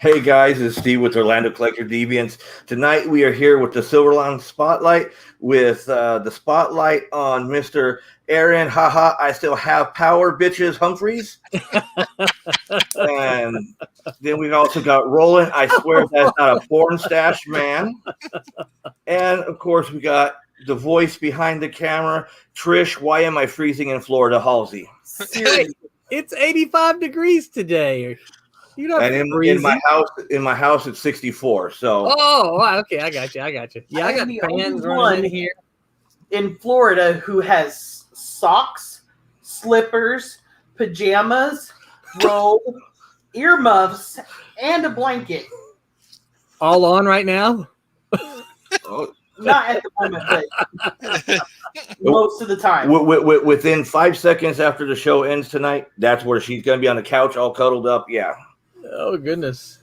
Hey guys, it's Steve with Orlando Collector Deviants. Tonight we are here with the Silverline Spotlight with the spotlight on Mr. Aaron, haha, I still have power, bitches, Humphreys. And then we've also got Roland, I swear that's not a porn stash man. And of course we got the voice behind the camera, Trish, why am I freezing in Florida, Halsey? Seriously. It's 85 degrees today. You're not And in my house it's 64. So okay, I got you. Yeah, I got the fans only running one in here in Florida who has socks, slippers, pajamas, robe, earmuffs, and a blanket. all on right now. Not at the moment, but most of the time. Within 5 seconds after the show ends tonight, that's where she's going to be on the couch all cuddled up. Yeah. Oh goodness.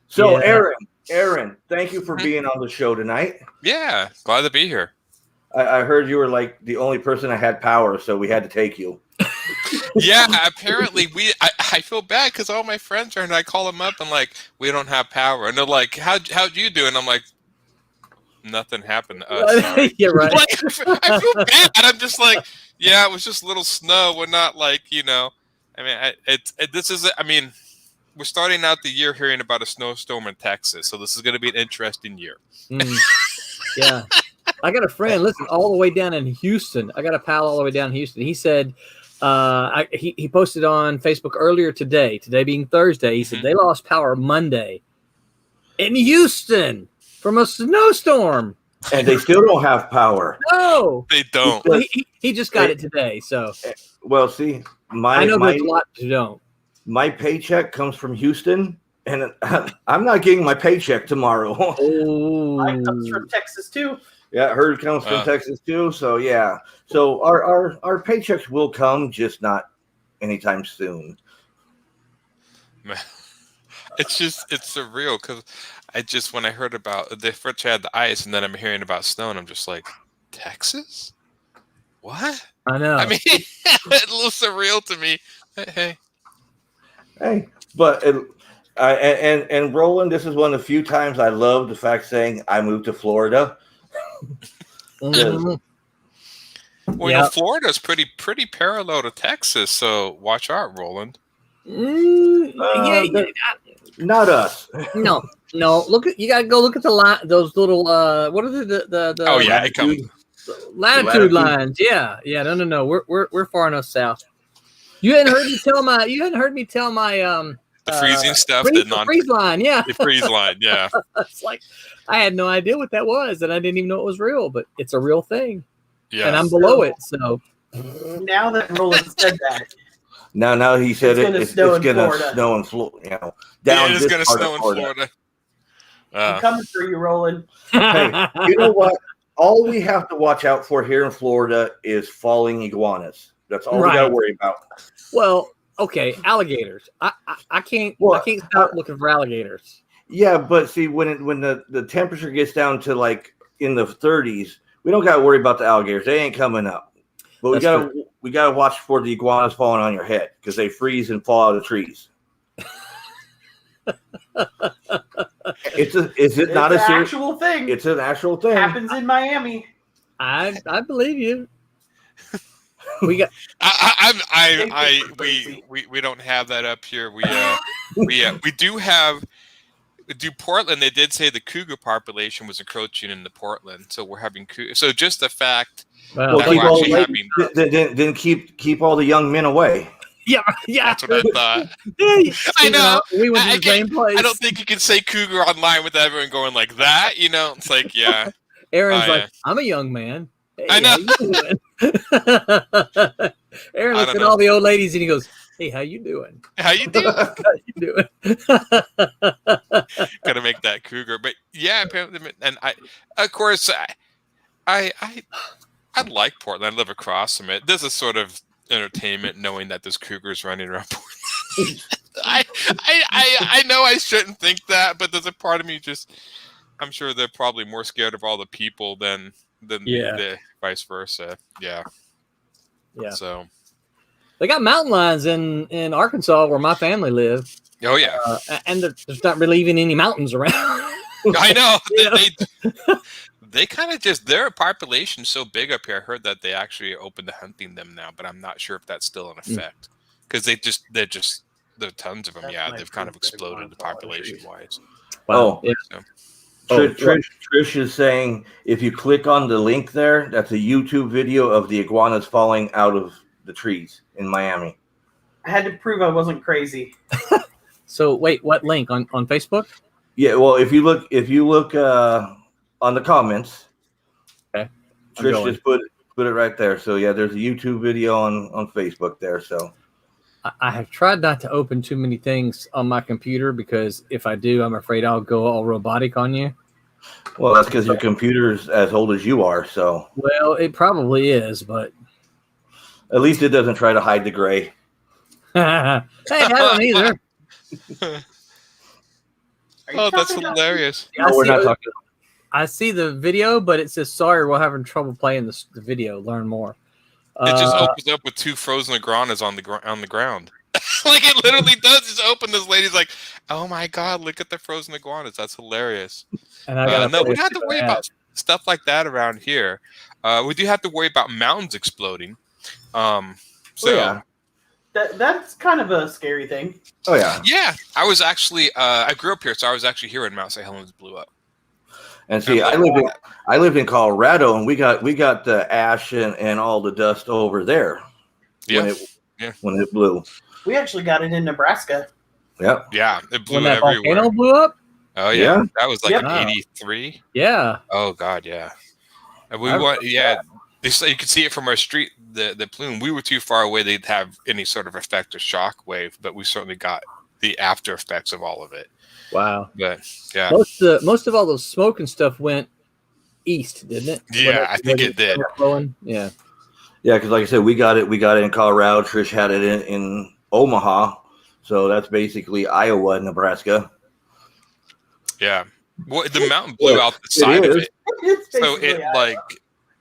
So yeah. Aaron, thank you for being on the show tonight. Yeah, glad to be here. I heard you were like the only person that had power, so we had to take you. Yeah, apparently I feel bad because all my friends are, and I call them up and like, we don't have power, and they're like, how'd you do? And I'm like, nothing happened to us. Sorry. Yeah, right. Like, I feel bad. I'm just like, yeah, it was just little snow. We're not like, I mean, we're starting out the year hearing about a snowstorm in Texas, so this is going to be an interesting year. Yeah. I got a friend, listen, all the way down in Houston. I got a pal all the way down in Houston. He said, he posted on Facebook earlier today being Thursday. He said they lost power Monday in Houston from a snowstorm. And they still don't have power. No, they don't. Well, he just got it today. So, well, see, I know there's a lot who don't. My paycheck comes from Houston, and I'm not getting my paycheck tomorrow. Oh, Mine comes from Texas too. Yeah, hers comes from Texas too. So yeah, so our paychecks will come, just not anytime soon. Man, it's surreal because when I heard about they first had the ice, and then I'm hearing about snow, and I'm just like, Texas? What? I know. I mean, it's a little surreal to me. Hey, but and Roland, this is one of the few times I love the fact saying I moved to Florida. Well, Florida's pretty parallel to Texas, so watch out, Roland. Not us. No. You gotta go look at the line. Those little what are the oh yeah, it comes latitude lines. Yeah. No. We're far enough south. You hadn't heard me tell my the freezing stuff, freeze line, yeah. The freeze line, yeah. It's like I had no idea what that was, and I didn't even know it was real, but it's a real thing. Yeah. And I'm below it, so now that Roland said that. Now he said it's going to snow in Florida. Florida. It's going to snow in Florida. I'm coming for you, Roland. Hey, you know what? All we have to watch out for here in Florida is falling iguanas. That's all we got to worry about. Well, okay, alligators. I can't stop looking for alligators. Yeah, but see, when the temperature gets down to like in the 30s, we don't got to worry about the alligators. They ain't coming up. But we gotta watch for the iguanas falling on your head because they freeze and fall out of trees. It's an actual thing. It's an actual thing. Happens in Miami. I believe you. We got. We don't have that up here. We do Portland. They did say the cougar population was encroaching into Portland, so we're having so just the fact. Well, then keep all the young men away. Yeah. That's what I thought. I know. We went to the same place. I don't think you can say cougar online with everyone going like that. It's like, yeah. Aaron's like, I'm a young man. Hey, I know. Aaron looks at all the old ladies and he goes, hey, how you doing? How you doing? How you doing? Gotta make that cougar. But yeah, and of course, I like Portland. I live across from it. There's a sort of entertainment knowing that there's cougars running around Portland. I know I shouldn't think that, but there's a part of me I'm sure they're probably more scared of all the people than the vice versa. Yeah. Yeah. So they got mountain lions in Arkansas where my family lives. Oh yeah, and there's not really even any mountains around. I know. You know? They kind of just their population so big up here. I heard that they actually are open to hunting them now, but I'm not sure if that's still in effect because there are tons of them. Yeah, they've kind of exploded the population wise. Wow. Oh, Yeah. Trish is saying if you click on the link there, that's a YouTube video of the iguanas falling out of the trees in Miami. I had to prove I wasn't crazy. So wait, what link on Facebook? Yeah, well, if you look on the comments, Okay, Trish just put it right there. So yeah, there's a YouTube video on Facebook there. So I have tried not to open too many things on my computer because if I do, I'm afraid I'll go all robotic on you. well, that's because your computer's as old as you are. So Well, it probably is, but at least it doesn't try to hide the gray. hey, I don't either. Oh, that's hilarious. No, we're not talking. I see the video, but it says, sorry, we're having trouble playing the video. Learn more. It just opens up with two frozen iguanas on the ground. Like it literally does just open. This lady's like, "Oh my god, look at the frozen iguanas! That's hilarious." And I got no, we don't have to worry about stuff like that around here. We do have to worry about mountains exploding. Yeah. That's kind of a scary thing. Oh yeah. Yeah, I was actually I grew up here, so I was actually here when Mount St. Helens blew up. And see, I lived in Colorado, and we got the ash and all the dust over there. Yeah. When it blew. We actually got it in Nebraska. Yep. Yeah, it blew when that everywhere. volcano blew up. Oh yeah, Yeah. that was like Yep. in '83. Yeah. Oh god, yeah. And we I want, yeah. You could see it from our street. The plume. We were too far away. They'd have any sort of effect or shock wave, but we certainly got the after effects of all of it. Wow. But yeah, Most of all those smoke and stuff went east, didn't it? Yeah, I think it did. Yeah. Yeah, because like I said, we got it in Colorado. Trish had it in Omaha, so that's basically Iowa, Nebraska. yeah. Well, the mountain blew out the side of it, It's so basically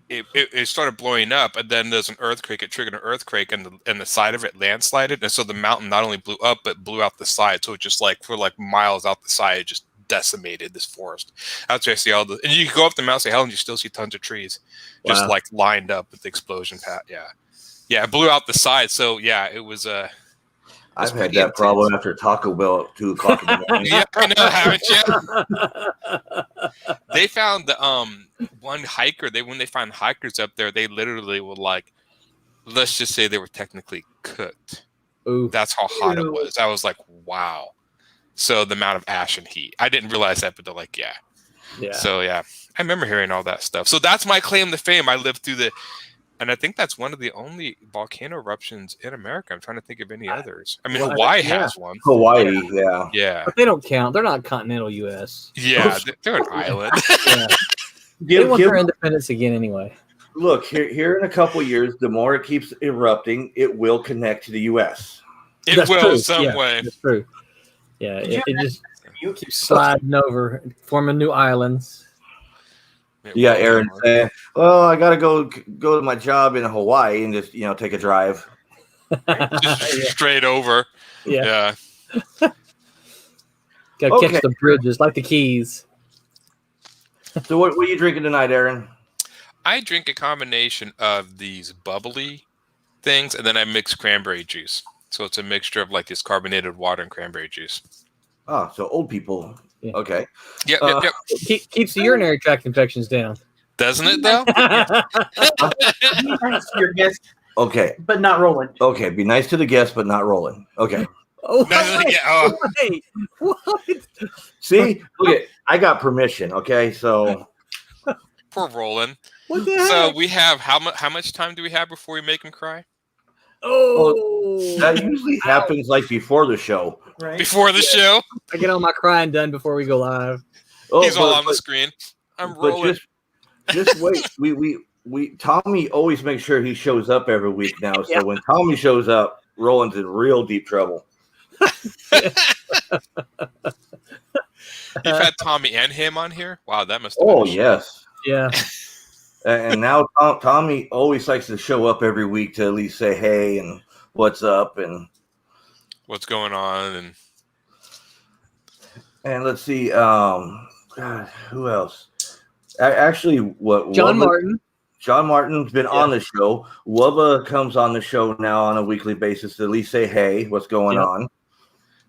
it started blowing up, and then there's an earthquake. It triggered an earthquake, and the side of it landslided, and so the mountain not only blew up but blew out the side. So it just for miles out the side, it just decimated this forest. That's where I see all the. And you can go up to Mount St. Helens, you still see tons of trees, just lined up with the explosion path. Yeah, it blew out the side. So yeah, it was I've had that problem after Taco Bell at 2 o'clock in the morning. Yeah, I know, haven't you? They found one hiker. When they find hikers up there, they literally will let's just say they were technically cooked. Ooh. That's how hot it was. I was like, wow. So the amount of ash and heat. I didn't realize that, but they're like, yeah. So yeah, I remember hearing all that stuff. So that's my claim to fame. I lived through and I think that's one of the only volcano eruptions in America. I'm trying to think of any others. I mean, Hawaii has one. Hawaii, yeah. Yeah. But they don't count. They're not continental U.S. Yeah, they're an island. Yeah. They want their independence again anyway. Look, here in a couple of years, the more it keeps erupting, it will connect to the U.S. It will some way. That's true. Yeah, it just keeps sliding over, forming new islands. Yeah, Aaron saying, "Well, I got to go to my job in Hawaii and just take a drive." Just straight over. Yeah. Got to catch the bridges like the Keys. So what are you drinking tonight, Aaron? I drink a combination of these bubbly things, and then I mix cranberry juice. So it's a mixture of this carbonated water and cranberry juice. Oh, so old people. Yeah. Okay. Yep. Keeps the urinary tract infections down. Doesn't it, though? Your guest, okay. But not rolling. Okay. Be nice to the guest, but not rolling. Okay. Wait. What? See? Look, I got permission. Okay. So. Poor Roland. What the heck? So we have, how much time do we have before we make him cry? Oh. That usually happens before the show. Right? Before the show? I get all my crying done before we go live. He's all on the screen. I'm rolling. Just wait. We Tommy always makes sure he shows up every week now. So when Tommy shows up, Roland's in real deep trouble. You've had Tommy and him on here? Wow, that must have been yes. Yeah. And now Tommy always likes to show up every week to at least say hey and what's up and what's going on. And And let's see, God, who else? Actually, what John Wubba, Martin. John Martin's been on the show. Wubba comes on the show now on a weekly basis to at least say, "Hey, what's going on?"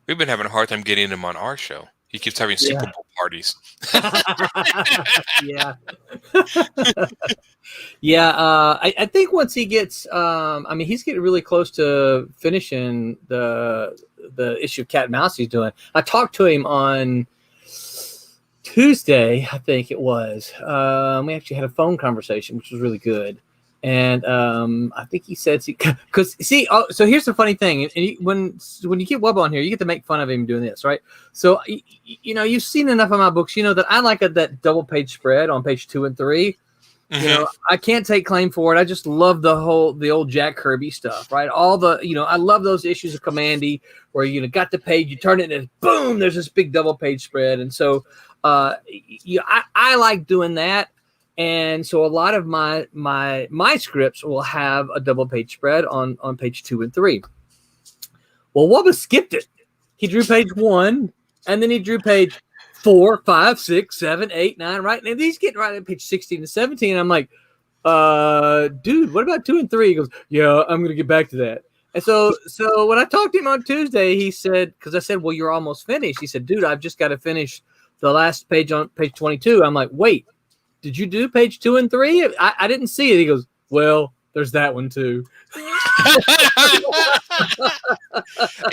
We've been having a hard time getting him on our show. He keeps having Super Bowl parties. Yeah. Yeah. I think once he gets, I mean, he's getting really close to finishing the issue of Cat and Mouse he's doing. I talked to him on Tuesday, I think it was. We actually had a phone conversation, which was really good. And I think he said, because see, so here's the funny thing. And when you get Wub on here, you get to make fun of him doing this, right? So, you know, you've seen enough of my books, you know, that I like that double page spread on page 2 and 3. Mm-hmm. You know, I can't take claim for it. I just love the old Jack Kirby stuff, right? All the, you know, I love those issues of Commandy where, you know, got the page, you turn it and boom, there's this big double page spread. And so, I like doing that. And so a lot of my scripts will have a double page spread on page 2 and 3. Well, Wubba skipped it. He drew page 1 and then he drew page 4, 5, 6, 7, 8, 9, right? And he's getting right at page 16 and 17. And I'm like, dude, what about 2 and 3? He goes, yeah, I'm going to get back to that. And so when I talked to him on Tuesday, he said, because I said, well, you're almost finished. He said, dude, I've just got to finish the last page on page 22. I'm like, wait, did you do page 2 and 3? I didn't see it. He goes, well, there's that one too. You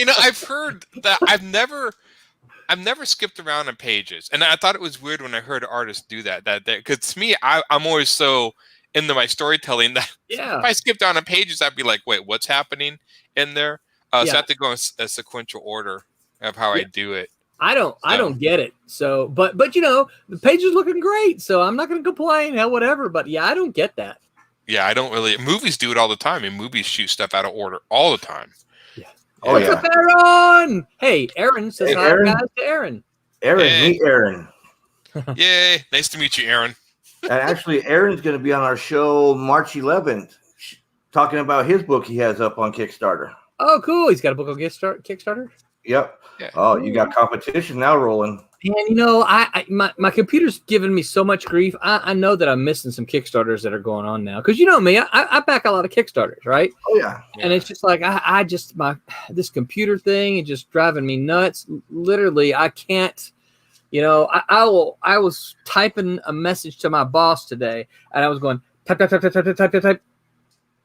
know, I've heard that. I've never skipped around on pages, and I thought it was weird when I heard artists do that. Because to me, I'm always so into my storytelling that if I skipped down on pages, I'd be like, wait, what's happening in there? So I have to go in a sequential order of how I do it. I don't get it. So, but you know, the page is looking great, so I'm not going to complain. Hell, whatever. But yeah, I don't get that. Yeah, I don't really. Movies do it all the time, and movies shoot stuff out of order all the time. Yeah. Oh, what's up, Aaron? Hey, Aaron says hi, guys, to Aaron. Meet Aaron. Yay! Nice to meet you, Aaron. And actually, Aaron's going to be on our show March 11th, talking about his book he has up on Kickstarter. Oh, cool! He's got a book on Kickstarter. Yep. Yeah. Oh, you got competition now rolling. And you know, my computer's giving me so much grief. I know that I'm missing some Kickstarters that are going on now because you know me, I back a lot of Kickstarters, right? Oh yeah. And it's just like this computer thing is just driving me nuts. Literally, I can't. You know, I was typing a message to my boss today, and I was going type,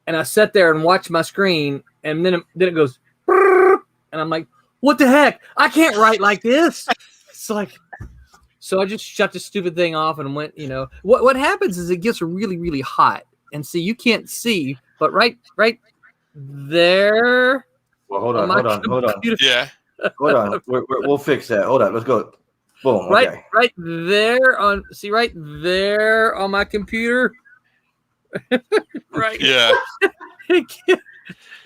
and I sat there and watched my screen, and then it goes, and I'm like, what the heck? I can't write like this. It's like, so I just shut the stupid thing off and went, you know, what happens is it gets really, really hot. And see, you can't see, but right there. Well, hold on. Yeah. Hold on. We'll fix that. Hold on. Let's go. Boom. Okay. Right there right there on my computer. Right. Yeah. It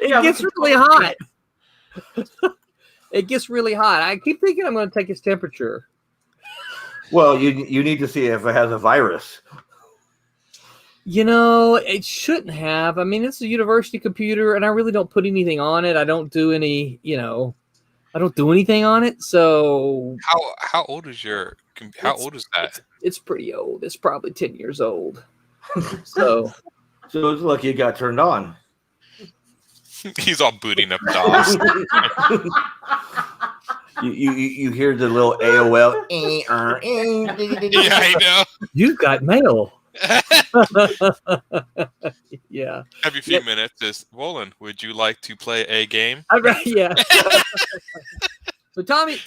gets really hot. It gets really hot. I keep thinking I'm going to take his temperature. Well, you need to see if it has a virus. You know, it shouldn't have. I mean, it's a university computer, and I really don't put anything on it. I don't do any, you know, I don't do anything on it. So how old is your? How old is that? It's pretty old. It's probably 10 years old. So it's lucky it got turned on. He's all booting up DOS. you hear the little AOL. Yeah, I know. You've got mail. Yeah. Have a few minutes. Wolin, would you like to play a game? Yeah. So Tommy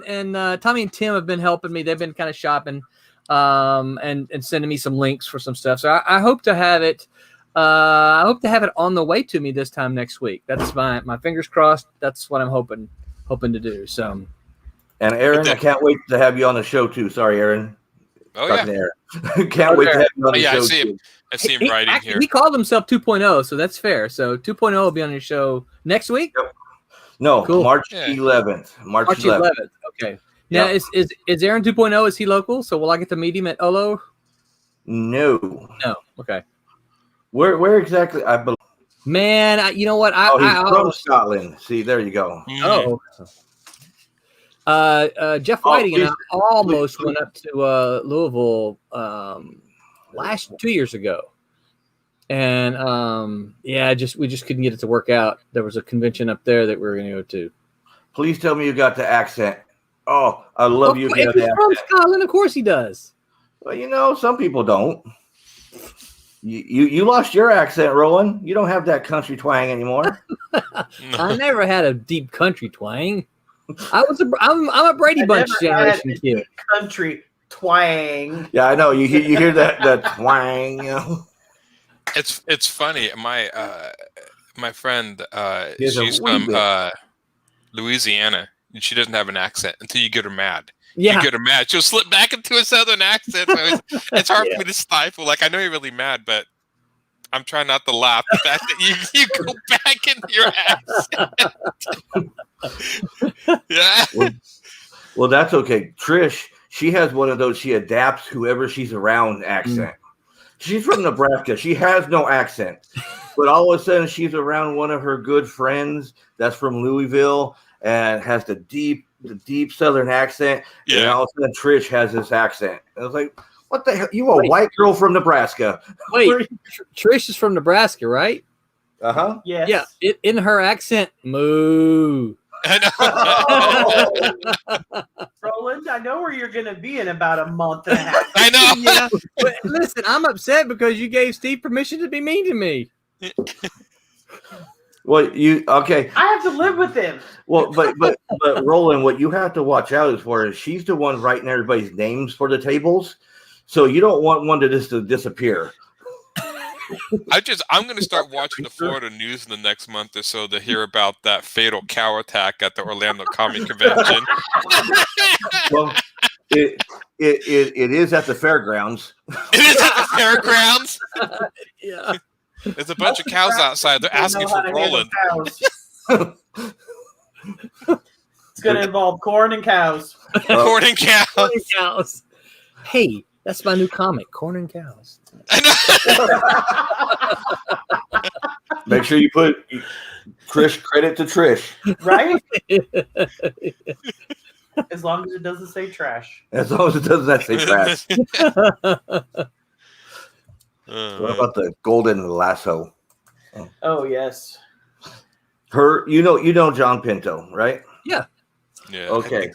and Tim have been helping me. They've been kind of shopping, and sending me some links for some stuff. So I hope to have it. I hope to have it on the way to me this time next week. That's my fingers crossed. That's what I'm hoping to do. So, and Aaron, I can't wait to have you on the show too. Sorry, Aaron. Oh yeah, can't wait to have you on the show. I see him writing here. He called himself 2.0, so that's fair. So 2.0 will be on your show next week. Yep. No, cool. March 11th. March 11th. Okay. Now is Aaron 2.0? Is he local? So will I get to meet him at Olo? No. Okay. Where exactly? I believe. Man, you know what? He's from Scotland. See, there you go. Oh. Jeff Whiting and I almost went up to Louisville 2 years ago, and we just couldn't get it to work out. There was a convention up there that we were going to go to. Please tell me you got the accent. Oh, I love you. If he's from Scotland, of course he does. Well, some people don't. You lost your accent, Roland. You don't have that country twang anymore. I never had a deep country twang. I'm a Brady Bunch generation kid. Country twang. Yeah, I know. You hear that twang. You know? It's funny. My friend, she's from Louisiana, and she doesn't have an accent until you get her mad. Yeah. You get her mad, she'll slip back into a southern accent. So it's hard for me to stifle. Like, I know you're really mad, but I'm trying not to laugh. The fact that you go back into your accent. Yeah. Well, that's okay. Trish, she has one of those. She adapts whoever she's around accent. She's from Nebraska. She has no accent, but all of a sudden she's around one of her good friends that's from Louisville and has the deep Southern accent. Yeah. And all of a sudden Trish has this accent. And I was like, what the hell? You a white girl from Nebraska? Wait, Trish is from Nebraska, right? Uh-huh. Yes. Yeah. In her accent, moo. Roland, I know where you're going to be in about a month and a half. I know. Yeah. But listen, I'm upset because you gave Steve permission to be mean to me. Well, okay. I have to live with him. Well, but Roland, what you have to watch out is for is she's the one writing everybody's names for the tables, so you don't want one to just to disappear. I'm going to start watching the Florida news in the next month or so to hear about that fatal cow attack at the Orlando Comic Convention. Well, it is at the fairgrounds. It is at the fairgrounds. Yeah. There's a bunch of cows outside. They're asking for Roland. It's going to involve corn and cows. Corn and cows. Corn and cows. Hey, that's my new comic, Corn and Cows. Make sure you put Trish credit to Trish. Right? As long as it doesn't say trash. As long as it doesn't say trash. What about the golden lasso? Oh yes. You know John Pinto, right? Yeah. Yeah. Okay.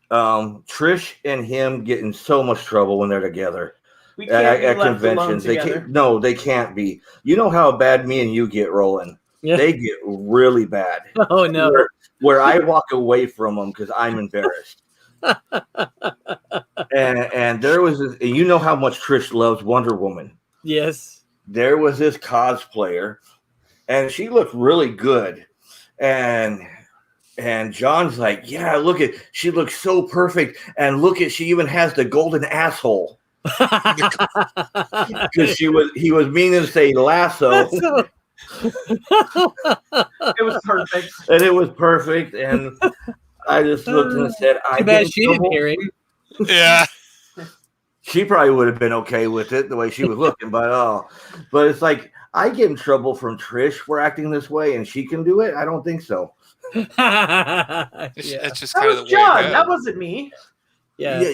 Trish and him get in so much trouble when they're together. We can't at be left conventions. alone They can't be. You know how bad me and you get rolling. Yeah. They get really bad. Oh no. Where I walk away from them because I'm embarrassed. and there was this, and you know how much Trish loves Wonder Woman. Yes. There was this cosplayer, and she looked really good. And John's like, yeah, she looks so perfect. And she even has the golden asshole. Because he was meaning to say lasso. It was perfect. And it was perfect. And I just looked and said, Too bad she didn't hear him. Yeah. She probably would have been okay with it the way she was looking, but it's like I get in trouble from Trish for acting this way, and she can do it. I don't think so. It's just That kind of was the way John. it goes. That wasn't me. Yeah.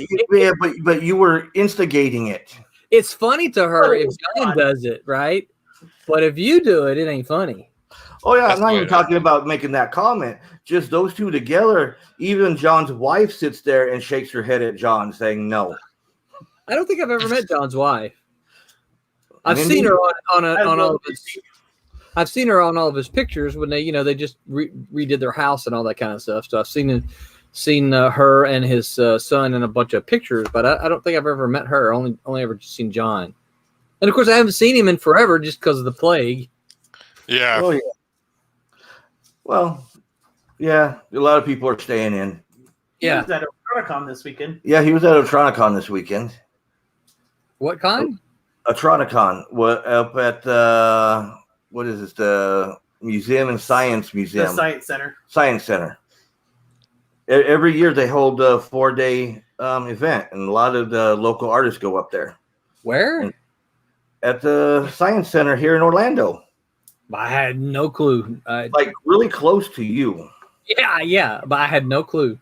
But you were instigating it. It's funny to her if John does it, right? But if you do it, it ain't funny. Oh yeah, That's I'm not even weird. talking about making that comment. Just those two together. Even John's wife sits there and shakes her head at John, saying no. I don't think I've ever met John's wife. I've Really? seen her on all of his. I've seen her on all of his pictures when they just redid their house and all that kind of stuff. So I've seen her and his son in a bunch of pictures, but I don't think I've ever met her. Only ever seen John. And of course, I haven't seen him in forever just because of the plague. Yeah. Oh yeah. Well, yeah, a lot of people are staying in. He Yeah. was at Otronicon this weekend. Yeah, he was at Otronicon this weekend. What kind? Otronicon, up at what is this? The Museum and Science Museum. The Science Center. Science Center. Every year they hold a 4-day event, and a lot of the local artists go up there. Where? At the Science Center here in Orlando. I had no clue. Like really close to you. Yeah, but I had no clue.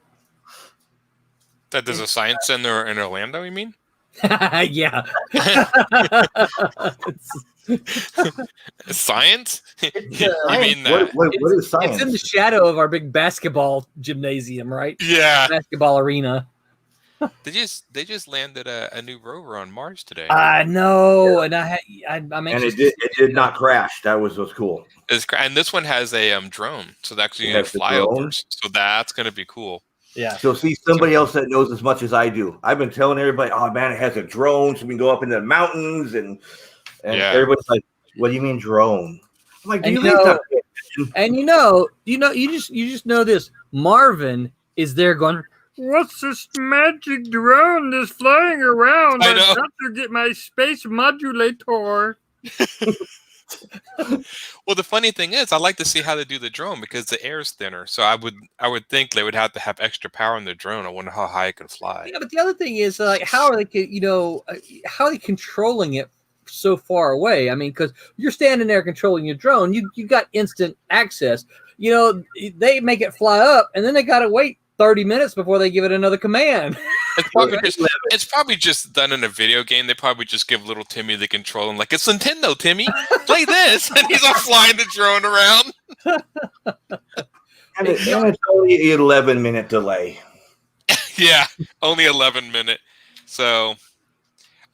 That there's a science center in Orlando, you mean? Yeah. Science? It's, You mean that? What is science? It's in the shadow of our big basketball gymnasium, right? Yeah. Basketball arena. They just landed a new rover on Mars today. I know, and I'm And anxious. it did not crash. That was what's cool. And this one has a drone, so they're actually It going to has the fly drone? over. So that's going to be cool. Yeah. So see somebody else that knows as much as I do. I've been telling everybody, oh man, it has a drone, so we can go up into the mountains, and Yeah. everybody's like, what do you mean drone? I'm like, And do you you know- think And you just know this. Marvin is there going, what's this magic drone that's flying around? I know. I've got to get my space modulator. Well, the funny thing is, I like to see how they do the drone because the air is thinner. So I would think they would have to have extra power in the drone. I wonder how high it can fly. Yeah, but the other thing is, like, how are how are they controlling it so far away? I mean, because you're standing there controlling your drone, you got instant access. They make it fly up, and then they got to wait 30 minutes before they give it another command. It's probably just done in a video game. They probably just give little Timmy the control and like, it's Nintendo, Timmy, play this, and he's all flying the drone around. And it's only an 11-minute delay. Yeah, only 11 minutes. So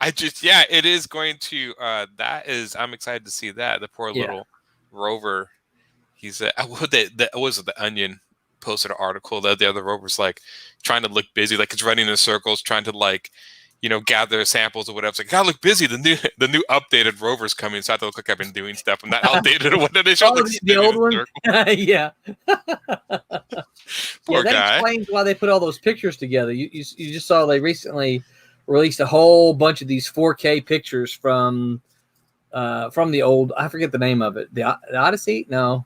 it is going to. I'm excited to see that. The poor little rover. He's what was it? The Onion posted an article that the other rover's like trying to look busy, like it's running in circles, trying to gather samples or whatever. It's like, gotta look busy. The new updated rover's coming, so I have to look like I've been doing stuff. I'm not outdated or whatever. They show The old one. Yeah. Poor that guy. explains why they put all those pictures together. You just saw they recently released a whole bunch of these 4K pictures from the old. I forget the name of it. The Odyssey? No.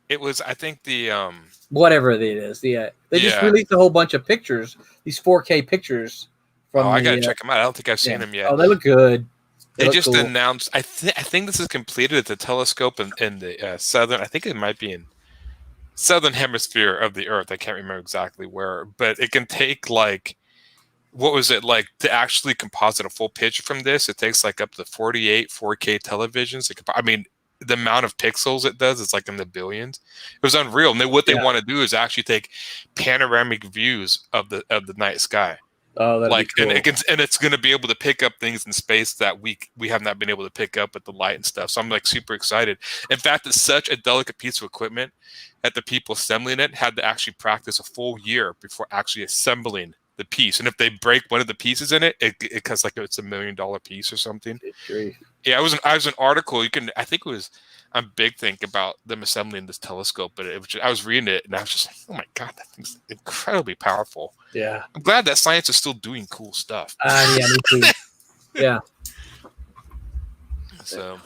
It was, I think, the whatever it is. Yeah, they just released a whole bunch of pictures. These 4K pictures from. I gotta check them out. I don't think I've seen them yet. Oh, they look good. They look just cool. announced. I think this is completed at the telescope in the southern. I think it might be in southern hemisphere of the Earth. I can't remember exactly where, but it can take what was it like to actually composite a full picture from this? It takes up to 48 4K televisions. The amount of pixels it does is in the billions. It was unreal. And what they want to do is actually take panoramic views of the night sky. Oh, that'd be cool. And it's going to be able to pick up things in space that we have not been able to pick up with the light and stuff. So I'm super excited. In fact, it's such a delicate piece of equipment that the people assembling it had to actually practice a full year before actually assembling the piece. And if they break one of the pieces in it costs it's $1 million piece or something. Yeah, I was an article. I think it was a big thing about them assembling this telescope, but I was reading it and I was just like, oh my god, that thing's incredibly powerful. Yeah, I'm glad that science is still doing cool stuff. Yeah, me too. Yeah. So.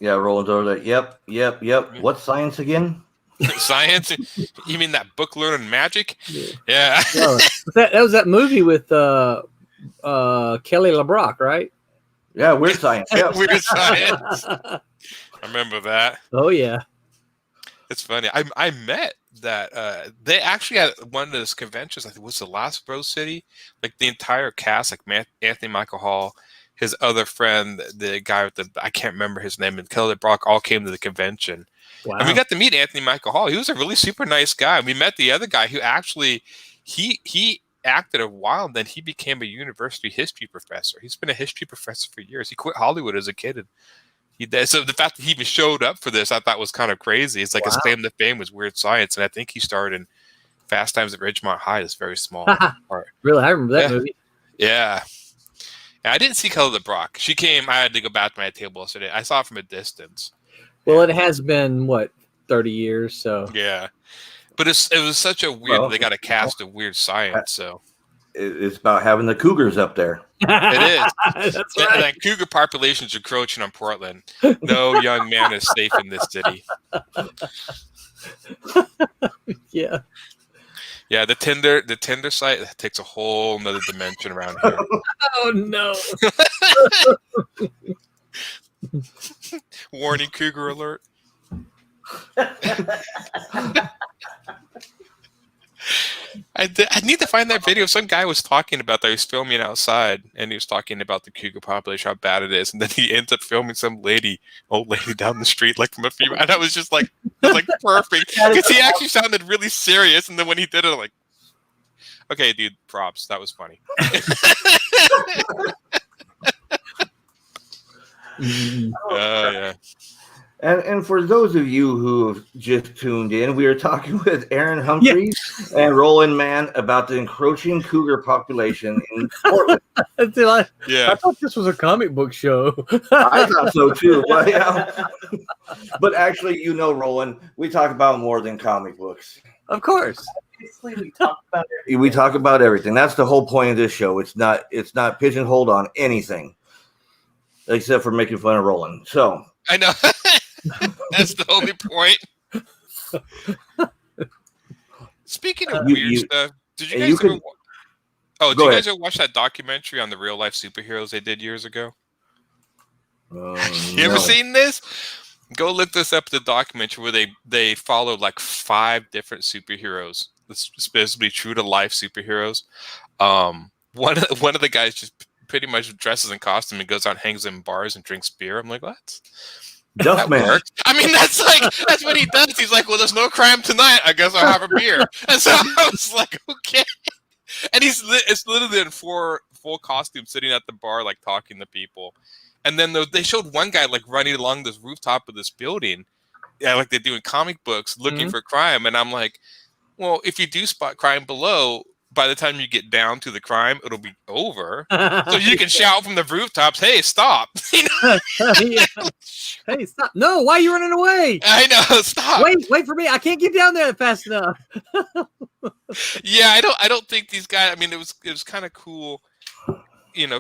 Yeah, Roland's over there. Yep. What's science again? Science? You mean that book learning magic? Yeah. That was that movie with Kelly LeBrock, right? Yeah, Weird Science. Yeah. Weird Science. I remember that. Oh yeah. It's funny. I met that they actually had one of those conventions. I think it was the Last Rose City. The entire cast, Anthony Michael Hall, his other friend, the guy with I can't remember his name, and Kelly LeBrock all came to the convention. Wow. And we got to meet Anthony Michael Hall. He was a really super nice guy. We met the other guy who actually he acted a while, and then he became a university history professor. He's been a history professor for years. He quit Hollywood as a kid. And so the fact that he even showed up for this, I thought was kind of crazy. It's his claim to fame was Weird Science, and I think he starred in Fast Times at Ridgemont High. This very small part. Really, I remember that movie. Yeah. I didn't see Kelly LeBrock. She came. I had to go back to my table yesterday. I saw it from a distance. Well, it has been 30 years, so yeah. But it was such a weird. They got a cast of Weird Science, so it's about having the cougars up there. It is. That's right. And that cougar population's encroaching on Portland. No young man is safe in this city. Yeah. Yeah, the Tinder site takes a whole nother dimension around here. Oh no. Warning, cougar alert. I need to find that video. Some guy was talking about that. He was filming outside, and he was talking about the cougar population, how bad it is, and then he ends up filming some old lady down the street, like from a few. And I was just like, perfect, because he actually sounded really serious. And then when he did it, I'm like, okay, dude, props. That was funny. Yeah. And for those of you who have just tuned in, we are talking with Aaron Humphres and Roland Mann about the encroaching cougar population in Portland. I thought this was a comic book show. I thought so too. But actually, Roland, we talk about more than comic books. Of course. We talk about everything. We talk about everything. That's the whole point of this show. It's not pigeonholed on anything, except for making fun of Roland. So I know. That's the only point. Speaking of weird stuff, did you guys you guys ever watch that documentary on the real life superheroes they did years ago? You ever seen this? Go look this up, the documentary where they followed like 5 different superheroes. It's supposedly true to life superheroes. One of the guys just pretty much dresses in costume and goes out and hangs in bars and drinks beer. I'm like, what? Dustman. I mean, that's what he does. He's like, well, there's no crime tonight. I guess I'll have a beer. And so I was like, okay. And it's literally in full costume, sitting at the bar, like talking to people. And then they showed one guy like running along this rooftop of this building, like they do in comic books, looking for crime. And I'm like, well, if you do spot crime below, by the time you get down to the crime, it'll be over. So you can shout from the rooftops, "Hey, stop!" Hey, stop! No, why are you running away? I know, stop! Wait for me! I can't get down there fast enough. Yeah, I don't think these guys. I mean, it was kind of cool,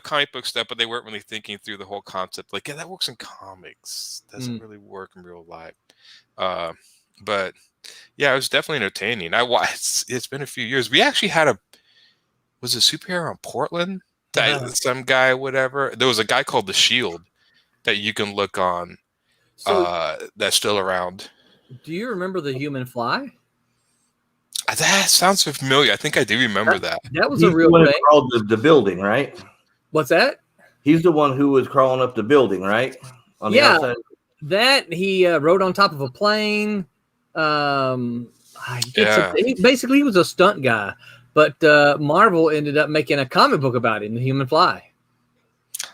comic book stuff, but they weren't really thinking through the whole concept. Like, yeah, that works in comics. Doesn't really work in real life. But yeah, it was definitely entertaining. It's been a few years. We actually had was a superhero in Portland? Some guy, whatever. There was a guy called The Shield that you can look on. That's still around. Do you remember the Human Fly? That sounds familiar. I think I do remember that. That was a real thing. He crawled the building, right? What's that? He's the one who was crawling up the building, right? On the outside. That he rode on top of a plane. Basically, he was a stunt guy, but Marvel ended up making a comic book about him, The Human Fly.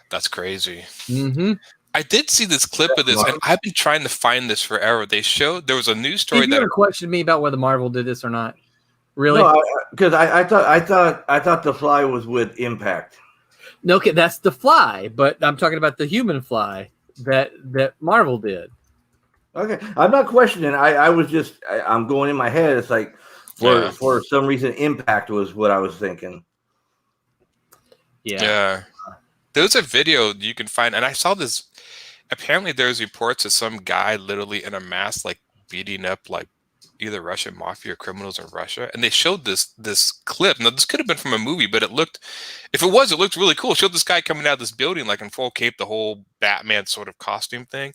That's crazy. Mm-hmm. I did see this clip of this, and I've been trying to find this forever. There was a news story you ever questioned me about whether Marvel did this or not? Really? No, because I thought the Fly was with Impact. No, okay, that's the Fly, but I'm talking about the Human Fly that Marvel did. Okay, I'm not questioning. I'm going in my head. It's like for some reason, Impact was what I was thinking. Yeah. There's a video you can find, and I saw this. Apparently, there's reports of some guy literally in a mask, like beating up like either Russian mafia or criminals in Russia, and they showed this clip. Now, this could have been from a movie, but it looked really cool. It showed this guy coming out of this building like in full cape, the whole Batman sort of costume thing.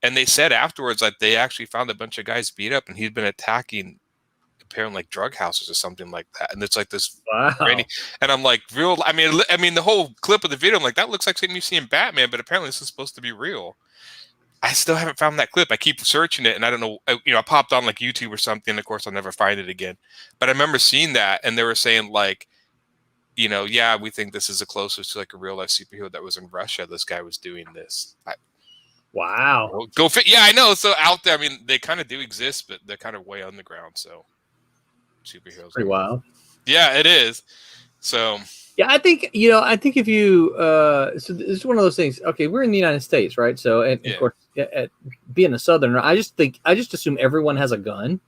And they said afterwards that they actually found a bunch of guys beat up, and he'd been attacking apparently like drug houses or something like that. And it's like this, and I'm like, real. I mean, the whole clip of the video, I'm like, that looks like something you see in Batman, but apparently this is supposed to be real. I still haven't found that clip. I keep searching it, and I don't know. I popped on like YouTube or something. Of course, I'll never find it again. But I remember seeing that, and they were saying like, yeah, we think this is the closest to like a real life superhero that was in Russia. This guy was doing this. Wow. Go fit. Yeah, I know. So out there, I mean, they kind of do exist, but they're kind of way underground. So superheroes. Pretty wild. Yeah, it is. So yeah, I think if you so it's one of those things. Okay, we're in the United States, right? So and of course, being a Southerner, I just assume everyone has a gun,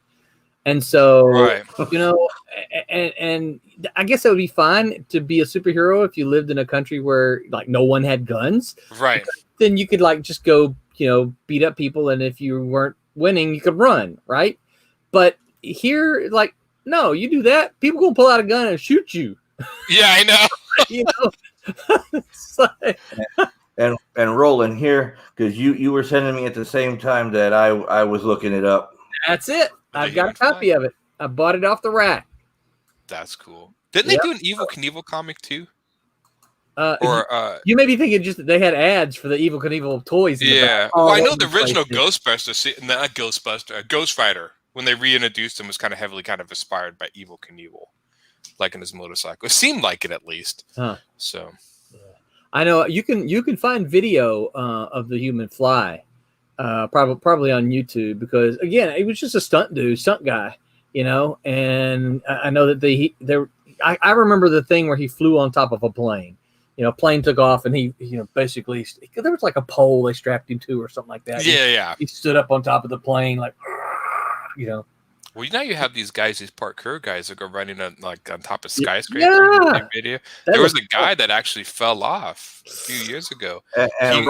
and so and I guess it would be fine to be a superhero if you lived in a country where like no one had guns, right? Then you could like just go, beat up people, and if you weren't winning, you could run, right? But here, like, no, you do that, people gonna pull out a gun and shoot you. Yeah, I know. And Roland here, because you were sending me at the same time that I was looking it up. That's it. I've got a copy of it. I bought it off the rack. That's cool. Didn't they do an Evil Knievel comic too? You may be thinking just that they had ads for the Evil Knievel toys. Yeah. Well, I know the original Ghostbusters, not Ghostbuster, Ghost Rider, when they reintroduced him, was kind of inspired by Evil Knievel, like in his motorcycle. It seemed like it, at least. Huh. So, I know you can find video of the Human Fly, probably on YouTube, because again, it was just a stunt guy, and I know that I remember the thing where he flew on top of a plane. Plane took off, and he basically, there was like a pole they strapped him to or something like that. Yeah. He stood up on top of the plane, like, Well, now you have these guys, these parkour guys that go running on top of skyscrapers. Yeah. Video. There was a guy that actually fell off a few years ago. And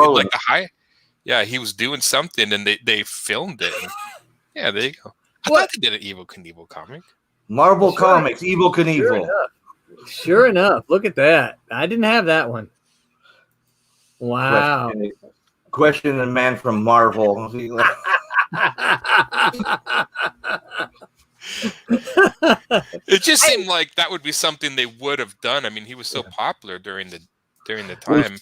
he was doing something, and they filmed it. And, yeah, there you go. I thought they did an Evil Knievel comic. Marvel Comics, Evil Knievel. Sure enough. Look at that. I didn't have that one. Wow. Question the man from Marvel. It just seemed like that would be something they would have done. I mean, he was so popular during the time.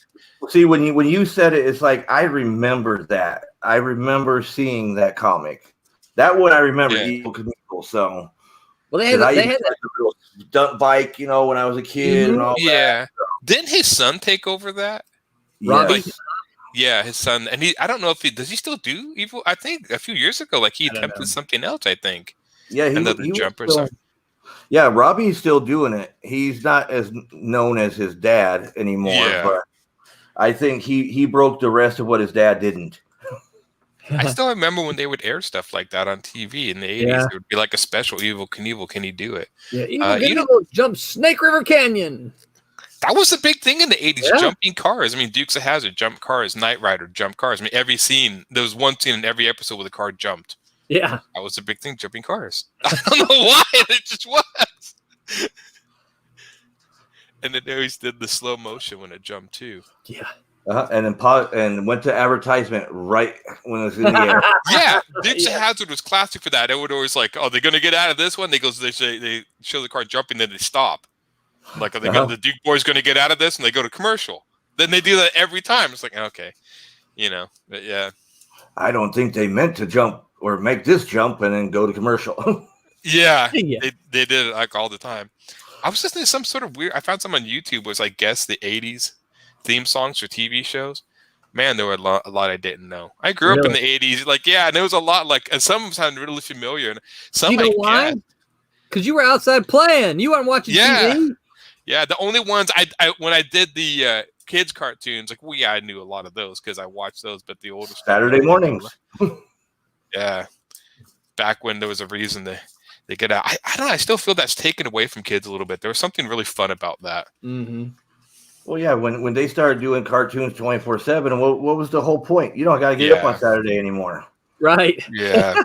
See, when you said it, it's like I remember that. I remember seeing that comic. That one I remember, Evil Knievel. So, well, they had a little stunt bike, when I was a kid and all that. Yeah. Didn't his son take over that? Robbie? Yeah, his son, and I don't know if does he still do Evil? I think a few years ago, he attempted something else. I think. Yeah, he jump or something. Yeah, Robbie's still doing it. He's not as known as his dad anymore, but I think he broke the rest of what his dad didn't. I still remember when they would air stuff like that on TV in the 80s. Yeah. It would be like a special Evil Knievel. Can he do it? Yeah, Evil Knievel jumps Snake River Canyon. That was a big thing in the 80s, jumping cars. I mean, Dukes of Hazzard, jump cars, Knight Rider, jump cars. I mean, every scene, there was one scene in every episode where the car jumped. Yeah. That was a big thing, jumping cars. I don't know why, it just was. And then they always did the slow motion when it jumped, too. Yeah. And went to advertisement right when it was in the air. Yeah, Dukes of Hazzard was classic for that. It would always they're going to get out of this one. They show the car jumping, then they stop. The Duke boy's going to get out of this, and they go to commercial. Then they do that every time. It's like, okay, but yeah. I don't think they meant to jump or make this jump and then go to commercial. Yeah, they did it all the time. I was listening to some sort of weird. I found some on YouTube was guess the 80s theme songs for TV shows. Man, there were a lot I didn't know. I grew up in the 80s, and there was a lot and some of them sounded really familiar. And some you know why? Because you were outside playing. You weren't watching TV. Yeah, the only ones I when I did the kids cartoons, I knew a lot of those because I watched those. But the older Saturday mornings. Yeah, back when there was a reason they get out. I don't know. I still feel that's taken away from kids a little bit. There was something really fun about that. Mm-hmm. Well, yeah, when they started doing cartoons 24/7, what was the whole point? You don't got to get up on Saturday anymore. Right. Yeah.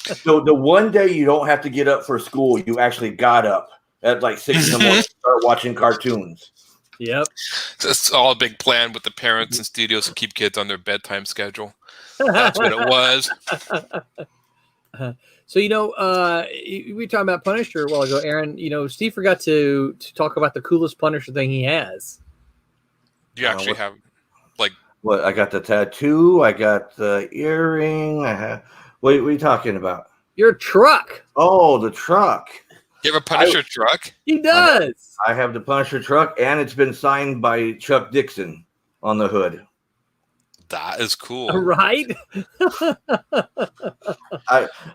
So the one day you don't have to get up for school, you actually got up at 6 in the morning to start watching cartoons. Yep. It's all a big plan with the parents and studios to keep kids on their bedtime schedule. That's what it was. So, we were talking about Punisher a while ago, Aaron. Steve forgot to talk about the coolest Punisher thing he has. Do you actually have, What, I got the tattoo, I got the earring, I have... What are you talking about? Your truck. Oh, the truck. You have a Punisher truck? He does. I have the Punisher truck, and it's been signed by Chuck Dixon on the hood. That is cool. Right?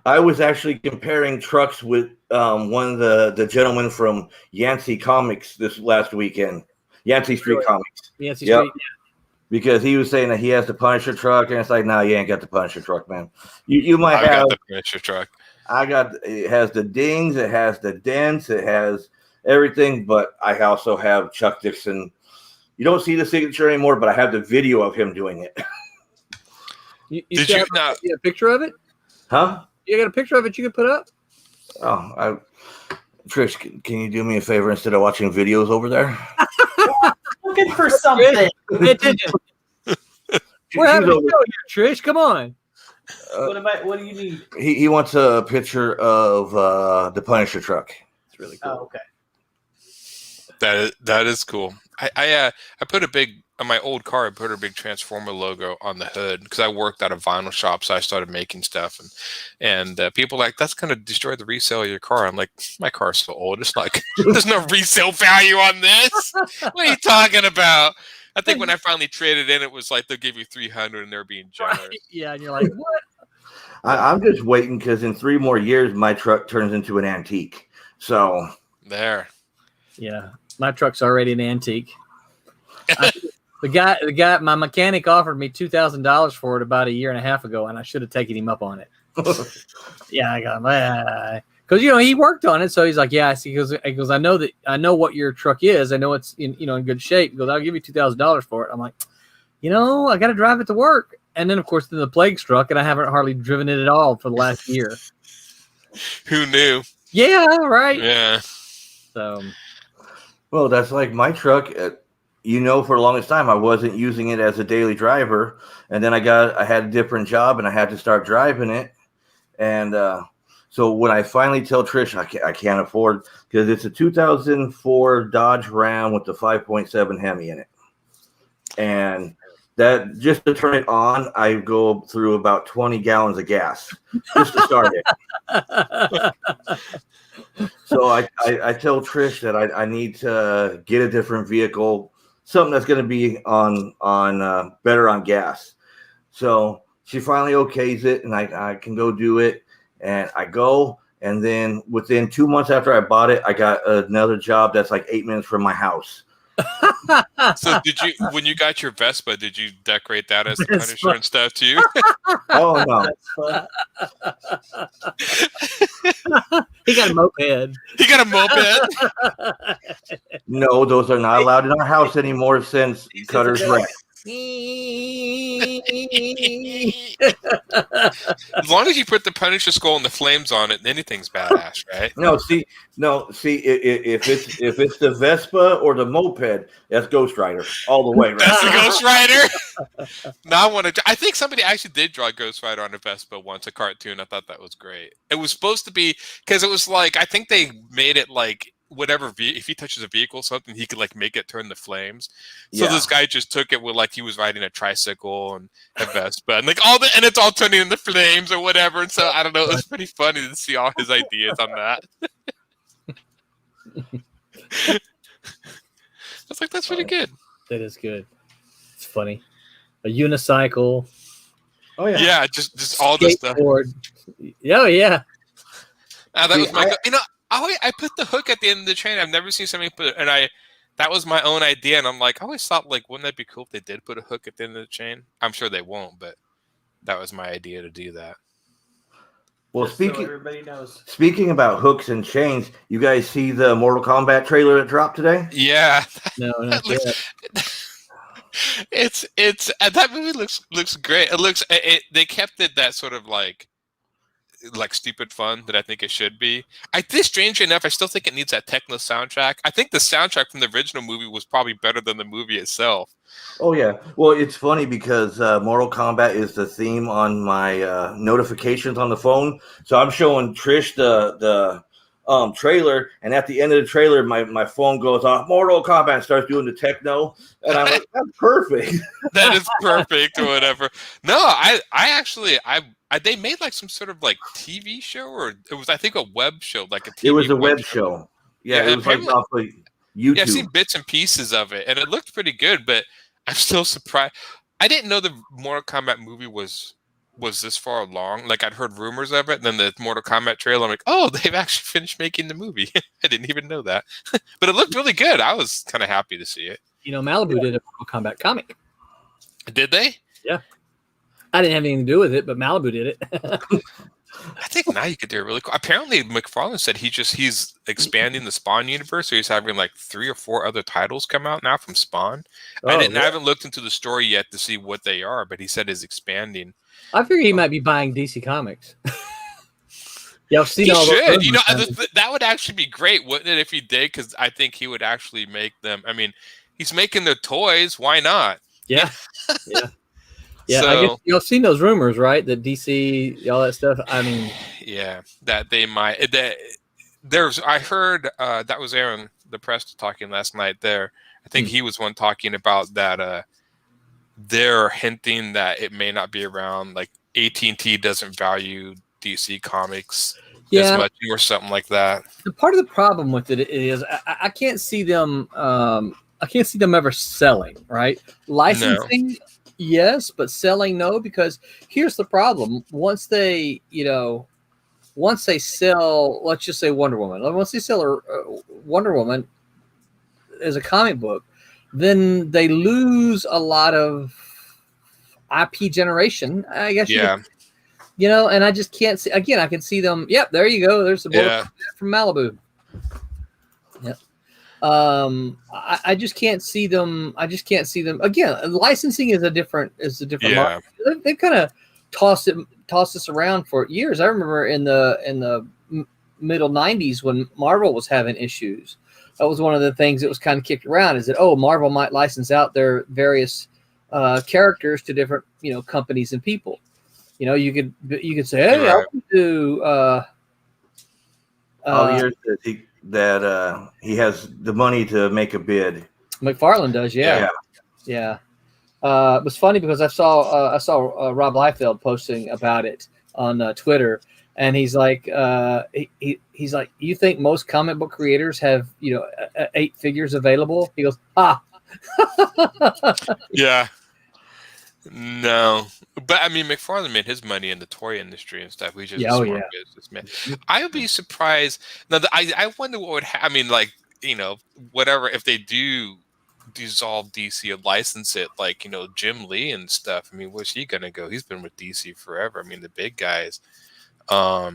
I was actually comparing trucks with one of the gentlemen from Yancey Comics this last weekend. Yancey Street Comics. Yancey Street, yeah. Because he was saying that he has the Punisher truck, and it's like, nah, you ain't got the Punisher truck, man. You might have. I got the Punisher truck. It has the dings, it has the dents, it has everything, but I also have Chuck Dixon. You don't see the signature anymore, but I have the video of him doing it. Did you have a picture of it? Huh? You got a picture of it you can put up? Oh, Trish, can you do me a favor instead of watching videos over there? Looking for something. We're having a show here, Trish. Come on. What do you need? He wants a picture of the Punisher truck. It's really cool. Oh, okay. That is cool. I put a big on my old car. I put a big Transformer logo on the hood because I worked at a vinyl shop, so I started making stuff, and people are like, that's gonna destroy the resale of your car. I'm like, my car's so old. It's like there's no resale value on this. What are you talking about? I think when I finally traded in, it was like they'll give you $300 and they're being generous. Right. Yeah, and you're like, what? I'm just waiting because in 3 more years, my truck turns into an antique. So there. Yeah, my truck's already an antique. The guy, my mechanic offered me $2,000 for it about 1.5 years ago, and I should have taken him up on it. Yeah, I got because he worked on it, so he's like, yeah. I see. He goes, I know what your truck is. I know it's in good shape. He goes, I'll give you $2,000 for it. I'm like, I got to drive it to work, and then of course the plague struck, and I haven't hardly driven it at all for the last year. Who knew? Yeah, right. Yeah. So. Well, that's like my truck. For the longest time, I wasn't using it as a daily driver. And then I had a different job and I had to start driving it. And so when I finally tell Trish I can't afford, because it's a 2004 Dodge Ram with the 5.7 Hemi in it. And that just to turn it on, I go through about 20 gallons of gas just to start it. So I tell Trish that I need to get a different vehicle, something that's going to be on better on gas. So she finally okays it, and I can go do it. And I go, and then within 2 months after I bought it, I got another job that's like 8 minutes from my house. So when you got your Vespa, did you decorate that as the Punisher and stuff too? Oh no. He got a moped. He got a moped? No, those are not allowed in our house anymore since Cutter's wreck. As long as you put the Punisher skull and the flames on it, anything's badass, right? See, if it's the Vespa or the moped, that's Ghost Rider all the way. Right? That's the Ghost Rider. Now I think somebody actually did draw Ghost Rider on a Vespa once, a cartoon. I thought that was great. It was supposed to be because it was like I think they made it like whatever if he touches a vehicle or something, he could like make it turn to flames. So this guy just took it with like he was riding a tricycle and a Vespa and like and it's all turning into flames or whatever. And so I don't know, it was pretty funny to see all his ideas on that. I was like, that's pretty good. That is good. It's funny. A unicycle. Oh yeah. Yeah, just all this stuff. Oh yeah. That was my I put the hook at the end of the train. I've never seen somebody put it, and that was my own idea. And I'm like, I always thought, like, wouldn't that be cool if they did put a hook at the end of the chain? I'm sure they won't, but that was my idea to do that. Well, so everybody knows. Speaking about hooks and chains, you guys see the Mortal Kombat trailer that dropped today? Yeah. No, not yet. It's that movie looks great. They kept it that sort of like stupid fun that I think it should be. Strangely enough, I still think it needs that techno soundtrack. I think the soundtrack from the original movie was probably better than the movie itself. Oh yeah. Well, it's funny because Mortal Kombat is the theme on my notifications on the phone. So I'm showing Trish the trailer, and at the end of the trailer, my phone goes off Mortal Kombat and starts doing the techno, and I'm like, that's perfect. That is perfect or whatever. No, I actually they made like some sort of like TV show, or it was I think a web show, like a TV. It was a web show. Yeah, it was like off of YouTube. Yeah, I've seen bits and pieces of it, and it looked pretty good. But I'm still surprised. I didn't know the Mortal Kombat movie was this far along. Like I'd heard rumors of it, and then the Mortal Kombat trailer. I'm like, oh, they've actually finished making the movie. I didn't even know that, but it looked really good. I was kind of happy to see it. Malibu did a Mortal Kombat comic. Did they? Yeah. I didn't have anything to do with it, but Malibu did it. I think now you could do it really cool. Apparently, McFarlane said he's expanding the Spawn universe, so he's having like 3 or 4 other titles come out now from Spawn. I haven't looked into the story yet to see what they are, but he said he's expanding. I figure he might be buying DC Comics. Yeah, I've seen he all should. those. That would actually be great, wouldn't it, if he did? Because I think he would actually make them. I mean, he's making the toys. Why not? Yeah. Yeah. Yeah, So, I guess you've seen those rumors, right? That DC, all that stuff. I mean, yeah, that they might. I heard that was Aaron the press talking last night there. I think he was one talking about that they're hinting that it may not be around, like AT&T doesn't value DC Comics as much or something like that. The part of the problem with it is I can't see them I can't see them ever selling, right? Licensing, yes, but selling, no, because here's the problem. Once they sell, let's just say Wonder Woman. Once they sell Wonder Woman as a comic book, then they lose a lot of IP generation, I guess. Yeah. And I just can't see. Again, I can see them. Yep, there you go. There's the bullet from Malibu. Yep. I just can't see them. I just can't see them. Again, licensing is a different market. They've kind of tossed this around for years. I remember in the middle 90s when Marvel was having issues. That was one of the things that was kind of kicked around, is that Marvel might license out their various characters to different companies and people. You could say, hey, I want to do. That he has the money to make a bid. McFarlane does, yeah. It was funny because I saw Rob Liefeld posting about it on Twitter, and he's like, he's like, you think most comic book creators have 8 figures available? He goes, Yeah. No, but I mean, McFarlane made his money in the toy industry and stuff. He's just a smart businessman. I would be surprised. Now, I wonder what would happen. I mean, like, whatever, if they do dissolve DC and license it, like, Jim Lee and stuff. I mean, where's he gonna go? He's been with DC forever. I mean, the big guys. I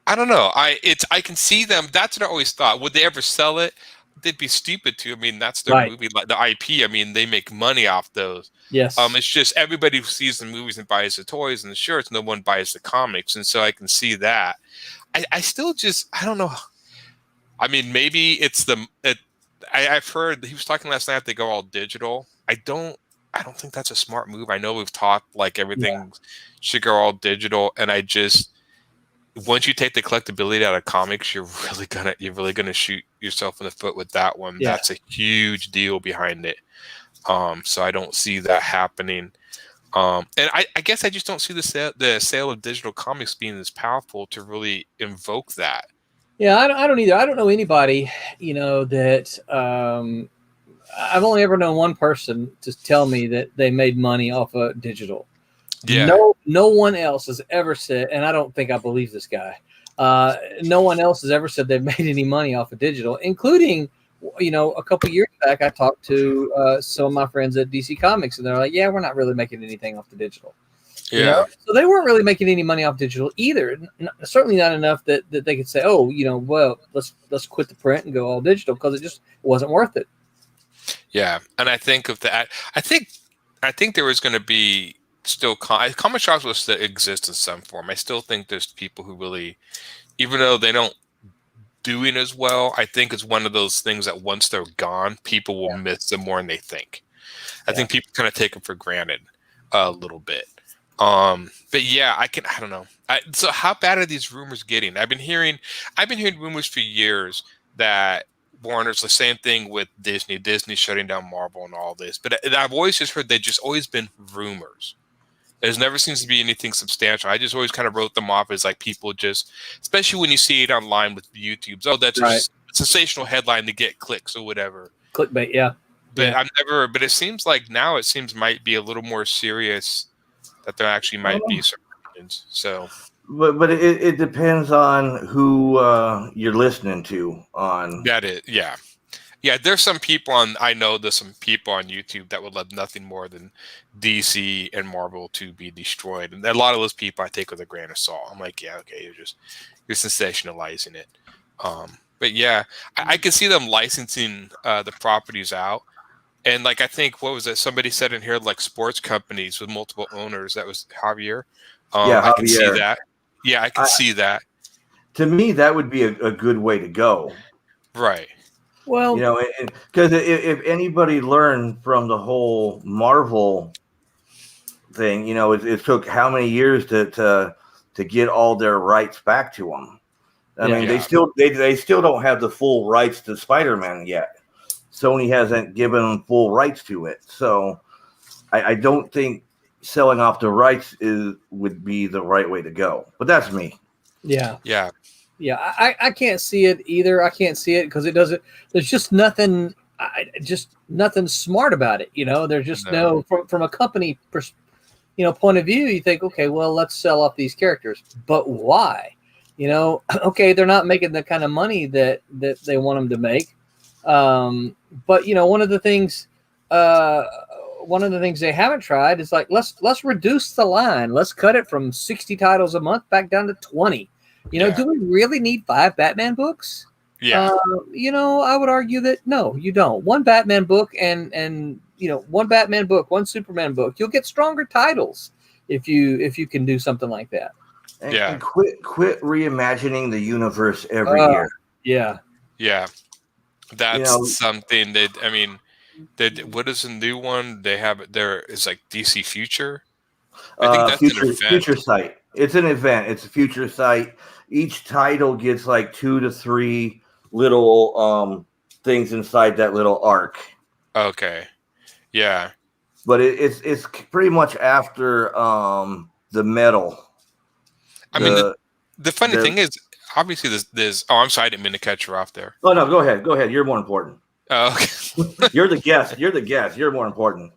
don't know. I can see them. That's what I always thought. Would they ever sell it? They'd be stupid to. I mean, that's their movie, like the IP. I mean, they make money off those. Yes. It's just everybody who sees the movies and buys the toys and the shirts, no one buys the comics, and so I can see that. I still just, I don't know. I mean, maybe it's I've heard he was talking last night. They go all digital. I don't think that's a smart move. I know we've talked like everything should go all digital, and I just. Once you take the collectability out of comics, you're really gonna shoot yourself in the foot with that one. Yeah. That's a huge deal behind it. So I don't see that happening. And I guess I just don't see the sale of digital comics being as powerful to really invoke that. Yeah, I don't either. I don't know anybody, that I've only ever known one person to tell me that they made money off of digital. Yeah. No one else has ever said, and I don't think I believe this guy. No one else has ever said they've made any money off of digital, including, a couple years back, I talked to some of my friends at DC Comics, and they're like, "Yeah, we're not really making anything off the digital." Yeah. So they weren't really making any money off digital either. Certainly not enough that they could say, "Oh, well, let's quit the print and go all digital," because it just wasn't worth it. Yeah, and I think of that. I think there was going to be. Still, comic shops will still exist in some form. I still think there's people who really, even though they don't doing as well, I think it's one of those things that once they're gone, people will miss them more than they think. I think people kind of take them for granted a little bit. But yeah, I don't know. So how bad are these rumors getting? I've been hearing rumors for years that Warner's the same thing with Disney shutting down Marvel and all this. But I've always just heard they've just always been rumors. There's never seems to be anything substantial. I just always kind of wrote them off as like people just, especially when you see it online with YouTube's. Oh, that's a sensational headline to get clicks or whatever. Clickbait, yeah. But But it seems like now might be a little more serious that there actually might be some reasons. So. But it depends on who you're listening to on. Yeah, there's some people I know there's some people on YouTube that would love nothing more than DC and Marvel to be destroyed. And a lot of those people I take with a grain of salt. I'm like, yeah, okay, you're sensationalizing it. But yeah, I can see them licensing the properties out. And like, I think, what was it? Somebody said in here, like sports companies with multiple owners. That was Javier. I can see that. Yeah, I can see that. To me, that would be a good way to go. Right. Well, because if anybody learned from the whole Marvel thing, it took how many years to get all their rights back to them. I mean, they still don't have the full rights to Spider-Man yet. Sony hasn't given them full rights to it, so I don't think selling off the rights would be the right way to go. But that's me. Yeah. Yeah. Yeah. I can't see it either. I can't see it because it doesn't. There's just nothing. Nothing smart about it. There's just no from a company point of view. You think, okay, well, let's sell off these characters, but why? Okay, they're not making the kind of money that they want them to make. But one of the things they haven't tried is like let's reduce the line. Let's cut it from 60 titles a month back down to 20. Do we really need 5 Batman books? Yeah. I would argue that no, you don't. One Batman book and one Batman book, one Superman book. You'll get stronger titles if you can do something like that. And quit reimagining the universe every year. Yeah. Yeah. That's something what is the new one? They have it there is like DC Future. I think that's an event. Future Sight. It's an event. It's a Future Sight. Each title gets like 2 to 3 little things inside that little arc. Okay. Yeah. But it's pretty much after the metal. I mean, the funny thing is, obviously, there's. Oh, I'm sorry, I didn't mean to cut you off there. Oh no, go ahead. Go ahead. You're more important. Oh, okay. You're the guest. You're more important.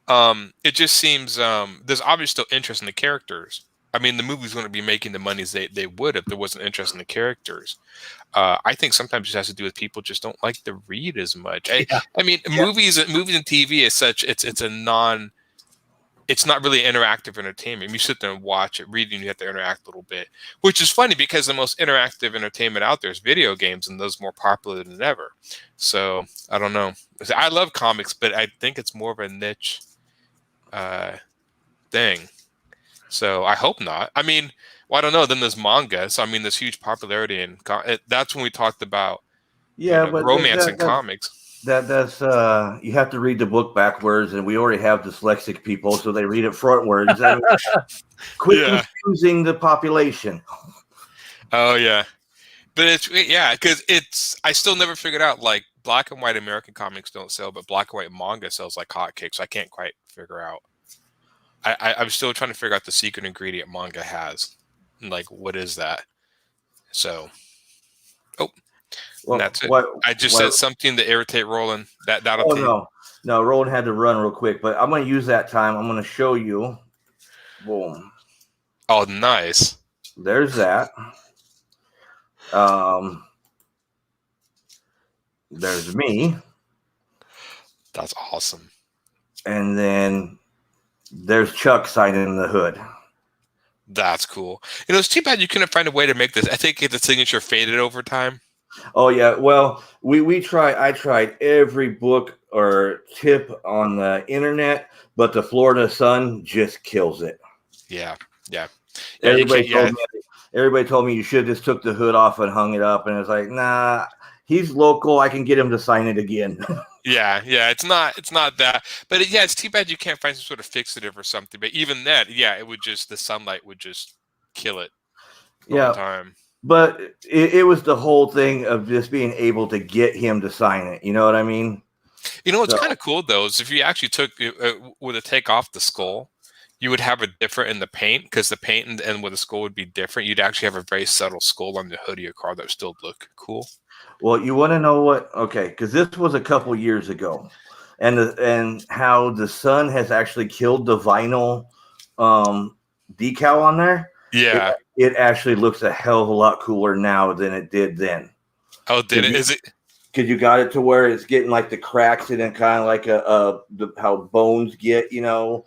It just seems there's obviously still interest in the characters. I mean, the movie's going to be making the money they would if there wasn't interest in the characters. I think sometimes it has to do with people just don't like to read as much. Movies and TV is such it's not really interactive entertainment. You sit there and watch it, reading, you have to interact a little bit, which is funny because the most interactive entertainment out there is video games, and those are more popular than ever. So I don't know. I love comics, but I think it's more of a niche thing. So I hope not. I mean, well, I don't know. Then there's manga. So I mean, there's huge popularity in that's when we talked about but romance in comics. That's you have to read the book backwards, and we already have dyslexic people, so they read it frontwards. Quit confusing the population. Oh yeah, but because I still never figured out like black and white American comics don't sell, but black and white manga sells like hotcakes. I can't quite figure out. I'm still trying to figure out the secret ingredient manga has. Like, what is that? So, that's it. I just said something to irritate Roland. That'll take. No, Roland had to run real quick, but I'm going to use that time. I'm going to show you. Boom. Oh, nice. There's that. There's me. That's awesome. And then there's Chuck signing the hood. That's cool. It's too bad you couldn't find a way to make this. I think the signature faded over time. Oh yeah. Well, I tried every book or tip on the internet, but the Florida Sun just kills it. Yeah. Everybody told me you should have just took the hood off and hung it up, and it's like, nah, he's local. I can get him to sign it again. Yeah, it's not that, but it's too bad you can't find some sort of fixative or something. But even that, it would just the sunlight would just kill it. All the time. But it was the whole thing of just being able to get him to sign it. You know what I mean? What's kind of cool though is if you actually were to take off the skull, you would have it different in the paint because the paint and where the skull would be different. You'd actually have a very subtle skull on the hood of your car that would still look cool. Well, you want to know what? Okay, because this was a couple years ago, and how the sun has actually killed the vinyl decal on there. Yeah, it actually looks a hell of a lot cooler now than it did then. Oh, did it? Is it? Because you got it to where it's getting like the cracks in it, kind of like how bones get, and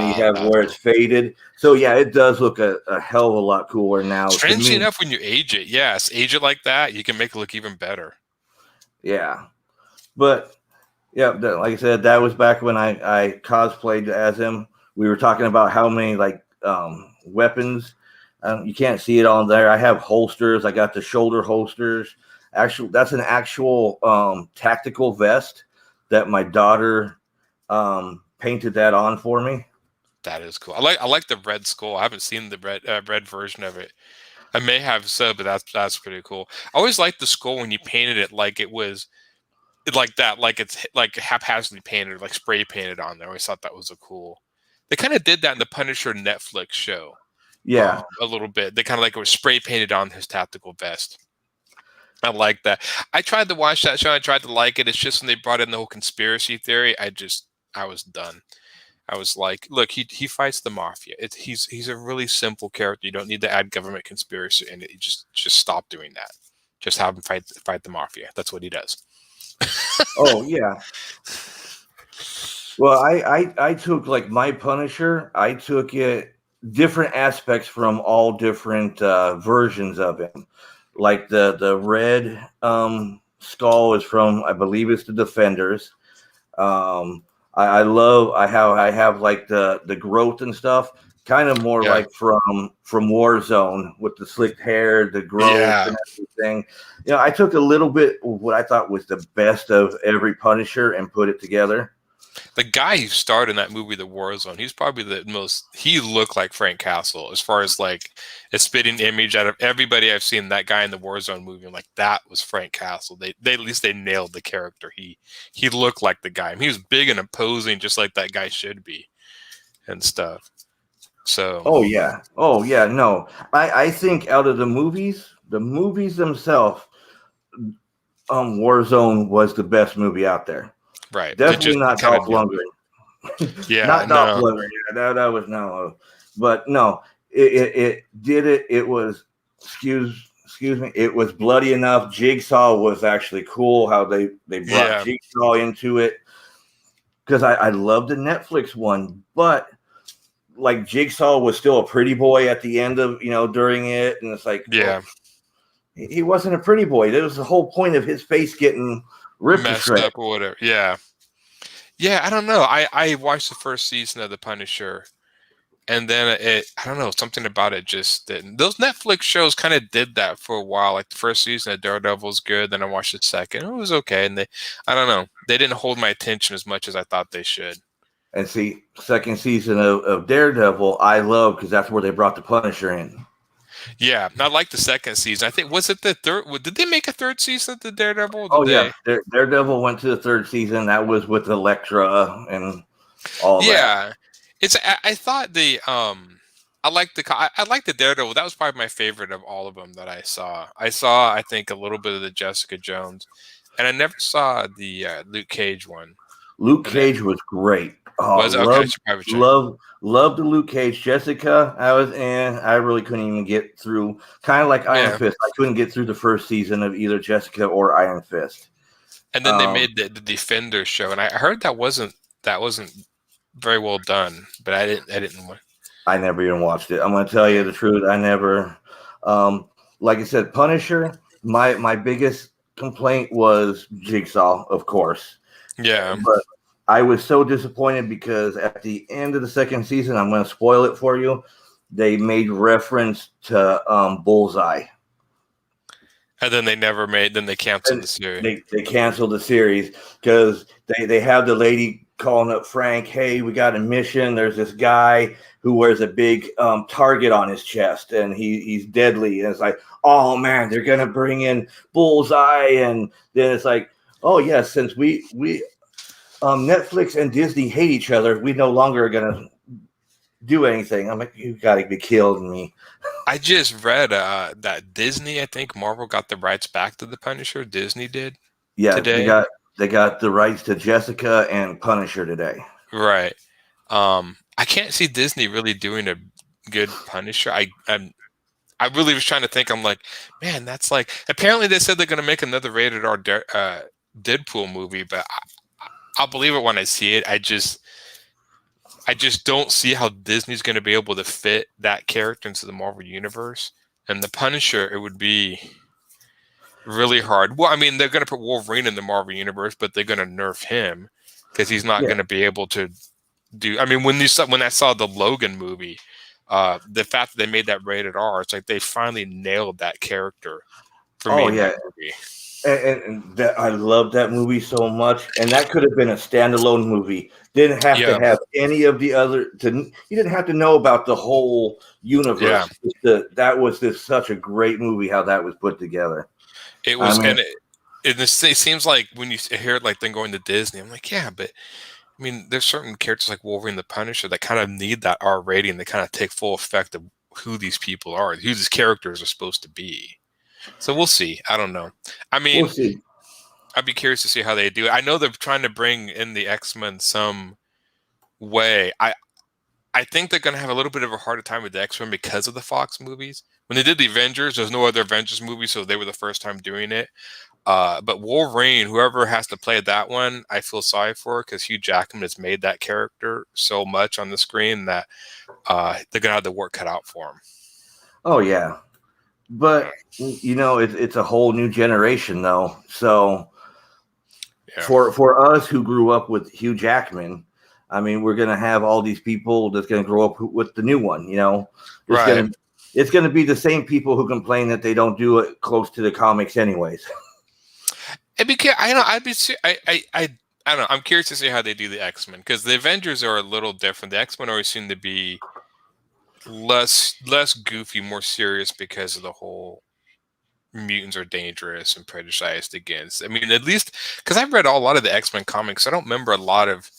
you have where it's faded. So yeah, it does look a hell of a lot cooler now. Strangely enough, when you age it, age it like that, you can make it look even better. Yeah, but like I said, that was back when I cosplayed as him. We were talking about how many weapons. You can't see it on there. I have holsters. I got the shoulder holsters. Actually, that's an actual tactical vest that my daughter painted that on for me. That is cool. I like the red skull. I haven't seen the red version of it. I may have said, but that's pretty cool. I always liked the skull when you painted it like it was like that, like it's like haphazardly painted, like spray painted on there. I always thought that was a cool. They kind of did that in the Punisher Netflix show. Yeah. A little bit. They kind of like it was spray painted on his tactical vest. I like that. I tried to watch that show. I tried to like it. It's just when they brought in the whole conspiracy theory, I was done. I was like, look, he fights the mafia. He's a really simple character. You don't need to add government conspiracy in it. You just stop doing that. Just have him fight the mafia. That's what he does. Oh yeah. Well, I took like my Punisher. I took it different aspects from all different versions of him. Like the red skull is from, I believe it's the Defenders. I love I have like the growth and stuff, kind of more like from Warzone with the slicked hair, the growth and everything. You know, I took a little bit of what I thought was the best of every Punisher and put it together. The guy who starred in that movie, The Warzone, he's probably the most. He looked like Frank Castle as far as like a spitting image out of everybody I've seen. That guy in the Warzone movie, I'm like, that was Frank Castle. They at least they nailed the character. He looked like the guy. I mean, he was big and imposing, just like that guy should be, and stuff. So. Oh yeah. No, I think out of the movies themselves, Warzone was the best movie out there. Right. Definitely not Dolph Lundgren. Yeah. Not Dolph Lundgren. Yeah, that was no. But no, it did it. It was excuse me. It was bloody enough. Jigsaw was actually cool. How they brought Jigsaw into it, because I love the Netflix one, but like Jigsaw was still a pretty boy at the end of during it, and it's like he wasn't a pretty boy. That was the whole point of his face getting ripped messed up or whatever. Yeah, I don't know. I watched the first season of The Punisher, and then I don't know, something about it just didn't. Those Netflix shows kind of did that for a while. Like the first season of Daredevil was good, then I watched the second. It was okay, and I don't know, they didn't hold my attention as much as I thought they should. And see, second season of Daredevil, I love, because that's where they brought the Punisher in. Yeah, I like the second season. I think, was it the third? Did they make a third season of the Daredevil? Daredevil went to the third season. That was with Elektra and all that. Yeah, I thought I like the Daredevil. That was probably my favorite of all of them that I saw. I think a little bit of the Jessica Jones, and I never saw the Luke Cage one. Luke Cage was great. Oh, love the Luke Cage. Jessica, I really couldn't even get through. Kind of like Iron Fist. I couldn't get through the first season of either Jessica or Iron Fist. And then they made the Defenders show, and I heard that wasn't very well done. But I didn't. I never even watched it. I'm going to tell you the truth. I never. Like I said, Punisher. My biggest complaint was Jigsaw, of course. Yeah, but I was so disappointed because at the end of the second season, I'm going to spoil it for you, they made reference to Bullseye. And then they canceled the series. They canceled the series because they have the lady calling up Frank, hey, we got a mission. There's this guy who wears a big target on his chest, and he's deadly. And it's like, oh, man, they're going to bring in Bullseye. And then it's like, oh, yeah, since we Netflix and Disney hate each other, we no longer are going to do anything. I'm like, you got to be killing me. I just read that Disney, I think Marvel got the rights back to the Punisher. Disney did. Yeah, today. They got the rights to Jessica and Punisher today. Right. I can't see Disney really doing a good Punisher. I really was trying to think. I'm like, man, that's like. Apparently, they said they're going to make another rated R Deadpool movie, but I'll believe it when I see it. I just don't see how Disney's going to be able to fit that character into the Marvel Universe. And the Punisher, it would be really hard. Well, I mean, they're going to put Wolverine in the Marvel Universe, but they're going to nerf him because he's not going to be able to do. I mean, when I saw the Logan movie, the fact that they made that rated R, it's like they finally nailed that character for me. Yeah. Movie. And that I love that movie so much, and that could have been a standalone movie. Didn't have to have any of the other. You didn't have to know about the whole universe. That was such a great movie. How that was put together. It was, it seems like when you hear like them going to Disney, I'm like, yeah, but I mean, there's certain characters like Wolverine the Punisher that kind of need that R rating. They kind of take full effect of who these people are, who these characters are supposed to be. So we'll see. I don't know. I mean, we'll see. I'd be curious to see how they do it. I know they're trying to bring in the X-Men some way. I think they're going to have a little bit of a harder time with the X-Men because of the Fox movies. When they did the Avengers, there's no other Avengers movie, so they were the first time doing it. But Wolverine, whoever has to play that one, I feel sorry for because Hugh Jackman has made that character so much on the screen that they're going to have the work cut out for him. Oh, yeah. But, it's a whole new generation, though. So for us who grew up with Hugh Jackman, I mean, we're going to have all these people that's going to grow up with the new one, It's going to be the same people who complain that they don't do it close to the comics anyways. I don't know. I'm curious to see how they do the X-Men because the Avengers are a little different. The X-Men always seem to be less goofy, more serious because of the whole mutants are dangerous and prejudiced against. I mean, at least because I've read a lot of the X-Men comics, I don't remember a lot of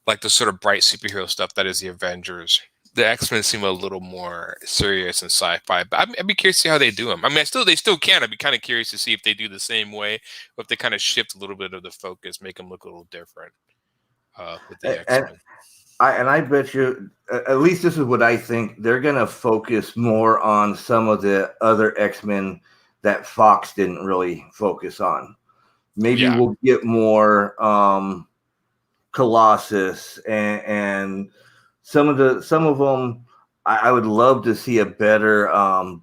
like the sort of bright superhero stuff that is the Avengers. The X-Men seem a little more serious and sci-fi, but I'd be curious to see how they do them. I mean, they still can. I'd be kind of curious to see if they do the same way, or if they kind of shift a little bit of the focus, make them look a little different with the X-Men. I bet you, at least this is what I think, they're going to focus more on some of the other X-Men that Fox didn't really focus on. Maybe we'll get more Colossus and some of them. I would love to see a better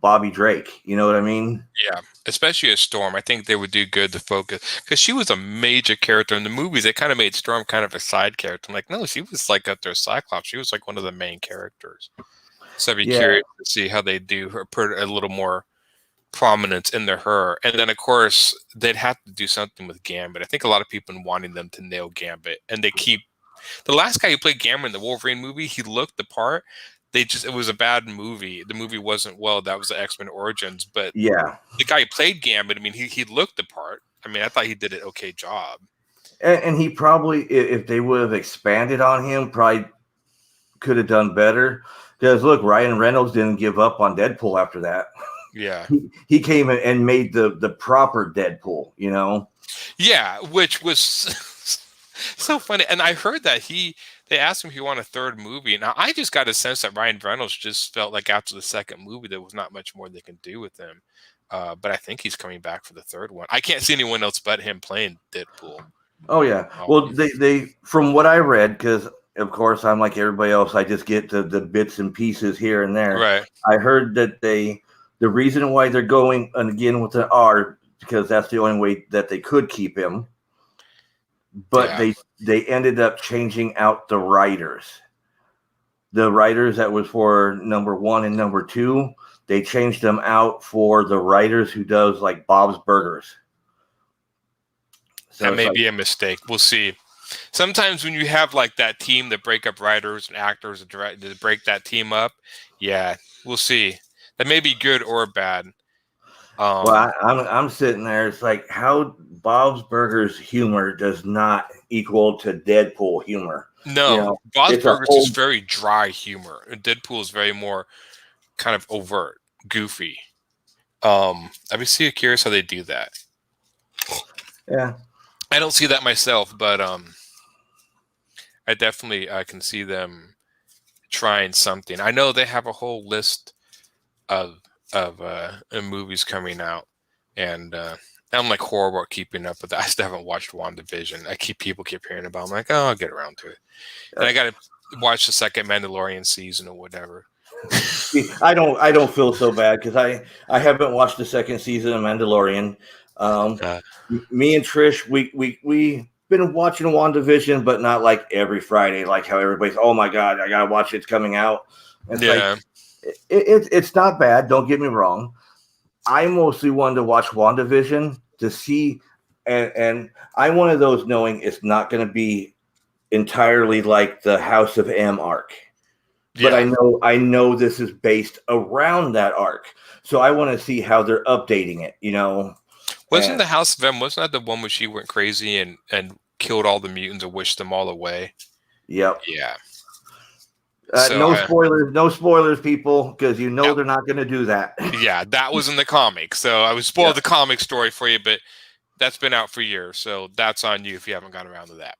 Bobby Drake. You know what I mean? Yeah, especially a Storm. I think they would do good to focus because she was a major character in the movies. They kind of made Storm kind of a side character. I'm like, no, she was like up there Cyclops. She was like one of the main characters. So I'd be curious to see how they do her, put a little more prominence into her. And then, of course, they'd have to do something with Gambit. I think a lot of people are wanting them to nail Gambit. And they keep... The last guy who played Gambit in the Wolverine movie, he looked the part. It was a bad movie. The movie wasn't that was the X-Men Origins. But the guy who played Gambit, I mean, he looked the part. I mean, I thought he did an okay job. And he probably, if they would have expanded on him, probably could have done better. Because look, Ryan Reynolds didn't give up on Deadpool after that. Yeah. He came in and made the proper Deadpool, Yeah, which was so funny. And I heard that they asked him if he wanted a third movie. Now, I just got a sense that Ryan Reynolds just felt like after the second movie, there was not much more they can do with him. But I think he's coming back for the third one. I can't see anyone else but him playing Deadpool. Oh, yeah. Well, they from what I read, because, of course, I'm like everybody else, I just get the bits and pieces here and there. Right. I heard that the reason why they're going, and again with an R, because that's the only way that they could keep him. But they ended up changing out the writers. The writers that was for number 1 and number 2, they changed them out for the writers who does like Bob's Burgers. So that may be a mistake. We'll see. Sometimes when you have like that team that break up writers and actors to break that team up, we'll see. That may be good or bad. Well, I'm sitting there. It's like how Bob's Burgers humor does not equal to Deadpool humor. No, Bob's Burgers is very dry humor. Deadpool is very more kind of overt, goofy. I'd be curious how they do that. Yeah, I don't see that myself, but I definitely can see them trying something. I know they have a whole list of movies coming out, and I'm like horrible at keeping up with that. I still haven't watched WandaVision. People keep hearing about it. I'm like, oh, I'll get around to it. And I got to watch the second Mandalorian season or whatever. I don't feel so bad because I haven't watched the second season of Mandalorian. Me and Trish, we been watching WandaVision, but not like every Friday, like how everybody's, oh my God, I gotta watch it, it's coming out. It's like, it's not bad, don't get me wrong. I mostly wanted to watch WandaVision to see, and I'm one of those knowing it's not going to be entirely like the House of M arc. But I know this is based around that arc. So I want to see how they're updating it, Wasn't the House of M, wasn't that the one where she went crazy and killed all the mutants and wished them all away? Yep. Yeah. No spoilers, people, because they're not going to do that. Yeah, that was in the comic. So I would spoil the comic story for you, but that's been out for years. So that's on you if you haven't gotten around to that.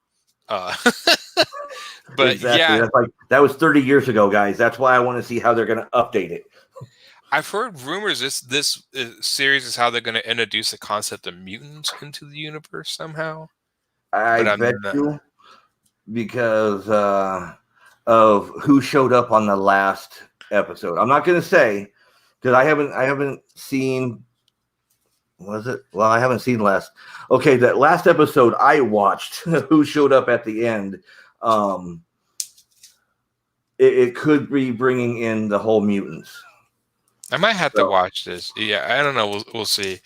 But exactly. That was 30 years ago, guys. That's why I want to see how they're going to update it. I've heard rumors this series is how they're going to introduce the concept of mutants into the universe somehow. I bet you, because of who showed up on the last episode. I'm not going to say because I haven't seen. Was it? Well, I haven't seen last. Okay, that last episode I watched, who showed up at the end. It could be bringing in the whole mutants. I might have to watch this. Yeah, I don't know. We'll see.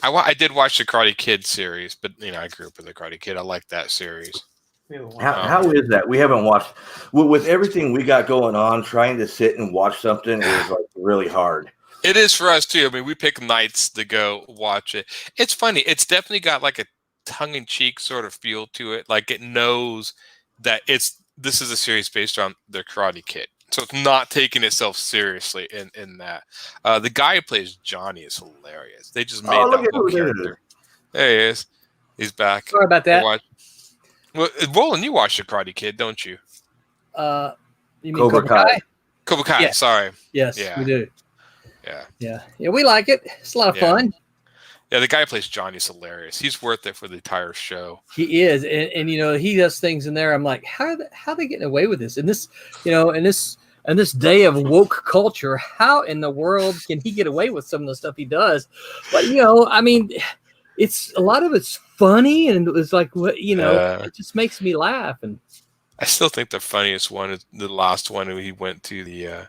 I did watch the Karate Kid series, but I grew up with the Karate Kid. I like that series. How is that? We haven't watched with everything we got going on. Trying to sit and watch something is like really hard. It is for us too. I mean, we pick nights to go watch it. It's funny. It's definitely got like a tongue-in-cheek sort of feel to it. Like it knows that this is a series based on the Karate Kid. So it's not taking itself seriously in that. The guy who plays Johnny is hilarious. They just made that whole character. There he is. He's back. Sorry about that. Well, Roland, you watch the Karate Kid, don't you? You mean Cobra Kai? Cobra Kai, yes. Sorry. Yes, we do. Yeah, we like it. It's a lot of fun. Yeah, the guy who plays Johnny's hilarious. He's worth it for the entire show. He is, and he does things in there. I'm like, how are they getting away with this? And this, in this day of woke culture, how in the world can he get away with some of the stuff he does? But I mean, it's a lot of it's funny, and it's like it just makes me laugh. And I still think the funniest one is the last one when he went to the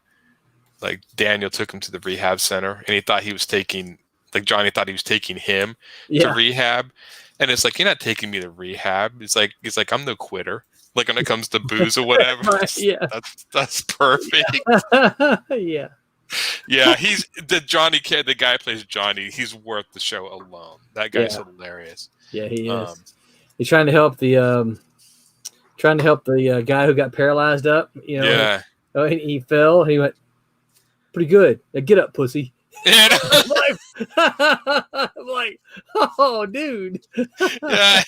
like Daniel took him to the rehab center, and he thought he was taking. Like Johnny thought he was taking him to rehab, and it's like, you're not taking me to rehab. He's like I'm no quitter. Like when it comes to booze or whatever. That's perfect. Yeah. He's the Johnny kid. The guy who plays Johnny. He's worth the show alone. That guy's hilarious. Yeah, he is. He's trying to help the guy who got paralyzed up. He fell. He went pretty good. Now get up, pussy. I'm like, oh, dude. Yeah,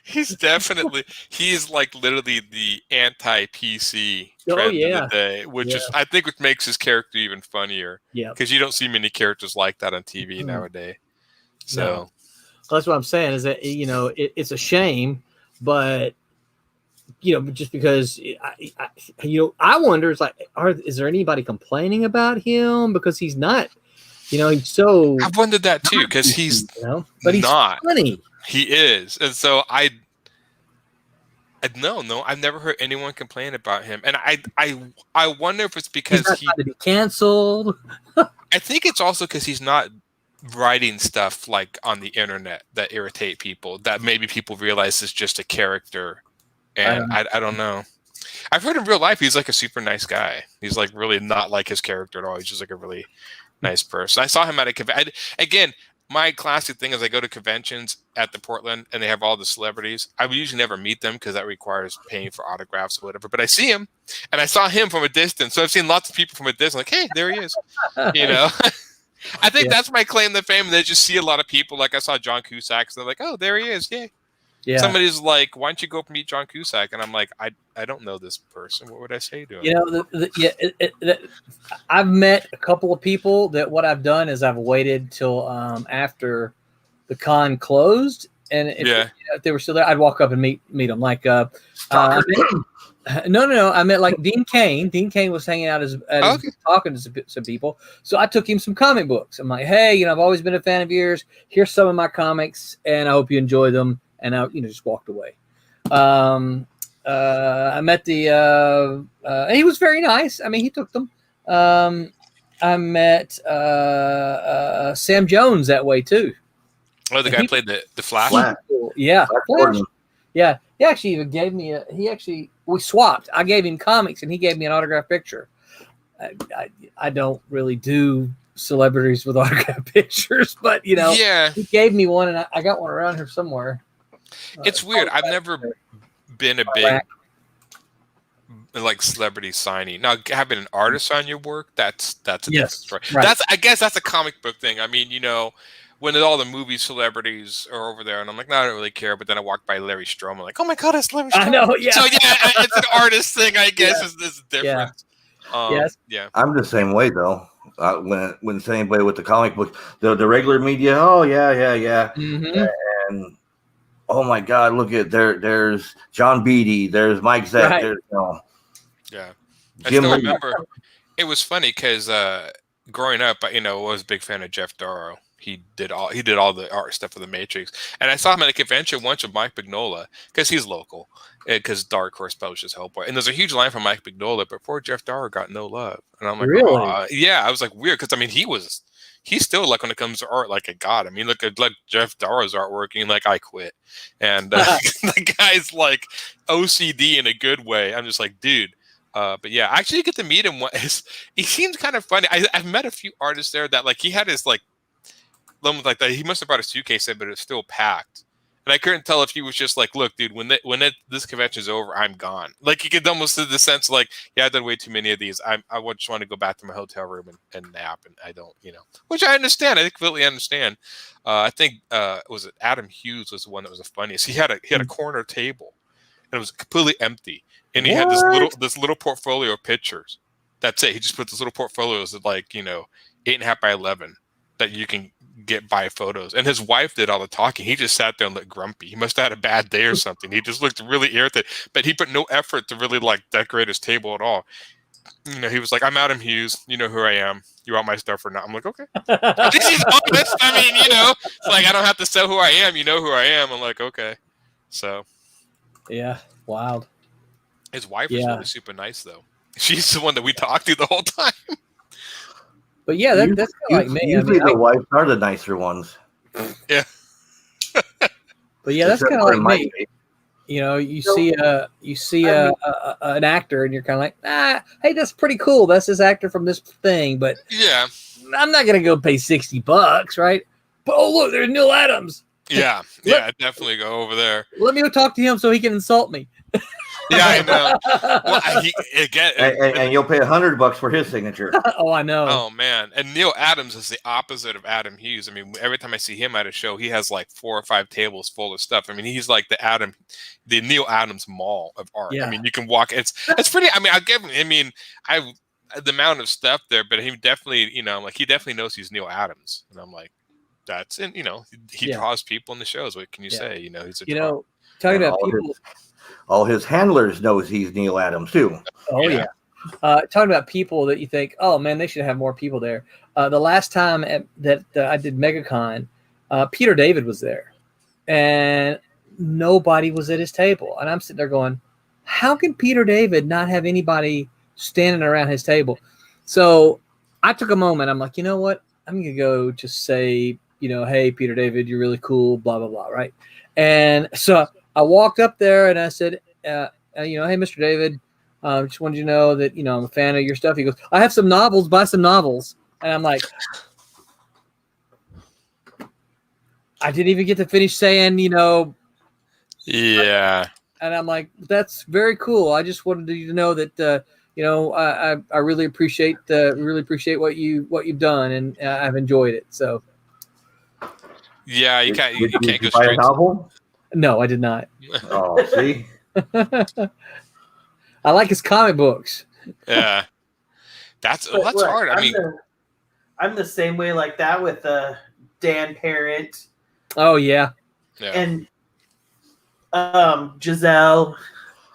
he's like literally the anti-PC trend of the day, which is I think what makes his character even funnier. Yeah, because you don't see many characters like that on TV nowadays. So that's what I'm saying is that it's a shame, but just because I wonder, it's like, is there anybody complaining about him because he's not? He's so. I've wondered that too because he's but he's not funny. He is, and so I no, I've never heard anyone complain about him, and I wonder if it's because he's not to be canceled. I think it's also because he's not writing stuff like on the internet that irritate people. That maybe people realize is just a character, and I don't know. I've heard in real life he's like a super nice guy. He's like really not like his character at all. He's just like a really nice person. I saw him at a convention. Again, my classic thing is I go to conventions at the Portland and they have all the celebrities. I would usually never meet them because that requires paying for autographs or whatever. But I see him and I saw him from a distance. So I've seen lots of people from a distance like, hey, there he is. I think that's my claim to fame. They just see a lot of people. Like I saw John Cusack. So they're like, oh, there he is. Yay. Yeah. Somebody's like, why don't you go meet John Cusack? And I'm like, I don't know this person. What would I say to him? I've met a couple of people that what I've done is I've waited till after the con closed. And if they were still there, I'd walk up and meet them. Like, no. I met like Dean Cain. Dean Cain was hanging out talking to some people. So I took him some comic books. I'm like, hey, I've always been a fan of yours. Here's some of my comics, and I hope you enjoy them. And I, just walked away. I met he was very nice. I mean, he took them. I met Sam Jones that way too. Oh, the And guy he- played the Flash. Flash. Cool. Yeah. Flash Flash. Gordon. Yeah. He actually even gave me we swapped. I gave him comics and he gave me an autographed picture. I don't really do celebrities with autographed pictures, but Yeah, he gave me one and I got one around here somewhere. it's weird. I've never been a big like celebrity signing. Now, having an artist on your work, that's a different story. Right. I guess that's a comic book thing. I mean, when all the movie celebrities are over there, and I'm like, no, I don't really care. But then I walk by Larry Strome, I'm like, oh my god, that's Larry Strome. I know, yeah. So yeah, it's an artist thing, I guess. Is this difference? Yes. Yeah. I'm the same way though. When it's anybody with the comic book, the regular media, oh yeah. Mm-hmm. And oh my God, look at there's John Beatty, there's Mike Zeck, Right. there's Yeah. I Jim still Lee. remember. It was funny because growing up, I was a big fan of Jeff Darrow. He did all the art stuff for the Matrix, and I saw him at a convention once with Mike Mignola because he's local, because Dark Horse publishes Hellboy, and there's a huge line from Mike Mignola, but poor Jeff Darrow got no love, and I'm like, Really? yeah, I was like weird because I mean he's still like when it comes to art like a god. I mean look at like Jeff Darrow's artwork and like I quit, and the guy's like O.C.D. in a good way. I'm just like dude. But yeah, I actually get to meet him. He seems kind of funny. I've met a few artists there that like he had his like that. He must have brought a suitcase in, but it's still packed. And I couldn't tell if he was just like, look, dude, when this convention's over, I'm gone. Like you could almost do the sense like, yeah, I've done way too many of these. I just want to go back to my hotel room and nap, and I don't, which I understand. I completely understand. I think was it Adam Hughes was the one that was the funniest. He had a corner table, and it was completely empty. And he had this little portfolio of pictures. That's it. He just put this little portfolios of like 8.5 by 11 that you can buy photos. And his wife did all the talking. He just sat there and looked grumpy. He must have had a bad day or something. He just looked really irritated. But he put no effort to really like decorate his table at all. He was like, "I'm Adam Hughes. You know who I am. You want my stuff or not?" I'm like, "Okay." At least he's honest. I mean, it's like I don't have to sell who I am. You know who I am. I'm like, okay. So. Yeah. Wild. His wife was really super nice, though. She's the one that we talked to the whole time. But yeah, that's kind of like me. Usually the wives are the nicer ones. Yeah. But yeah, that's kind of like me. You see an actor, and you're kind of like, hey, that's pretty cool. That's this actor from this thing, but yeah, I'm not gonna go pay $60, right? But oh, look, there's Neil Adams. Yeah, yeah, definitely go over there. Let me go talk to him so he can insult me. Yeah, I know. Well, and you'll pay $100 for his signature. Oh, I know. Oh man, and Neil Adams is the opposite of Adam Hughes. I mean, every time I see him at a show, he has like 4 or 5 tables full of stuff. I mean, he's like the Neil Adams mall of art. Yeah. I mean, you can walk. It's pretty. I mean, I'll give him. I mean, the amount of stuff there, but he definitely, he definitely knows he's Neil Adams, and I'm like, that's he draws people in the shows. What can you say? He's a talking about people. All his handlers knows he's Neil Adams too. Oh yeah. Talking about people that you think, oh man, they should have more people there. The last time that I did MegaCon, Peter David was there, and nobody was at his table. And I'm sitting there going, how can Peter David not have anybody standing around his table? So I took a moment. I'm like, you know what? I'm gonna go just say, hey, Peter David, you're really cool, blah blah blah, right? And so I walked up there and I said, hey, Mr. David, just wanted you to know that, I'm a fan of your stuff. He goes, I have some novels, buy some novels. And I'm like, I didn't even get to finish saying, Yeah. And I'm like, that's very cool. I just wanted you to know that, I really appreciate what you've done, and I've enjoyed it. So. Yeah, you can't go buy a straight. novel? No, I did not. Oh, see. I like his comic books. Yeah, that's hard. I mean, I'm the same way like that with Dan Parent. Oh yeah. And Giselle.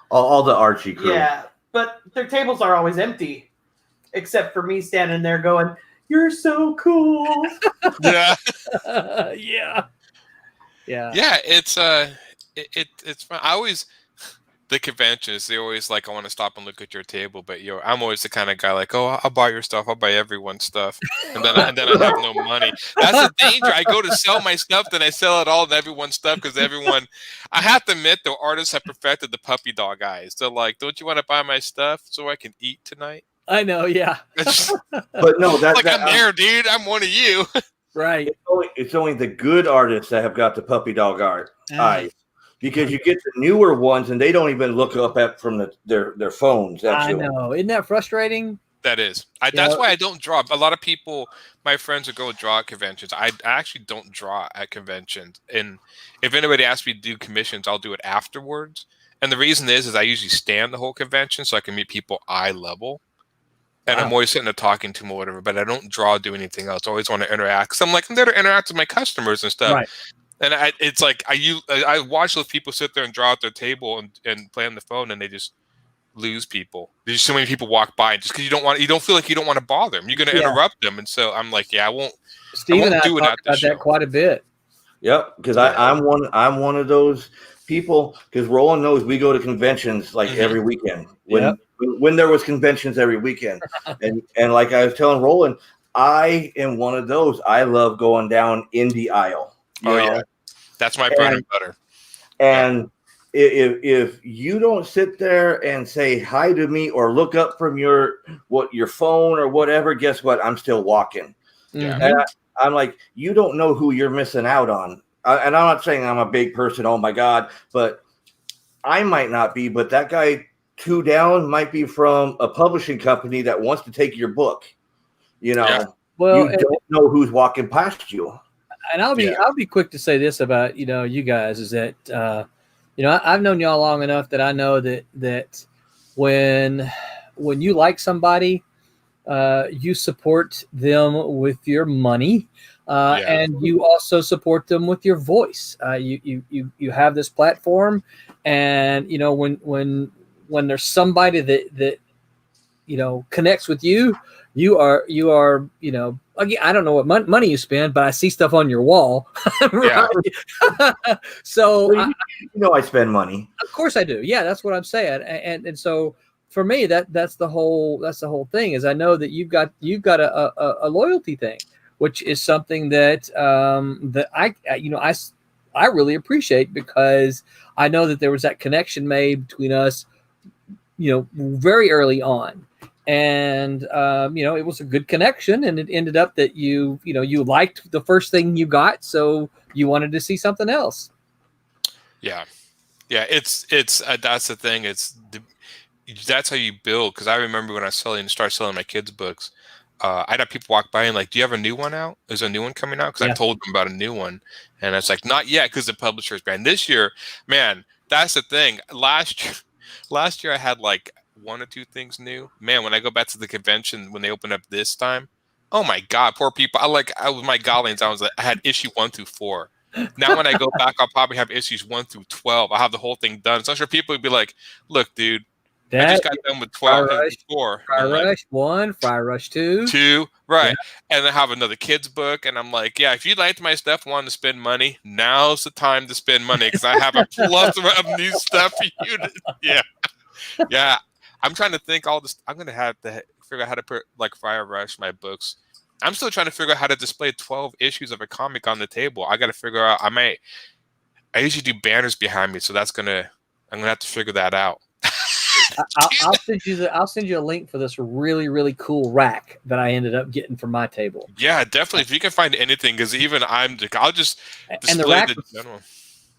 All the Archie crew. Yeah, but their tables are always empty, except for me standing there going, "You're so cool." Yeah. Yeah. Yeah, it's it's fun. the conventions, they always like, I want to stop and look at your table, but I'm always the kind of guy like, oh, I'll buy your stuff, I'll buy everyone's stuff, and then I have no money. That's the danger. I go to sell my stuff, then I sell it all and everyone's stuff because everyone. I have to admit, the artists have perfected the puppy dog eyes. They're like, don't you want to buy my stuff so I can eat tonight? I know, yeah. But no, that's I'm there, dude. I'm one of you. Right. It's only the good artists that have got the puppy dog eyes. Because you get the newer ones and they don't even look up at from their phones. Actually. I know. Isn't that frustrating? That is. That's why I don't draw. A lot of people, my friends who go draw at conventions, I actually don't draw at conventions. And if anybody asks me to do commissions, I'll do it afterwards. And the reason is I usually stand the whole convention so I can meet people eye level. And I'm always sitting there talking to them or whatever, but I don't draw, do anything else. I always want to interact. Because I'm there to interact with my customers and stuff. Right. And it's like I watch those people sit there and draw at their table and play on the phone, and they just lose people. There's just so many people walk by just because you don't feel like you don't want to bother them. You're going to interrupt them, and so I'm like, I won't. Steve and I do it talked about that quite a bit. Yep, because I'm one of those people. Because Roland knows we go to conventions like every weekend. When there was conventions every weekend, and like I was telling Roland, I am one of those. I love going down in the aisle. You know? Yeah. That's my bread and butter. And if you don't sit there and say hi to me or look up from your phone or whatever, guess what? I'm still walking. Yeah. And I'm like, you don't know who you're missing out on. And I'm not saying I'm a big person. Oh my God. But I might not be, but that guy 2 down might be from a publishing company that wants to take your book. You know, well, you don't know who's walking past you. And I'll be quick to say this about you guys is that I've known y'all long enough that I know that when you like somebody, you support them with your money, and you also support them with your voice. You have this platform, and when there's somebody that connects with you, you are again, I don't know what money you spend, but I see stuff on your wall. Right? So I spend money. Of course I do. Yeah, that's what I'm saying. And so for me, that's the whole thing is I know that you've got a loyalty thing, which is something that I really appreciate because I know that there was that connection made between us, very early on. And it was a good connection, and it ended up that you liked the first thing you got, so you wanted to see something else. Yeah. It's that's the thing. That's how you build. Because I remember when I started selling my kids' books, I'd have people walk by and like, "Do you have a new one out? Is a new one coming out?" Because I told them about a new one, and it's like, "Not yet," because the publisher's banned. This year, man, that's the thing. Last year I had like 1 or 2 things new. Man, when I go back to the convention when they open up this time, oh my God, poor people. I was my Goblins. I had issue 1 through 4. Now when I go back, I'll probably have issues 1 through 12. I'll have the whole thing done. So I'm sure people would be like, "Look, dude, I just got done with 12 and 4. Fry Rush 1, Fry Rush 2. 2, right. Yeah. And I have another kid's book, and I'm like, if you liked my stuff, wanted to spend money, now's the time to spend money because I have a plethora of new stuff for you to, yeah. I'm trying to think all this. I'm going to have to figure out how to put like Fire Rush, my books. I'm still trying to figure out how to display 12 issues of a comic on the table. I got to figure out. I usually do banners behind me, so I'm going to have to figure that out. I'll send you a link for this really, really cool rack that I ended up getting for my table. Yeah, definitely. If you can find anything, because even I'll just display the general.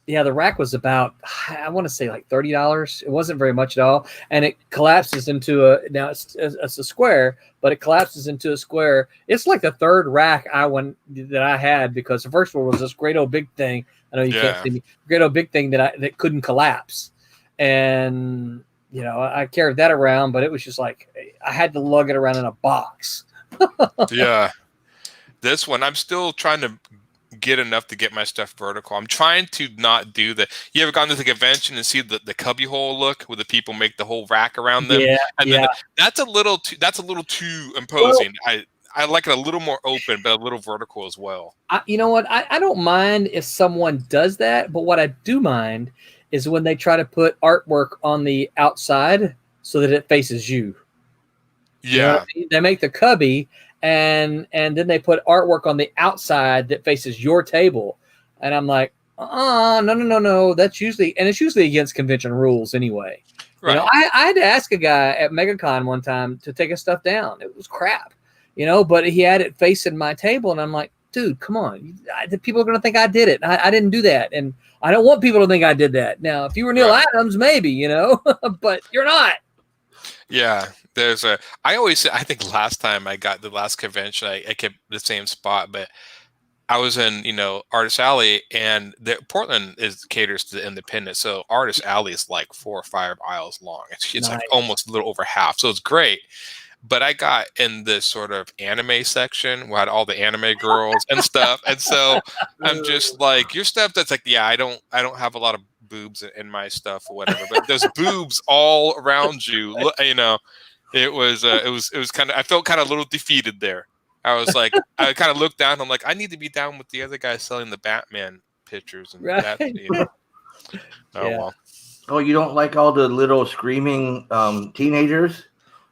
Yeah, the rack was about, I want to say like $30. It wasn't very much at all. And it collapses into it's a square, but it collapses into a square. It's like the third rack that I had because the first one was this great old big thing. I know you can't see me. Great old big thing that couldn't collapse. And, I carried that around, but it was just like, I had to lug it around in a box. Yeah. This one, I'm still trying to get enough to get my stuff vertical. I'm trying to not do the. You ever gone to the convention and see the cubby hole look where the people make the whole rack around them? Then that's a little too imposing. Well, I like it a little more open, but a little vertical as well. You know what? I don't mind if someone does that, but what I do mind is when they try to put artwork on the outside so that it faces you. You know Yeah. what I mean? They make the cubby and then they put artwork on the outside that faces your table. And I'm like, no. That's usually against convention rules anyway. Right. You know, I had to ask a guy at MegaCon one time to take his stuff down. It was crap, you know, but he had it facing my table, and I'm like, dude, come on. People are going to think I did it. I didn't do that, and I don't want people to think I did that. Now, if you were Neil Right. Adams, maybe, you know, but you're not. Yeah, I think last time I got the last convention, I kept the same spot, but I was in, Artist Alley, and Portland caters to the independent. So Artist Alley is like 4 or 5 aisles long. It's Nice. like almost a little over half. So it's great. But I got in this sort of anime section where I had all the anime girls and stuff. And so I'm just like, your stuff that's like, yeah, I don't have a lot of boobs in my stuff or whatever, but there's boobs all around you. It was kind of, I felt kind of a little defeated there. I was like, I kind of looked down. I'm like, I need to be down with the other guys selling the Batman pictures, and Right. Oh, Yeah. well. Oh, you don't like all the little screaming teenagers?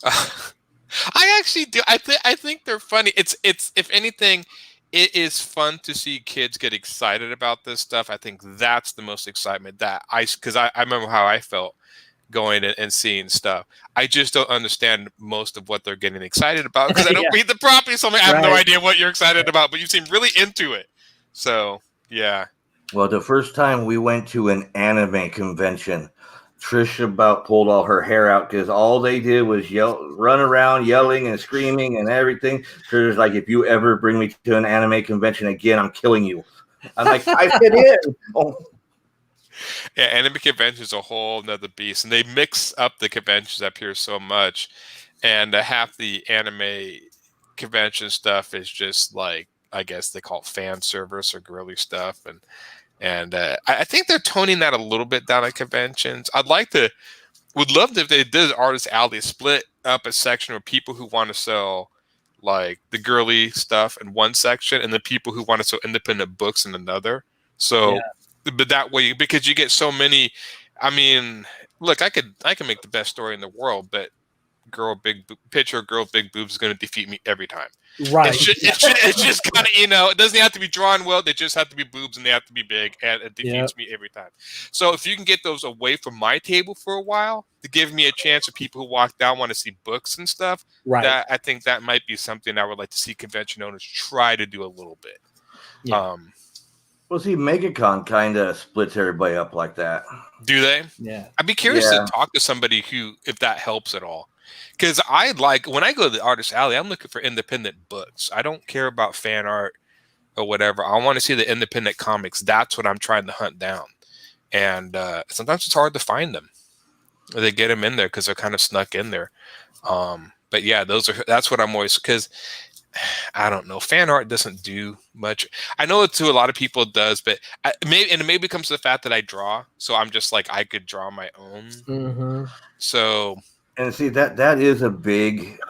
I actually do. I think they're funny. It's if anything, it is fun to see kids get excited about this stuff. I think that's the most excitement because I remember how I felt going and seeing stuff. I just don't understand most of what they're getting excited about because I don't Yeah. read the property. So I have no Right. idea what you're excited about, but you seem really into it. So yeah. Well, the first time we went to an anime convention, Trish about pulled all her hair out because all they did was run around yelling and screaming and everything. Trish was like, if you ever bring me to an anime convention again, I'm killing you. I'm like, I fit in. Oh. Yeah, anime convention is a whole nother beast, and they mix up the conventions up here so much. And half the anime convention stuff is just like, I guess they call it fan service or girly stuff, and I think they're toning that a little bit down at conventions. Would love if they did Artist Alley, split up a section of people who want to sell like the girly stuff in one section, and the people who want to sell independent books in another. So. Yeah. But that way, because you get so many, I mean, look, I can make the best story in the world, but girl big boobs is going to defeat me every time. Right. It's just kind of, it doesn't have to be drawn well. They just have to be boobs, and they have to be big, and it defeats me every time. So if you can get those away from my table for a while to give me a chance of people who walk down want to see books and stuff, Right. I think that might be something I would like to see convention owners try to do a little bit. Yeah. Well, see, MegaCon kind of splits everybody up like that. Do they? Yeah. I'd be curious to talk to somebody if that helps at all. Because when I go to the Artist Alley, I'm looking for independent books. I don't care about fan art or whatever. I want to see the independent comics. That's what I'm trying to hunt down. And sometimes it's hard to find them. Or they get them in there because they're kind of snuck in there. But yeah, that's what I'm always, because I don't know. Fan art doesn't do much. I know to a lot of people it does, but it maybe comes to the fact that I draw. So I'm just like, I could draw my own. Mm-hmm. So. And see, that is a big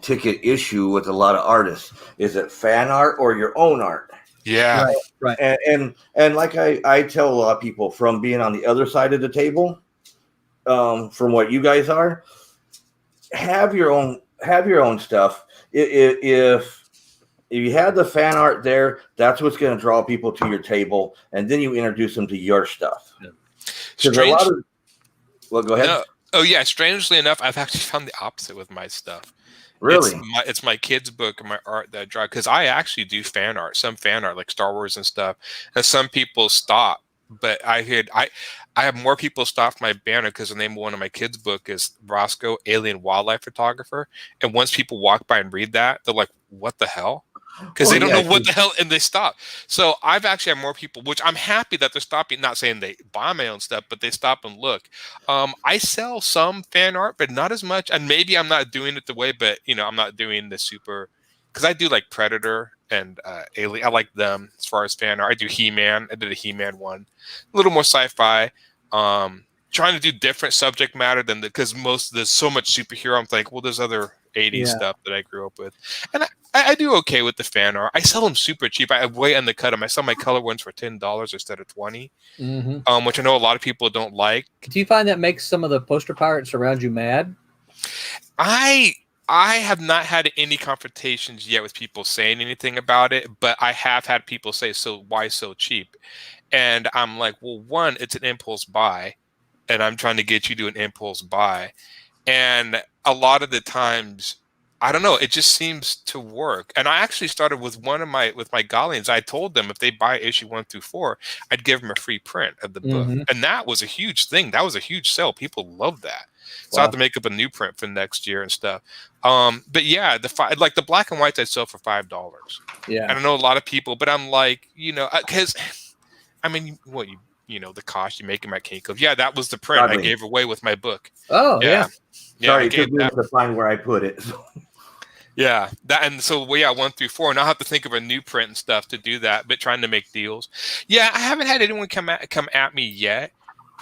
ticket issue with a lot of artists. Is it fan art or your own art? Yeah. Right. And like I tell a lot of people from being on the other side of the table, from what you guys are, have your own stuff. If you have the fan art there, that's what's going to draw people to your table, and then you introduce them to your stuff. Yeah. Well, go ahead. No. Oh yeah. Strangely enough, I've actually found the opposite with my stuff. Really? It's my kids' book and my art that I draw, because I actually do fan art, some fan art like Star Wars and stuff. And some people stop, but I have more people stop my banner because the name of one of my kids' book is Roscoe, Alien Wildlife Photographer. And once people walk by and read that, they're like, "What the hell?" Because they don't know what the hell, and they stop. So I've actually had more people, which I'm happy that they're stopping. Not saying they buy my own stuff, but they stop and look. I sell some fan art, but not as much. And maybe I'm not doing it the way, but I'm not doing the super, because I do like Predator and Alien. I like them as far as fan art. I do He-Man. I did a He-Man one, a little more sci-fi. Trying to do different subject matter than because there's so much superhero. I'm like, well, there's other 80s stuff that I grew up with, and I do okay with the fan art. I sell them super cheap. I way undercut them. I sell my color ones for $10 instead of $20, which I know a lot of people don't like. Do you find that makes some of the poster pirates around you mad? I have not had any confrontations yet with people saying anything about it, but I have had people say, "So why so cheap?" And I'm like, well, one, it's an impulse buy, and I'm trying to get you to an impulse buy. And a lot of the times, I don't know, it just seems to work. And I actually started with my Galleons. I told them if they buy issue 1 through 4, I'd give them a free print of the book. And that was a huge thing. That was a huge sell. People love that. So I have to make up a new print for next year and stuff. But yeah, the black and whites I sell for $5. Yeah. I don't know a lot of people, but I'm like, because I mean, what the cost you make them at Kinko. Yeah, that was the print I gave away with my book. Oh yeah. Sorry, it took me to find where I put it. Yeah, that, and so 1 through 4, and I'll have to think of a new print and stuff to do that. But trying to make deals. Yeah, I haven't had anyone come at me yet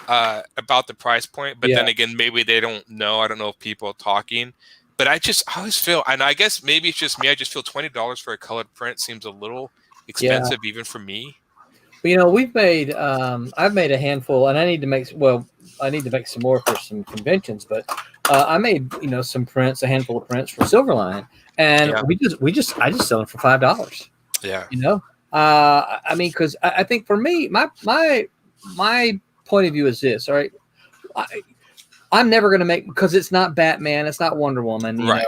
about the price point. But then again, maybe they don't know. I don't know if people are talking. But I always feel, and I guess maybe it's just me. I just feel $20 for a colored print seems a little expensive even for me. We've made I've made a handful, and I need to make some more for some conventions, but I made some prints, a handful of prints for Silverline, and I just sell them for $5. Yeah. I mean, because I think for me, my point of view is this. All right, I'm never going to make, because it's not Batman, it's not Wonder Woman, right?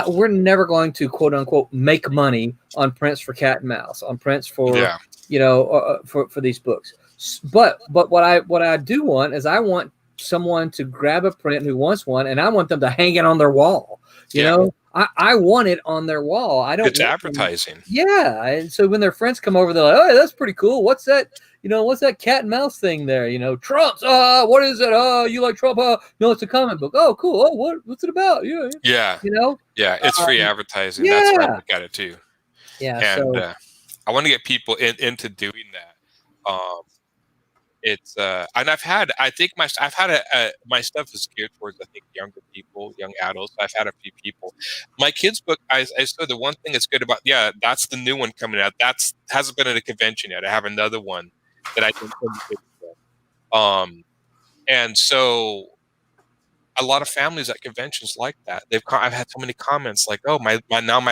We're never going to quote unquote make money on prints for Cat and Mouse, on prints for for these books. But what I do want is I want someone to grab a print who wants one, and I want them to hang it on their wall. You know, I want it on their wall. I don't. It's advertising. Yeah, and so when their friends come over, they're like, "Oh, that's pretty cool. What's that? What's that cat and mouse thing there? Trump's. What is it? You like Trump? No, it's a comic book. Oh, cool. Oh, what's it about? Yeah. Yeah, it's free advertising. That's where I look at it too. Yeah, and I want to get people into doing that. It's and I've had my stuff is geared towards younger people, young adults. I've had a few people. My kids' book, I saw the one thing that's good about that's the new one coming out. Hasn't been at a convention yet. I have another one that I can put in the and so a lot of families at conventions like that. I've had so many comments like, "Oh, my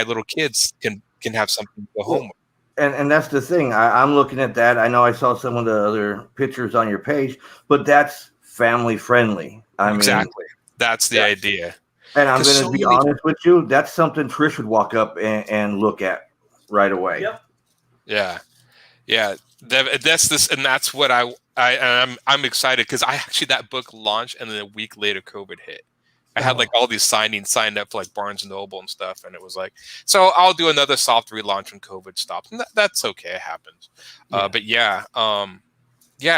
little kids can have something to go home with." And that's the thing. I'm looking at that. I know I saw some of the other pictures on your page, but that's family friendly. Exactly. That's the idea. And I'm going to be honest with you. That's something Trish would walk up and look at right away. Yep. Yeah. Yeah. That's this, and that's what I'm excited because that book launched and then a week later COVID hit. I had all these signings signed up for Barnes and Noble and stuff, and it was so I'll do another soft relaunch when COVID stops, and that's okay. It happens. But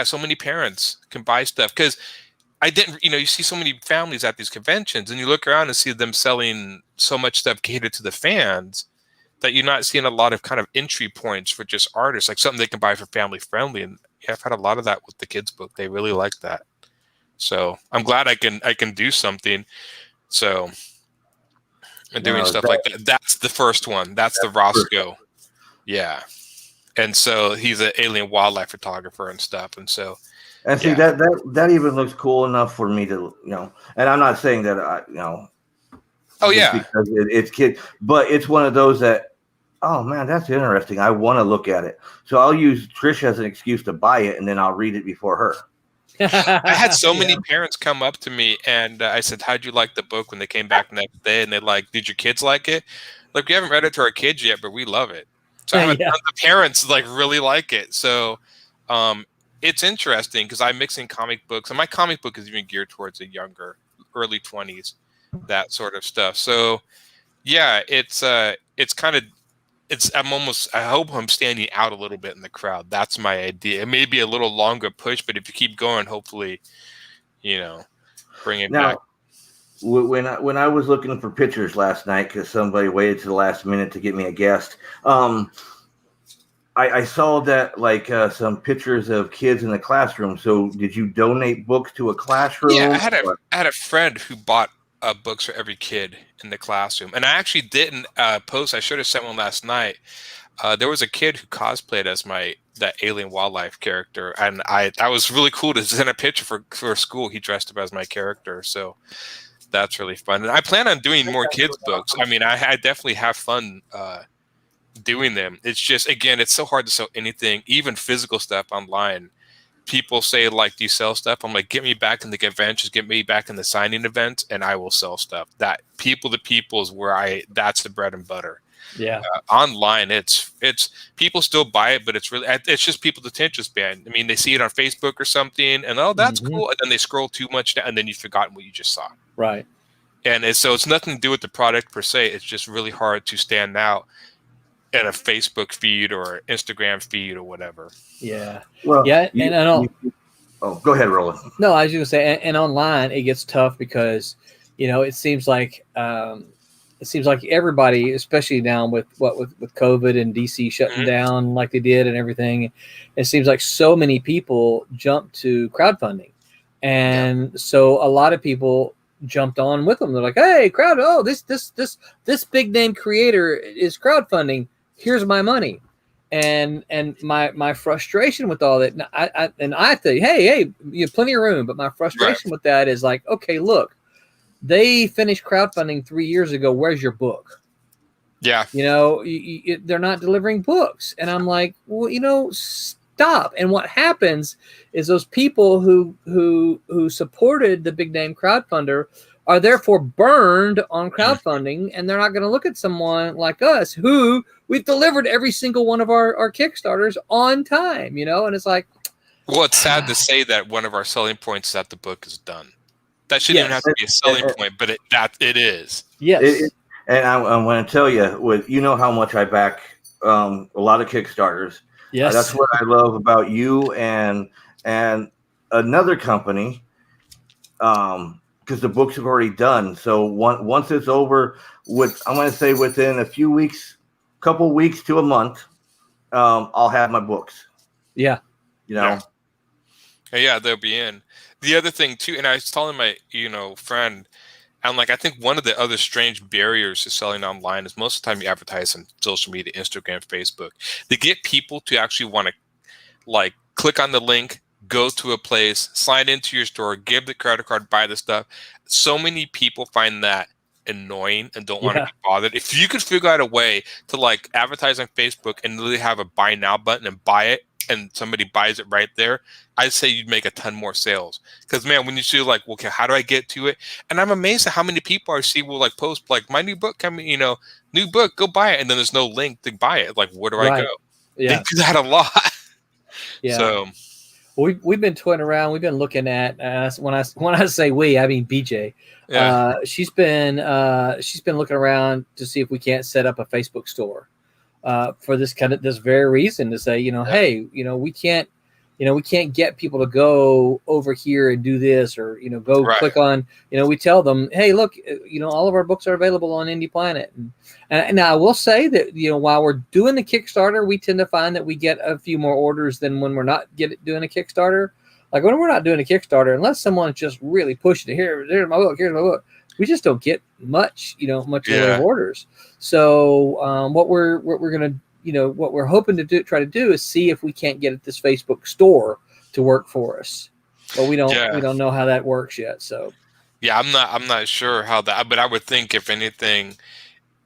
so many parents can buy stuff because I didn't. You see so many families at these conventions, and you look around and see them selling so much stuff catered to the fans that you're not seeing a lot of kind of entry points for just artists, like something they can buy for family friendly. And I've had a lot of that with the kids' book. They really like that. So I'm glad I can do something. So and doing stuff like that. That's the first one. That's the Roscoe. Yeah. And so he's an alien wildlife photographer and stuff. And so see that even looks cool enough for me to and I'm not saying that oh yeah, because it's kid, but it's one of those that man, that's interesting. I want to look at it. So I'll use Trish as an excuse to buy it, and then I'll read it before her. I had so many parents come up to me and I said, "How'd you like the book?" When they came back the next day, and they're like, "Did your kids like it?" We haven't read it to our kids yet, but we love it. So I have tons of parents really like it. So it's interesting because I'm mixing comic books, and my comic book is even geared towards a younger, early 20s, that sort of stuff. So yeah, it's kind of. I hope I'm standing out a little bit in the crowd. That's my idea. It may be a little longer push, but if you keep going, hopefully, bring it back. When I was looking for pictures last night, because somebody waited to the last minute to get me a guest, I saw that some pictures of kids in the classroom. So did you donate books to a classroom? Yeah, I had a friend who bought books for every kid in the classroom. And I actually didn't post. I should have sent one last night. There was a kid who cosplayed as that alien wildlife character, and that was really cool to send a picture for school. He dressed up as my character, so that's really fun. And I plan on doing more kids books. I mean, I definitely have fun doing them. It's just, again, it's so hard to sell anything, even physical stuff online. People say, like, do you sell stuff? I'm like, get me back in the conventions, get me back in the signing events, and I will sell stuff. That people to people is where that's the bread and butter. Yeah. Online, it's people still buy it, but it's just people's attention span. I mean, they see it on Facebook or something, and that's cool, and then they scroll too much down, and then you've forgotten what you just saw. Right. And so it's nothing to do with the product per se. It's just really hard to stand out in a Facebook feed or Instagram feed or whatever. Yeah. Well, yeah. Go ahead, Roland. No, I was going to say, and online it gets tough because, it seems like everybody, especially now with COVID and DC shutting down like they did and everything, it seems like so many people jumped to crowdfunding. And so a lot of people jumped on with them. They're like, hey, this big name creator is crowdfunding. Here's my money. And my frustration with all that, I think, hey, you have plenty of room, but my frustration with that is like, okay, look, they finished crowdfunding 3 years ago. Where's your book? Yeah. They're not delivering books. And I'm like, well, stop. And what happens is those people who supported the big name crowdfunder are therefore burned on crowdfunding, and they're not going to look at someone like us who we've delivered every single one of our Kickstarters on time, and it's like, well, it's sad to say that one of our selling points is that the book is done. That shouldn't even have to be a selling point, but it is. Yes. And I want to tell you, how much I back a lot of Kickstarters. Yes. That's what I love about you and another company, because the books have already done. So once it's over, I'm going to say within a few weeks, couple weeks to a month, I'll have my books. Yeah. Yeah, they'll be in. The other thing too, and I was telling my friend, and like I think one of the other strange barriers to selling online is most of the time you advertise on social media, Instagram, Facebook. They get people to actually want to like click on the link, go to a place, sign into your store, give the credit card, buy the stuff. So many people find that annoying and don't want to be bothered. If you could figure out a way to like advertise on Facebook and literally have a buy now button and buy it, and somebody buys it right there, I'd say you'd make a ton more sales. Because man, when you see like, okay, how do I get to it? And I'm amazed at how many people I see will like post like my new book coming, new book, go buy it, and then there's no link to buy it. Like, where do I go? Yeah. They do that a lot. Yeah. So we've been toying around. We've been looking at when I say we, I mean BJ. Yeah. She's been looking around to see if we can't set up a Facebook store for this very reason, to say, hey, we can't get people to go over here and do this, or click on, we tell them, hey, look, all of our books are available on Indie Planet, and I will say that while we're doing the Kickstarter, we tend to find that we get a few more orders than when we're not doing a Kickstarter. Like when we're not doing a Kickstarter, unless someone's just really pushing it, here's my book, we just don't get much of orders. So what we're gonna what we're hoping to try to do is see if we can't get this Facebook store to work for us, but we don't know how that works yet. So yeah, I'm not sure how that, but I would think if anything,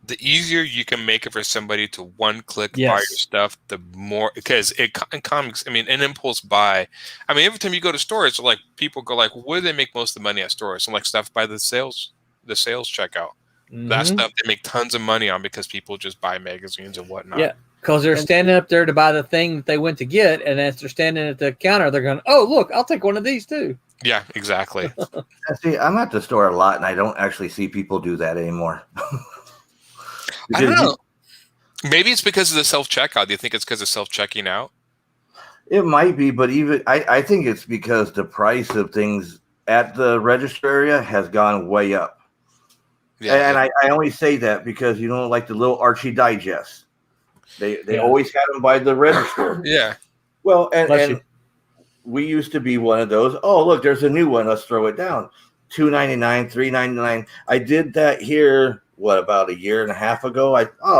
the easier you can make it for somebody to one click buy your stuff, the more, because in comics, I mean, an impulse buy. I mean, every time you go to stores, like people go like, where do they make most of the money at stores? And like stuff by the sales checkout. That stuff they make tons of money on because people just buy magazines and whatnot. Yeah. Because they're standing up there to buy the thing that they went to get, and as they're standing at the counter, they're going, "Oh, look, I'll take one of these too." Yeah, exactly. See, I'm at the store a lot, and I don't actually see people do that anymore. I don't know. Maybe it's because of the self-checkout. Do you think it's because of self-checking out? It might be, but even I think it's because the price of things at the register area has gone way up. Yeah, and I only say that because like the little Archie Digest. They always had them by the register. Yeah. Well, and we used to be one of those. Oh, look, there's a new one. Let's throw it down. $2.99, $3.99. I did that here. What, about a year and a half ago?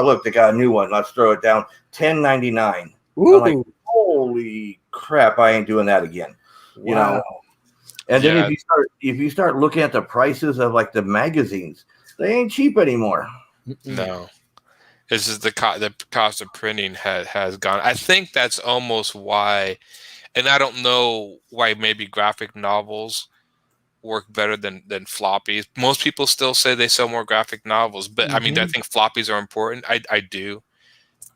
Look, they got a new one. Let's throw it down. $10.99. I'm like, holy crap! I ain't doing that again. You know. And then if you start looking at the prices of like the magazines, they ain't cheap anymore. No, this is the cost of printing has gone. I think that's almost why, and I don't know why maybe graphic novels work better than floppies. Most people still say they sell more graphic novels, but I mean, I think floppies are important. I do.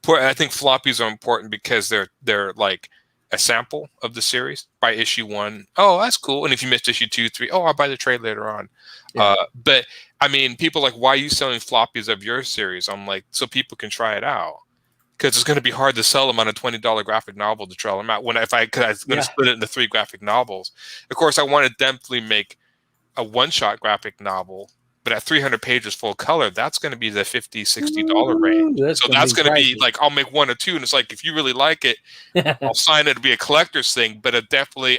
I think floppies are important because they're like a sample of the series by issue 1. Oh, that's cool. And if you missed issue 2, 3, oh, I'll buy the trade later on. Yeah. But I mean, people are like, why are you selling floppies of your series? I'm like, so people can try it out, because it's going to be hard to sell them on a $20 graphic novel to try them out. I was going to split it into 3 graphic novels. Of course, I want to definitely make a one-shot graphic novel, but at 300 pages full color, that's going to be the $50, $60 range. So that's going to be like, I'll make 1 or 2, and it's like, if you really like it, I'll sign it to be a collector's thing. But it definitely,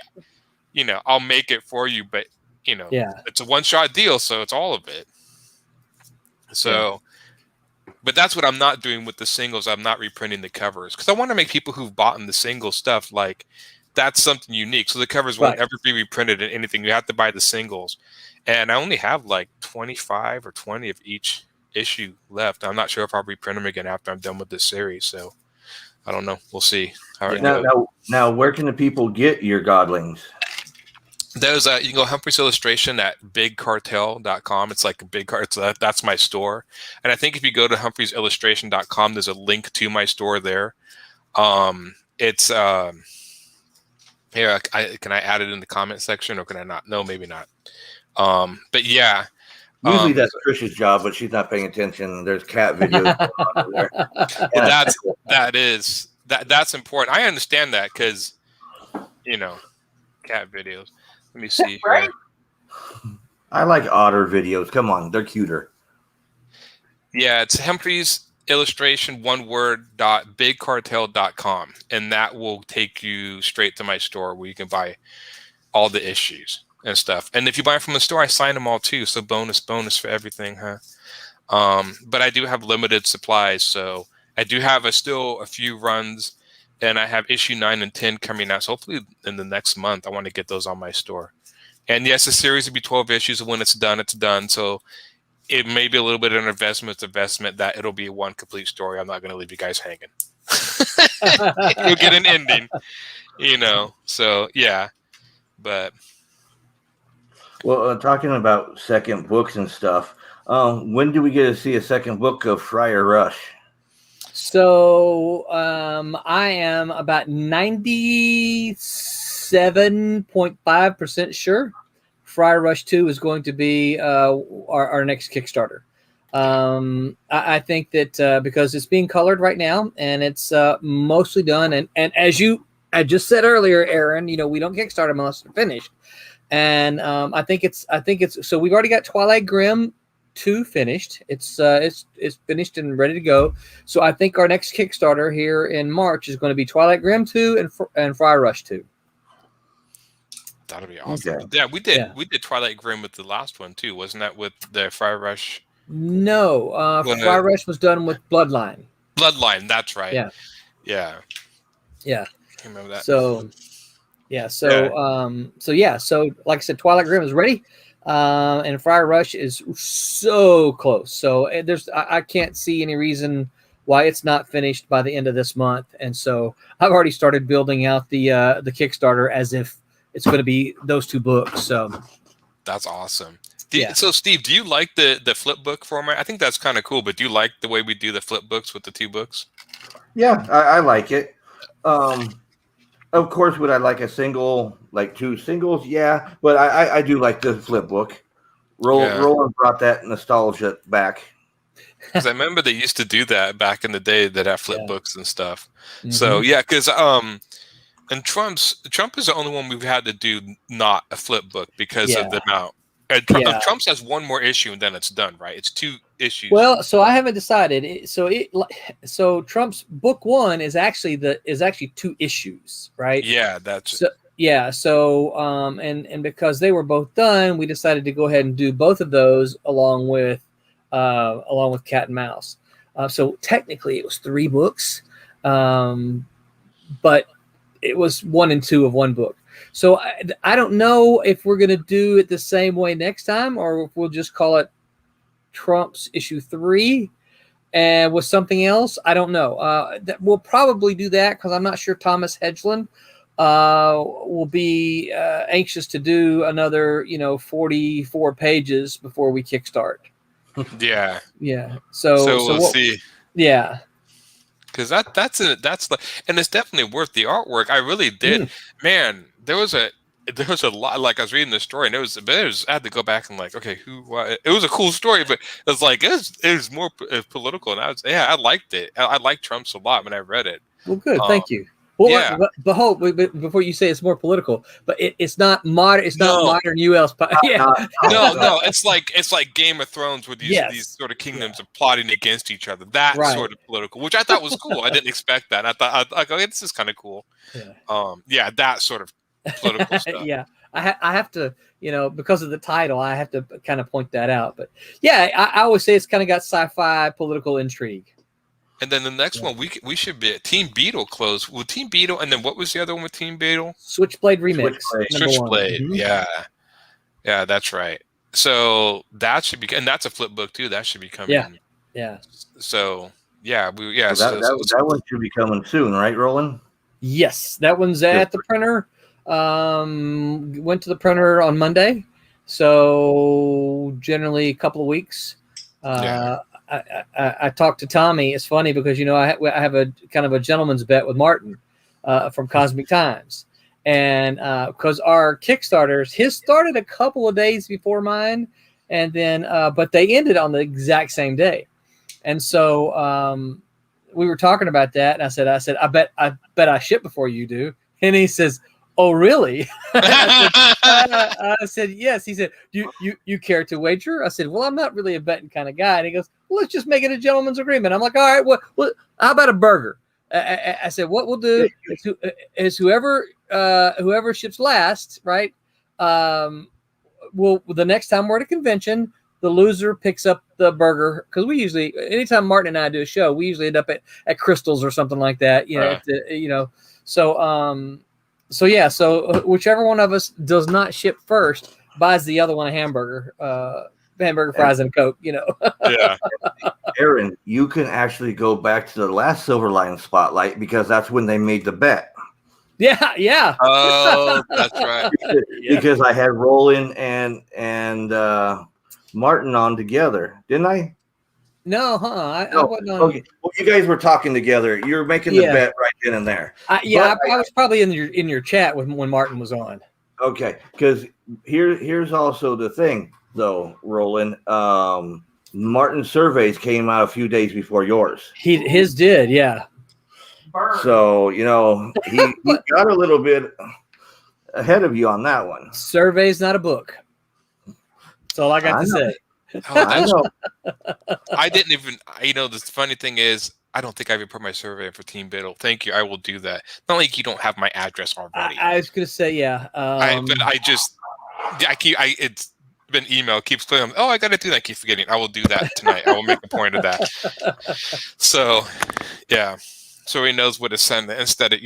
I'll make it for you. But it's a one-shot deal, so it's all of it. So, but that's what I'm not doing with the singles. I'm not reprinting the covers, because I want to make people who've bought the single stuff, like, that's something unique. So the covers won't ever be reprinted in anything. You have to buy the singles. And I only have like 25 or 20 of each issue left. I'm not sure if I'll reprint them again after I'm done with this series. So I don't know. We'll see. All right. Now, where can the people get your Godlings? There's you can go Humphres Illustration at bigcartel.com. It's like a big cart. That's my store. And I think if you go to humphresillustration.com, there's a link to my store there. It's here. Can I add it in the comment section, or can I not? No, maybe not. But yeah. Usually that's Trish's job, but she's not paying attention. There's cat videos on there. That's important. I understand that, because cat videos. Let me see. Right? I like otter videos. Come on, they're cuter. Yeah, it's Humphres Illustration, one word, .bigcartel.com, and that will take you straight to my store where you can buy all the issues and stuff. And if you buy from the store, I sign them all too. So bonus for everything, huh? But I do have limited supplies, so I do have still a few runs. And I have issue 9 and 10 coming out. So hopefully in the next month, I want to get those on my store. And yes, the series will be 12 issues. And when it's done, it's done. So it may be a little bit of an investment that it'll be one complete story. I'm not going to leave you guys hanging. You'll get an ending, So yeah, but. Well, talking about second books and stuff, when do we get to see a second book of Friar Rush? So I am about 97.5% sure Friar Rush 2 is going to be our next Kickstarter. I think that because it's being colored right now and it's mostly done, and as I just said earlier, Aaron, we don't Kickstarter unless they're finished. And I think it's so we've already got Twilight Grim 2 finished. It's finished and ready to go. So I think our next Kickstarter here in March is going to be Twilight Grim 2 and Friar Rush 2. That'll be awesome. Okay. Yeah, we did Twilight Grim with the last one too, wasn't that with the Friar Rush? No, Friar Rush was done with Bloodline. Bloodline, that's right. Yeah. I remember that. So like I said, Twilight Grim is ready. And Friar Rush is so close. So I can't see any reason why it's not finished by the end of this month. And so I've already started building out the Kickstarter as if it's going to be those 2 books. So that's awesome. So Steve, do you like the flip book format? I think that's kind of cool, but do you like the way we do the flip books with the 2 books? Yeah, I like it. Of course, would I like a single, like 2 singles? Yeah, but I do like the flip book. Roland brought that nostalgia back. Because I remember they used to do that back in the day, that have flip books and stuff. Mm-hmm. So yeah, because and Trump is the only one we've had to do not a flip book because of the amount. Trump's has 1 more issue and then it's done, right? It's 2 issues. Well, so I haven't decided. So Trump's book 1 is actually 2 issues, right? Yeah, that's Yeah. So, and because they were both done, we decided to go ahead and do both of those along with Cat and Mouse. So technically, it was 3 books, but it was 1 and 2 of one book. So I don't know if we're going to do it the same way next time, or if we'll just call it Trump's issue 3 and with something else. I don't know. We'll probably do that because I'm not sure Thomas Hedgeland will be anxious to do another 44 pages before we kickstart. Yeah. So we'll see. Yeah. Because that's and it's definitely worth the artwork. I really did. Man, there was a lot. Like I was reading the story, and I had to go back and like, okay, it was a cool story, but it was like it was more political, and I liked it. I liked Trump's a lot when I read it. Well, good, thank you. Well, yeah. But before you say it's more political, but it's not modern. It's not modern U.S. Yeah. No. It's like Game of Thrones with these sort of kingdoms of plotting against each other. That sort of political, which I thought was cool. I didn't expect that. I thought, okay, this is kind of cool. Yeah. That sort of political stuff. Yeah. I have to, because of the title, I have to kind of point that out. But yeah, I always say it's kind of got sci-fi political intrigue. And then the next one, we should be Team Beetle close. Well, Team Beetle, and then what was the other one with Team Beetle? Switchblade Remix. Switchblade. Mm-hmm. Yeah, that's right. So that should be, and that's a flip book too. That should be coming. Yeah. So that one should be coming soon, right, Roland? Yes, that one's at the printer. Went to the printer on Monday, so generally a couple of weeks. I talked to Tommy. It's funny because I have a kind of a gentleman's bet with Martin from Cosmic Times, and because our Kickstarters, his started a couple of days before mine, and then but they ended on the exact same day, and so we were talking about that, and I said I bet I ship before you do, and he says, "Oh, really?" I said, yes. He said, "Do you care to wager?" I said, "Well, I'm not really a betting kind of guy." And he goes, "Well, let's just make it a gentleman's agreement." I'm like, "All right, well how about a burger?" I said, "What we'll do is whoever ships last, right? The next time we're at a convention, the loser picks up the burger, because we usually, anytime Martin and I do a show, we usually end up at Crystal's or something like that. So whichever one of us does not ship first buys the other one a hamburger, fries, and Coke. Yeah. Aaron, you can actually go back to the last Silverline Spotlight because that's when they made the bet. Yeah. Oh, that's right. Because I had Roland and Martin on together, didn't I? No, I wasn't on. Okay. Well, you guys were talking together. You were making the bet right then and there. I was probably in your chat when Martin was on. Okay, because here's also the thing, though, Roland. Martin's surveys came out a few days before yours. His did, yeah. Burn. So he got a little bit ahead of you on that one. Survey's not a book. That's all I got to say. I know. I didn't even. The funny thing is, I don't think I even put my survey in for Team Beetle. Thank you. I will do that. Not like you don't have my address already. I was gonna say, yeah. It's been email keeps clicking. Oh, I got to do that. I keep forgetting. I will do that tonight. I will make a point of that. So, yeah. So he knows what to send instead of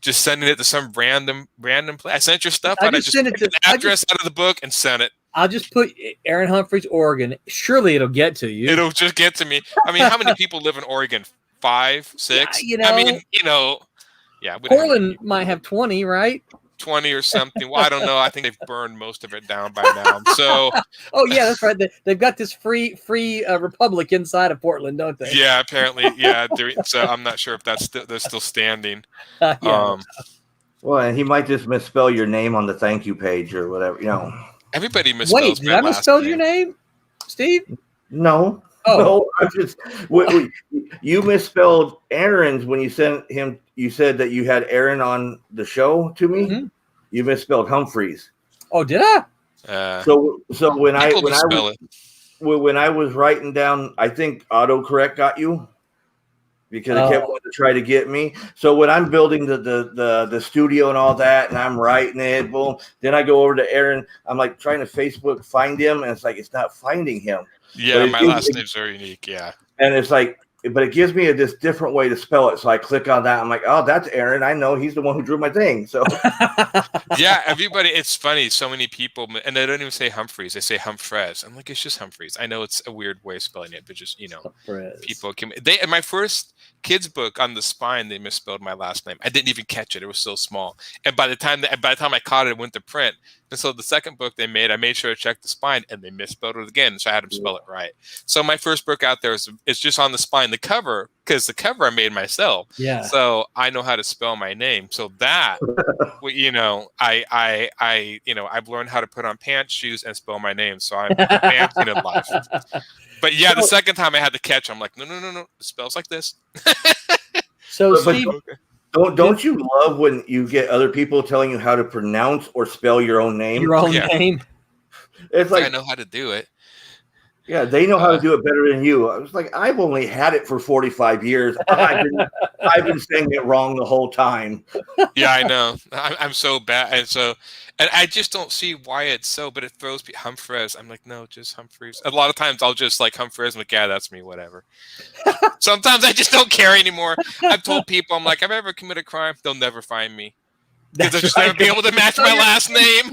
just sending it to some random place. I sent your stuff, but I just sent the address out of the book and sent it. I'll just put Aaron Humphres, Oregon. Surely it'll get to you. It'll just get to me. I mean, how many people live in Oregon? 5, 6? Yeah, Portland might have 20, right? 20 or something. Well, I don't know. I think they've burned most of it down by now. So. Oh yeah, that's right. They've got this free republic inside of Portland, don't they? Yeah, apparently. Yeah. So I'm not sure if they're still standing. Yeah. Well, and he might just misspell your name on the thank you page or whatever. Everybody misspells. Wait, did I misspell your name, Steve? No. Oh. No, you misspelled Aaron's when you sent him. You said that you had Aaron on the show to me. Mm-hmm. You misspelled Humphreys. Oh, did I? So when I was writing down, I think autocorrect got you. because it kept wanting to try to get me. So when I'm building the studio and all that, and I'm writing it, boom, then I go over to Aaron. I'm like trying to Facebook find him, and it's like it's not finding him. Yeah, my last name's very unique. Yeah, and it's like, but it gives me this different way to spell it. So I click on that. I'm like, oh, that's Aaron. I know he's the one who drew my thing. So yeah, everybody. It's funny. So many people, and they don't even say Humphreys. They say Humphres. I'm like, it's just Humphreys. I know it's a weird way of spelling it, but just Humphres. People can. In my first kids book on the spine, they misspelled my last name. I didn't even catch it. It was so small. And by the time I caught it, it went to print. And so the second book they made, I made sure to check the spine, and they misspelled it again. So I had them spell it right. So my first book out there is just on the spine, the cover, because the cover I made myself. Yeah. So I know how to spell my name. So that, I've learned how to put on pants, shoes, and spell my name. So I'm advancing in life. But yeah, the second time I had to catch, I'm like, no, it spells like this. So but Steve, don't you love when you get other people telling you how to pronounce or spell your own name? Your own name. It's like I know how to do it. Yeah, they know how to do it better than you. I was like, I've only had it for 45 years. I've been saying it wrong the whole time. Yeah, I know. I'm so bad, and I just don't see why it's so. But it throws me Humphres. I'm like, no, just Humphreys. A lot of times I'll just like Humphres. I'm like, yeah, that's me. Whatever. Sometimes I just don't care anymore. I've told people, I'm like, if I ever commit a crime, they'll never find me. Because they'll just never be able to match my last name.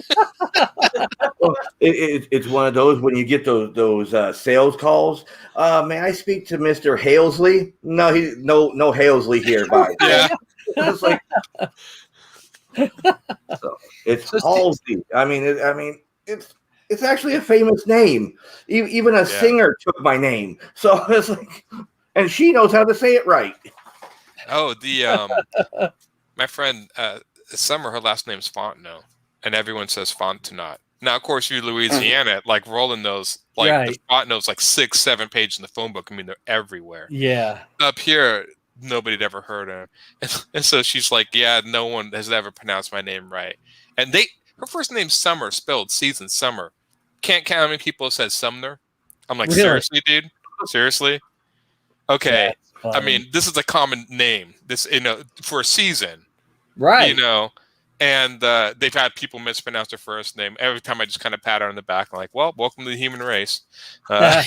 Well, it's one of those when you get those sales calls. May I speak to Mr. Halesley? No, no Halesley here. Bye. Yeah. It's like it's Halsey. I mean, it's actually a famous name. Even a singer took my name. So it's like, and she knows how to say it right. Oh, my friend Summer, her last name's Fontenot, and everyone says Fontenot. Now, of course, you're Louisiana, like Roland knows, like the Fontenot's like 6-7 pages in the phone book. I mean, they're everywhere. Yeah. Up here, nobody'd ever heard of him. And so she's like, yeah, no one has ever pronounced my name right. And her first name's Summer, spelled season, summer. Can't count how many people said Sumner. I'm like, seriously, dude? Seriously? Okay. I mean, this is a common name. This, for a season. Right. And they've had people mispronounce their first name. Every time I just kind of pat her on the back, I'm like, well, welcome to the human race. Well,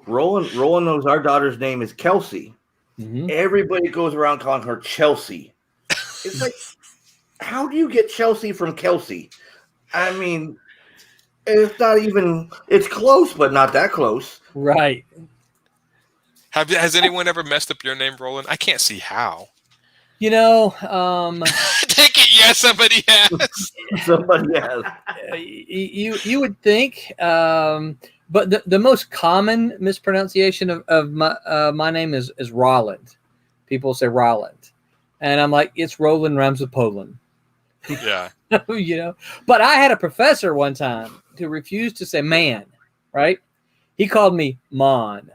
Roland knows our daughter's name is Kelsey. Mm-hmm. Everybody goes around calling her Chelsea. It's like, how do you get Chelsea from Kelsey? I mean, it's close, but not that close. Right. Has anyone ever messed up your name, Roland? I can't see how. Take it. Yes, somebody has. Somebody has. You would think, but the most common mispronunciation of my name is Roland. People say Roland, and I'm like, it's Roland Rams of Poland. Yeah. But I had a professor one time who refused to say man. Right? He called me Mon,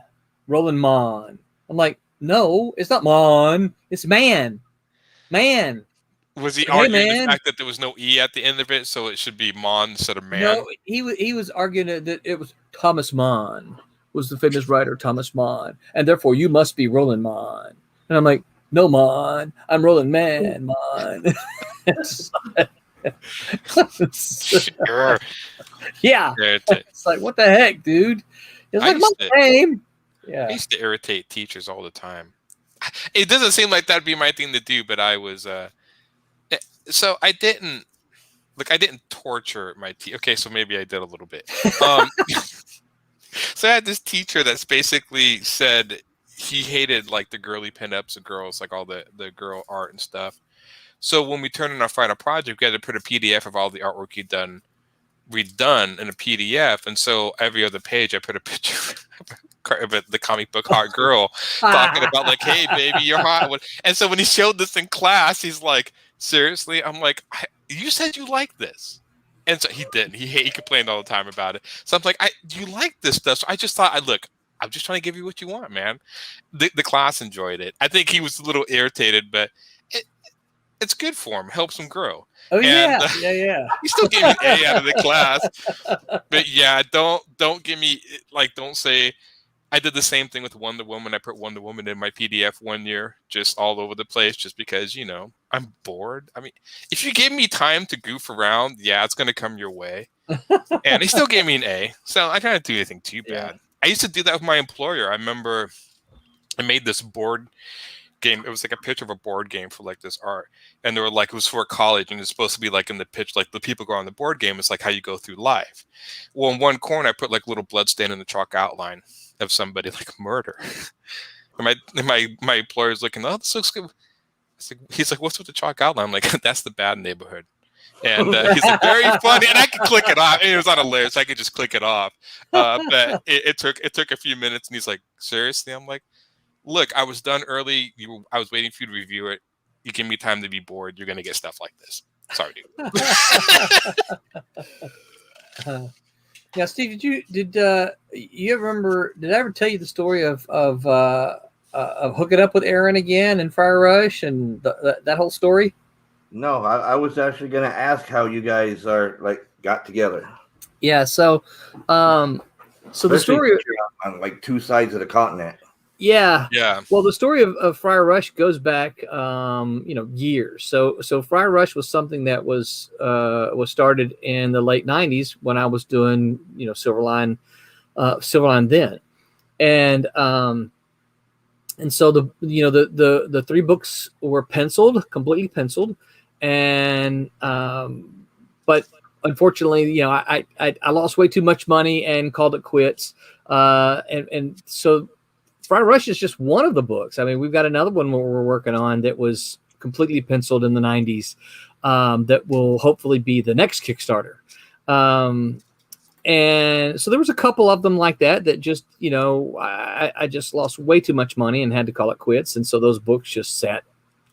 Roland Mon. I'm like, no, it's not Mon, it's man. Man. Was he arguing the fact that there was no E at the end of it, so it should be Mon instead of man? No, he was arguing that it was Thomas Mann, was the famous writer Thomas Mann, and therefore you must be Roland Mann. And I'm like, no, Mann, I'm Roland Mann. Sure. Yeah. It's like, what the heck, dude? It's like my name. Yeah. I used to irritate teachers all the time. It doesn't seem like that'd be my thing to do, but I was so I didn't torture my teacher. Okay, so maybe I did a little bit. So I had this teacher that's basically said he hated like the girly pinups of girls, like all the girl art and stuff. So when we turned in our final project, we had to put a PDF of all the artwork we'd done in a PDF, and so every other page I put a picture of the comic book hot girl talking about like, hey baby, you're hot. And so when he showed this in class, he's like, seriously? I'm like, you said you like this. And so he didn't. He complained all the time about it. So I'm like, you like this stuff. So I just thought, look, I'm just trying to give you what you want, man. The class enjoyed it. I think he was a little irritated, but it's good for him. Helps him grow. Oh, and, yeah. He still gave me an A out of the class. But yeah, don't give me, like, don't say, I did the same thing with Wonder Woman. I put Wonder Woman in my PDF one year, just all over the place, just because, I'm bored. I mean, if you give me time to goof around, yeah, it's going to come your way. And he still gave me an A. So I didn't do anything too bad. Yeah. I used to do that with my employer. I remember I made this board game. It was like a picture of a board game for like this art. And they were like, it was for college, and it's supposed to be like in the pitch, like the people go on the board game. It's like how you go through life. Well, in one corner, I put like little blood stain in the chalk outline of somebody like murder. And my employer's looking, oh, this looks good. He's like, what's with the chalk outline? I'm like, that's the bad neighborhood. And he's like, very funny. And I could click it off. And it was on a layer, so I could just click it off. But it took a few minutes, and he's like, seriously? I'm like, look, I was done early. I was waiting for you to review it. You give me time to be bored. You're going to get stuff like this. Sorry, dude. Now, Steve, did you ever remember? Did I ever tell you the story of hooking up with Aaron again and Fire Rush and that whole story? No, I was actually going to ask how you guys got together. Yeah, so the story on like two sides of the continent. Yeah. Yeah. Well, the story of Friar Rush goes back, years. So Friar Rush was something that was started in the late '90s when I was doing, Silverline then, and so the 3 books were completely penciled, and but unfortunately, I lost way too much money and called it quits, and so. Friar Rush is just one of the books. I mean, we've got another one we're working on that was completely penciled in the 90s that will hopefully be the next Kickstarter. And so there was a couple of them like that just, I just lost way too much money and had to call it quits. And so those books just sat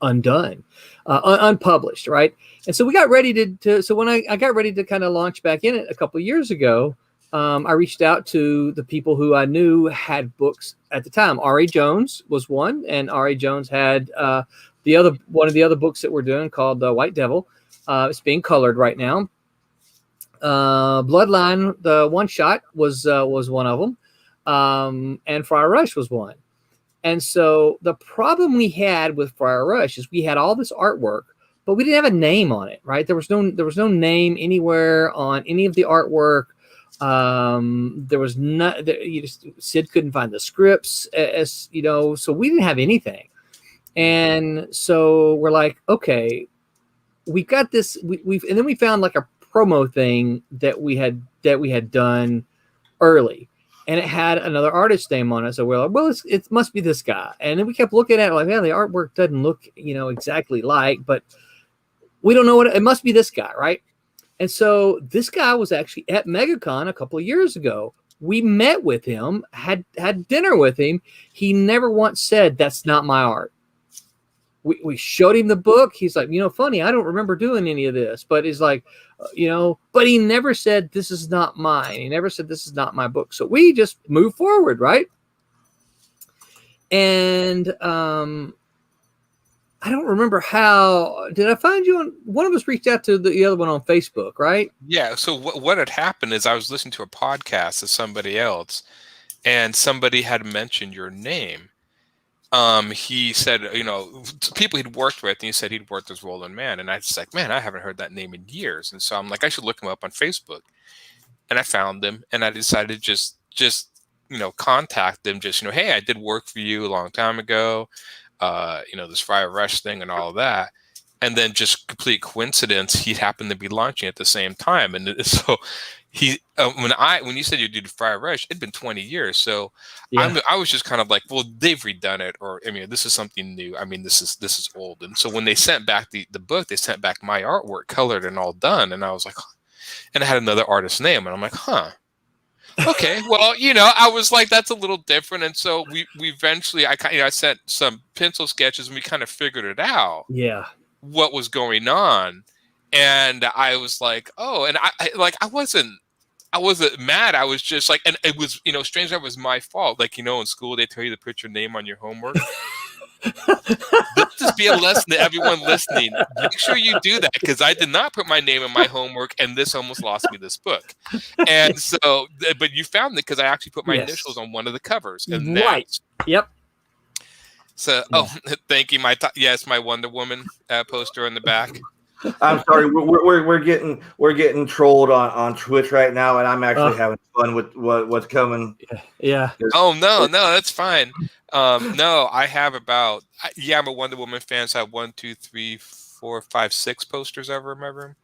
undone, unpublished, right? And so we got ready so when I got ready to kind of launch back in it a couple of years ago, I reached out to the people who I knew had books at the time. R.A. Jones was one, and R.A. Jones had one of the other books that we're doing called White Devil. It's being colored right now. Bloodline, the one shot, was one of them, and Friar Rush was one. And so the problem we had with Friar Rush is we had all this artwork, but we didn't have a name on it. Right? There was no name anywhere on any of the artwork. There was not. Sid couldn't find the scripts, so we didn't have anything. And so we're like, okay, we got this. And then we found like a promo thing that we had done early, and it had another artist's name on it. So we're like, well, it must be this guy. And then we kept looking at it like, yeah, the artwork doesn't look, exactly like, but we don't know what it must be this guy, right? And so this guy was actually at MegaCon a couple of years ago. We met with him, had dinner with him. He never once said, that's not my art. We showed him the book. He's like, funny, I don't remember doing any of this. But he's like, but he never said, this is not mine. He never said, this is not my book. So we just moved forward, right? And I don't remember how. Did I find you on? One of us reached out to the other one on Facebook, right? Yeah. So what had happened is I was listening to a podcast of somebody else, and somebody had mentioned your name. He said, people he'd worked with, and he said he'd worked with Roland Mann, and I was like, man, I haven't heard that name in years, and so I'm like, I should look him up on Facebook, and I found him, and I decided just contact them, hey, I did work for you a long time ago. This Friar Rush thing and all of that. And then just complete coincidence, he happened to be launching at the same time. And so he, when you said you did Friar Rush, it'd been 20 years. So yeah. I was just kind of like, well, they've redone it, or, this is something new. This is old. And so when they sent back the book, they sent back my artwork colored and all done. And I was like, and I had another artist's name, and I'm like, huh. Okay, well, I was like, that's a little different, and so we eventually, I sent some pencil sketches, and we kind of figured it out. Yeah, what was going on, and I was like, oh, and I wasn't mad. I was just like, and it was, strange that it was my fault. Like, in school they tell you to put your name on your homework. just be a lesson to everyone listening. Make sure you do that, because I did not put my name in my homework, and this almost lost me this book. And so, but you found it because I actually put my initials on one of the covers. And Right. Yep. So, thank you. My Wonder Woman poster on the back. I'm sorry, we're getting trolled on Twitch right now, and I'm actually having fun with what's coming. Yeah. Oh no, that's fine. No, I have about I'm a Wonder Woman fan, so I have 1, 2, 3, 4, 5, 6 posters over in my room.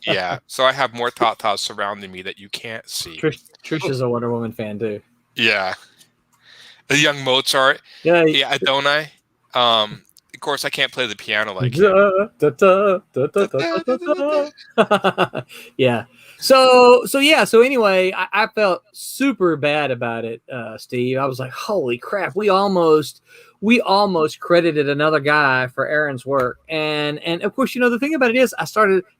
Yeah, so I have more tatas surrounding me that you can't see. Trish is a Wonder Woman fan too. Yeah, the young Mozart. Yeah, don't I? Of course, I can't play the piano like him. Yeah. So anyway, I felt super bad about it, Steve. I was like, holy crap, we almost credited another guy for Aaron's work. And of course, the thing about it is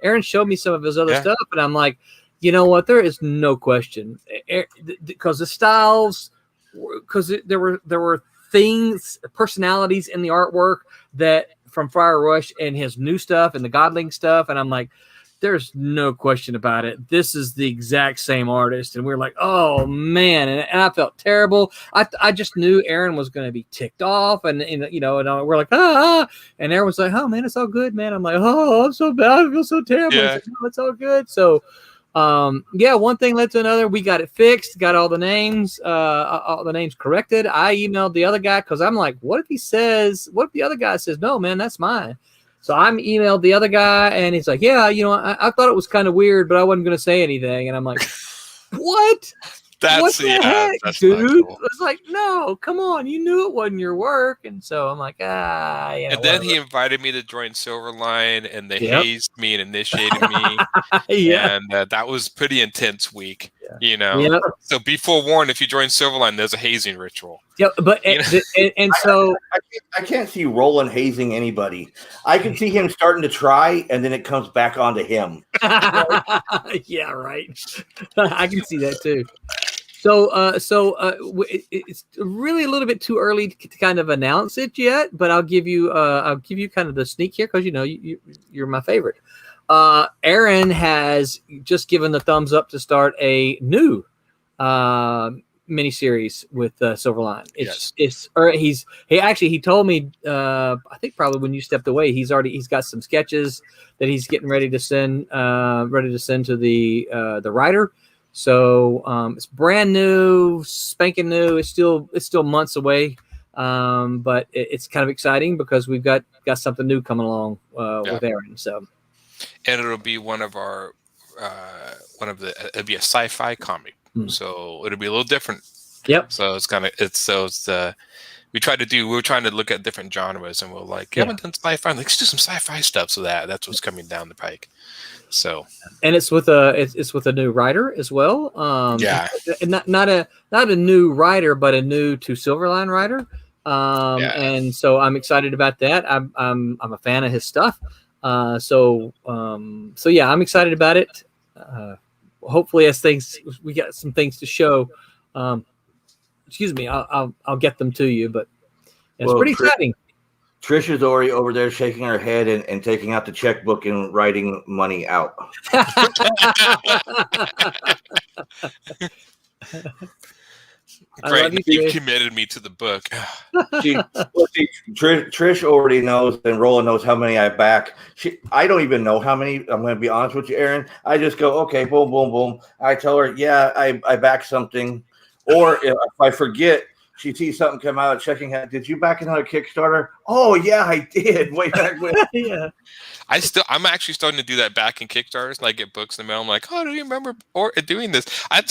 Aaron showed me some of his other stuff, and I'm like, you know what? There is no question, because the styles, because there were things, personalities in the artwork that from Friar Rush and his new stuff and the Godling stuff. And I'm like, there's no question about it. This is the exact same artist. And we're like, oh man. And I felt terrible. I just knew Aaron was going to be ticked off, and we're like, and Aaron was like, oh man, it's all good, man. I'm like, oh, I'm so bad. I feel so terrible. Yeah. Like, no, it's all good. So, one thing led to another. We got it fixed, got all the names corrected. I emailed the other guy, because I'm like, what if the other guy says, no, man, that's mine. So I emailed the other guy, and he's like, yeah, I thought it was kind of weird, but I wasn't going to say anything. And I'm like, what? What the heck, dude? Cool. It's like, no, come on. You knew it wasn't your work. And so I'm like, And then he invited me to join Silverline, and they hazed me and initiated me. And that was pretty intense week, So be forewarned, if you join Silverline, there's a hazing ritual. Yeah, but so I can't see Roland hazing anybody. I can see him starting to try, and then it comes back onto him. Yeah, right. I can see that too. So it's really a little bit too early to kind of announce it yet, but I'll give you kind of the sneak here, because you're my favorite. Aaron has just given the thumbs up to start a new miniseries with Silverline. He told me, I think probably when you stepped away, he's got some sketches that he's getting ready to send to the writer. So it's brand new, spanking new. It's still months away, but it's kind of exciting because we've got something new coming along with Aaron. So, and it'll be it'll be a sci-fi comic. So it'll be a little different. Yep. So we were trying to look at different genres, and we're like, you haven't done sci-fi. Let's do some sci-fi stuff. So that's what's coming down the pike. So, and it's with a new writer as well. And not a new writer, but a new to Silverline writer. And so I'm excited about that. I'm a fan of his stuff. So I'm excited about it. Hopefully, as we got some things to show. Excuse me, I'll get them to you, but it's pretty exciting. Trish is already over there shaking her head and taking out the checkbook and writing money out. Great, you committed me to the book. Trish already knows, and Roland knows how many I back. I don't even know how many. I'm going to be honest with you, Aaron. I just go, okay, boom, boom, boom. I tell her, yeah, I back something. Or if I forget, she sees something come out, checking out. Did you back another Kickstarter? Oh yeah, I did. Way back when. Yeah. I'm actually starting to do that back in Kickstarters, and I get books in the mail. I'm like, oh, do you remember doing this? I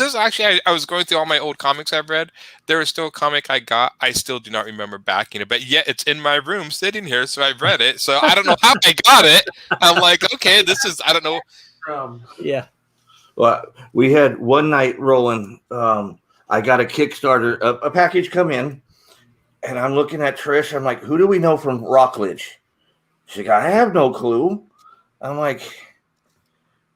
was going through all my old comics I've read. There is still a comic I got. I still do not remember backing it, but yet it's in my room sitting here, so I've read it. So I don't know how I got it. I'm like, okay, I don't know. Yeah. Well, we had one night, Roland. I got a Kickstarter, a package come in, and I'm looking at Trish. I'm like, who do we know from Rockledge? She's like, I have no clue. I'm like,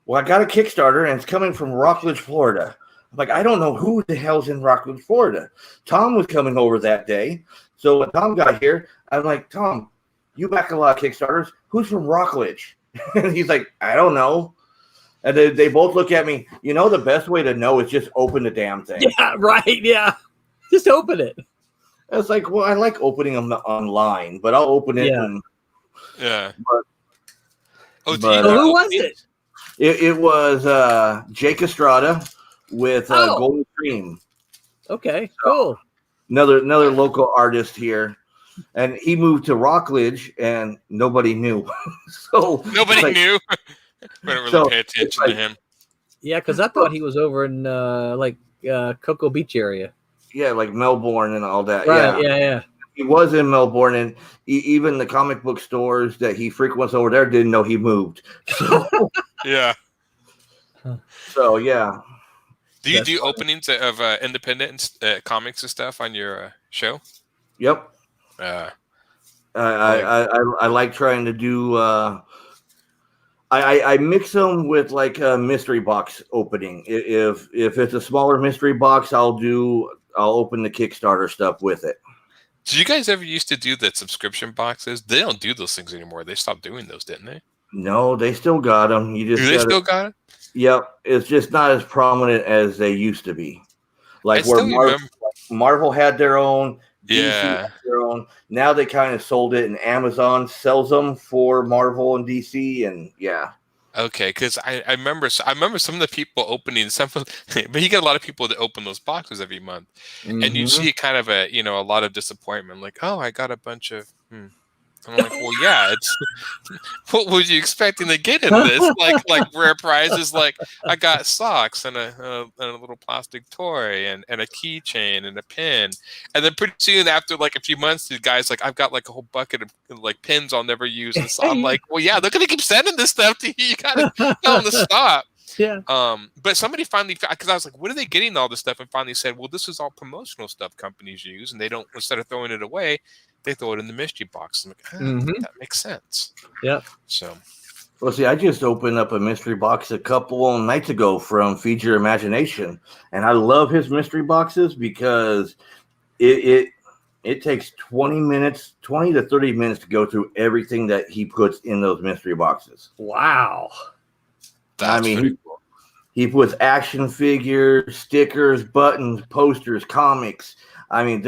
well, I got a Kickstarter, and it's coming from Rockledge, Florida. I'm like, I don't know who the hell's in Rockledge, Florida. Tom was coming over that day. So when Tom got here, I'm like, Tom, you back a lot of Kickstarters. Who's from Rockledge? And he's like, I don't know. And they both look at me. You know, the best way to know is just open the damn thing. Yeah, right. Yeah. Just open it. I was like, well, I like opening them online, but I'll open it. Yeah. And, Yeah. but who was it? It was Jake Estrada with Golden Dream. Okay, cool. Another local artist here. And he moved to Rockledge, and nobody knew. So nobody knew. We don't really pay attention to him. Yeah, because I thought he was over in Cocoa Beach area. Yeah, like Melbourne and all that. Right, yeah. He was in Melbourne, and even the comic book stores that he frequents over there didn't know he moved. So, yeah. So, yeah. Do you do openings of independent comics and stuff on your show? Yep. I like trying to do. I mix them with like a mystery box opening. If it's a smaller mystery box, I'll open the Kickstarter stuff with it. Did you guys ever used to do the subscription boxes? They don't do those things anymore. They stopped doing those, didn't they? No, they still got them. You just still got it? Yep, it's just not as prominent as they used to be. Like where Marvel had their own, DC had their own. Now they kind of sold it, and Amazon sells them for Marvel and DC, and yeah. Okay, because I remember some of the people opening some, but you get a lot of people that open those boxes every month, and you see kind of a lot of disappointment, like, oh, I got a bunch of. I'm like, well, yeah, it's what was you expecting to get in this? Like rare prizes, like I got socks and a little plastic toy and a keychain and a pin, and then pretty soon after like a few months, the guy's like, I've got like a whole bucket of like pins I'll never use. And so I'm like, well, yeah, they're gonna keep sending this stuff to you. You gotta tell them to stop. Yeah. But somebody finally, because I was like, what are they getting all this stuff? And finally said, well, this is all promotional stuff companies use, and they don't, instead of throwing it away, they throw it in the mystery box. I'm like, that makes sense. Yeah. So, well, see, I just opened up a mystery box a couple nights ago from Feed Your Imagination, and I love his mystery boxes because it takes 20 to 30 minutes to go through everything that he puts in those mystery boxes. Wow. I mean, he puts action figures, stickers, buttons, posters, comics. I mean,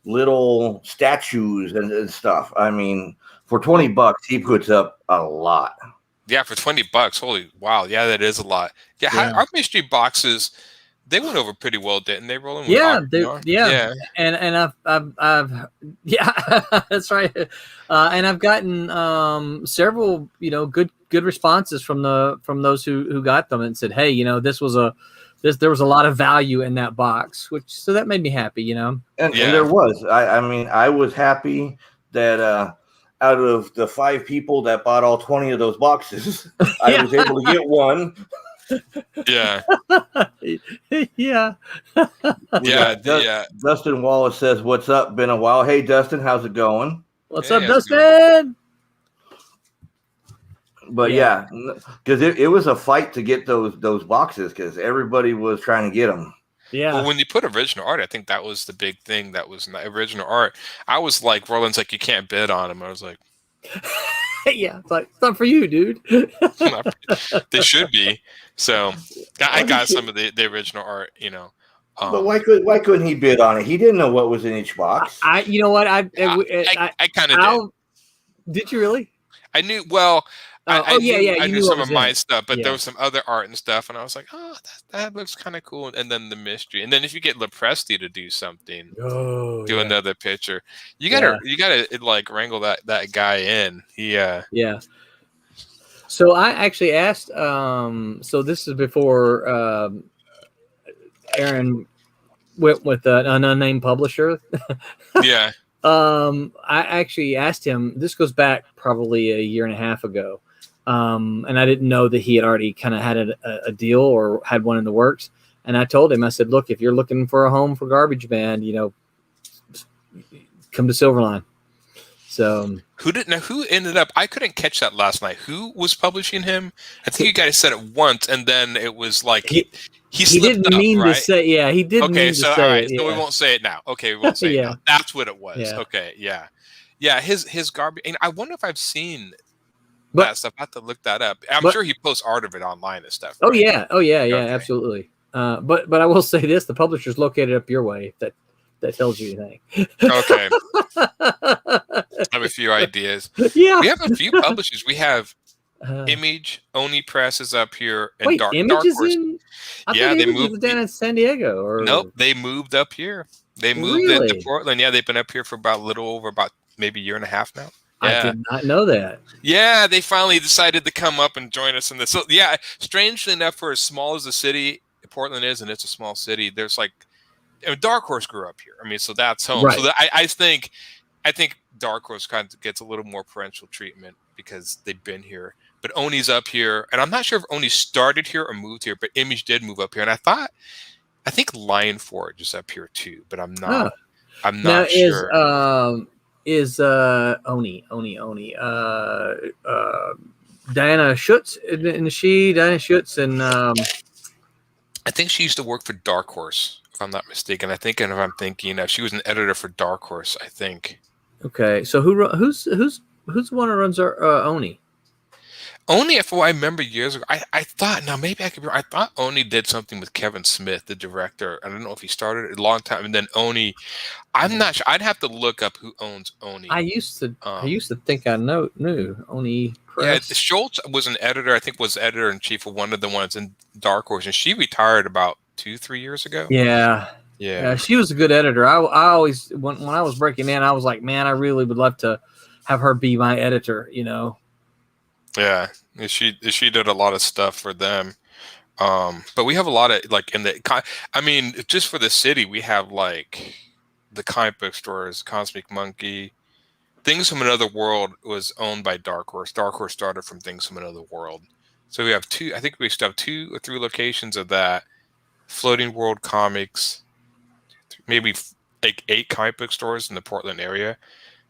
little statues and stuff. I mean, for $20, he puts up a lot. Yeah, for $20, holy wow, yeah, that is a lot. Yeah, our mystery boxes, they went over pretty well, didn't they? Rolling, yeah, and I've that's right. And I've gotten several, good responses from those who got them and said, hey, there was a lot of value in that box, so that made me happy, And there was. I mean, I was happy that out of the 5 people that bought all 20 of those boxes, I was able to get one. Yeah. Yeah. Dustin Wallace says, "What's up? Been a while." Hey, Dustin, how's it going? What's up, Dustin? But yeah, because it was a fight to get those boxes because everybody was trying to get them. Yeah. Well, when you put original art, I think that was the big thing. That was not original art. I was like, Roland's like, you can't bid on them. I was like, yeah, it's not for you, dude. They should be. So I got some of the original art, But why couldn't he bid on it? He didn't know what was in each box. You know what? I kind of did. Did you really? I knew. Well, I knew some of my stuff, but there was some other art and stuff, and I was like, oh, that looks kind of cool. And then the mystery, and then if you get Lepresti to do something, another picture, you gotta like wrangle that guy in. Yeah. So I actually asked. So this is before Aaron went with an unnamed publisher. Yeah. I actually asked him. This goes back probably a year and a half ago. And I didn't know that he had already kind of had a deal or had one in the works. And I told him, I said, look, if you're looking for a home for Garbage Band, come to Silverline. So who ended up? I couldn't catch that last night. Who was publishing him? I think you guys said it once, and then it was like he slipped didn't up, mean right? to say. Yeah, he didn't Okay, mean so to all say right, it. so we Yeah. won't say it now. Okay, we won't say it Yeah. now. That's what it was. Yeah. Okay, yeah. His garbage. And I wonder if I've seen But that stuff. I have to look that up. I'm sure he posts art of it online and stuff. oh right? yeah, Okay. absolutely. But I will say this: the publisher's located up your way. If that tells you anything. Okay. I have a few ideas. Yeah. We have a few publishers. We have Uh, Image, Oni Press is up here, and wait, Dark Image is Horse. in. I Yeah, thought they Image moved. was down in San Diego. Or Nope, they moved up here. They moved Really? into Portland. Yeah, they've been up here for about a little over about maybe a year and a half now. I Yeah. did not know that. Yeah, they finally decided to come up and join us in this. So yeah, strangely enough, for as small as the city Portland is, and it's a small city, there's like Dark Horse grew up here. I mean, so that's home. Right. So I think Dark Horse kind of gets a little more parental treatment because they've been here. But Oni's up here, and I'm not sure if Oni started here or moved here, but Image did move up here, and I think Lion Forge is up here too, but I'm not. I'm not sure. Is Oni Diana Schutz? And she Diana Schutz and I think she used to work for Dark Horse, if I'm not mistaken. I think, and if I'm thinking, she was an editor for Dark Horse, I think. Okay, so who's the one who runs our Oni? Oni, if I remember years ago, I thought, now maybe I could be wrong. I thought Oni did something with Kevin Smith, the director. I don't know if he started a long time, and then Oni. I'm not sure. I'd have to look up who owns Oni. I used to think I knew Oni Press. Yeah, Schultz was an editor. I think was editor in chief of one of the ones in Dark Horse, and she retired about 2-3 years ago. Yeah, she was a good editor. I always when I was breaking in, I was like, man, I really would love to have her be my editor. Yeah, she did a lot of stuff for them. But we have a lot of just for the city, we have like the comic book stores, Cosmic Monkey, Things from Another World was owned by Dark Horse. Dark Horse started from Things from Another World. So we have I think we still have 2 or 3 locations of that. Floating World Comics, maybe like 8 comic book stores in the Portland area,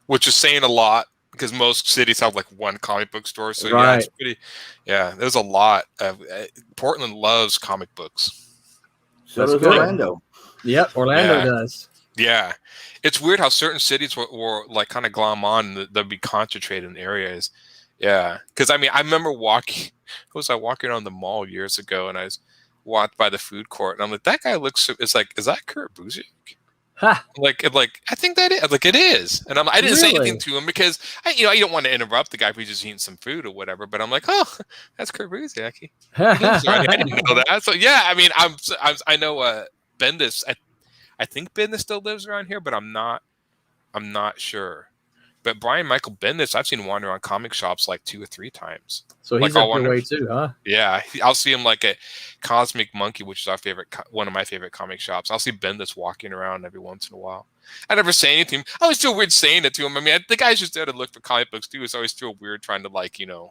which is saying a lot because most cities have like 1 comic book store. So right. Yeah, it's pretty. Yeah, there's a lot of Portland loves comic books. So does Orlando. Yep, Orlando does. Yeah, it's weird how certain cities will like kind of glom on and they'll be concentrated in areas. Yeah, because I remember walking on the mall years ago, and I walked by the food court, and I'm like, that guy looks. It's like, is that Kurt Busiek? Like I think that is. Like it is, and I didn't say anything to him because you don't want to interrupt the guy if he's just eating some food or whatever. But I'm like, oh, that's Kurt Busiek. I didn't know that. So yeah, I know Bendis. I think Bendis still lives around here, but I'm not sure. But Brian Michael Bendis, I've seen wander around comic shops like 2 or 3 times. So he's up your way too, huh? Yeah, I'll see him like at Cosmic Monkey, which is one of my favorite comic shops. I'll see Bendis walking around every once in a while. I never say anything. I always feel weird saying it to him. The guy's just there to look for comic books too. It's always feel weird trying to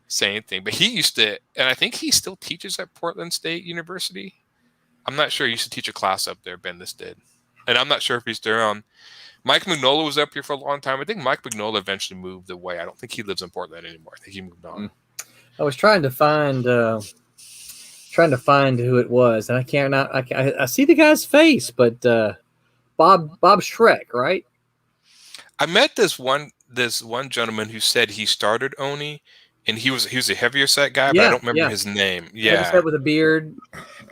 say anything. But he used to, and I think he still teaches at Portland State University. I'm not sure. He used to teach a class up there. Bendis did, and I'm not sure if he's there on. Mike Mignola was up here for a long time. I think Mike Mignola eventually moved away. I don't think he lives in Portland anymore. I think he moved on. I was trying to find who it was, and I see the guy's face, but Bob Schreck, right? I met this one gentleman who said he started Oni, and he was a heavier set guy, but I don't remember his name. Yeah, head with a beard.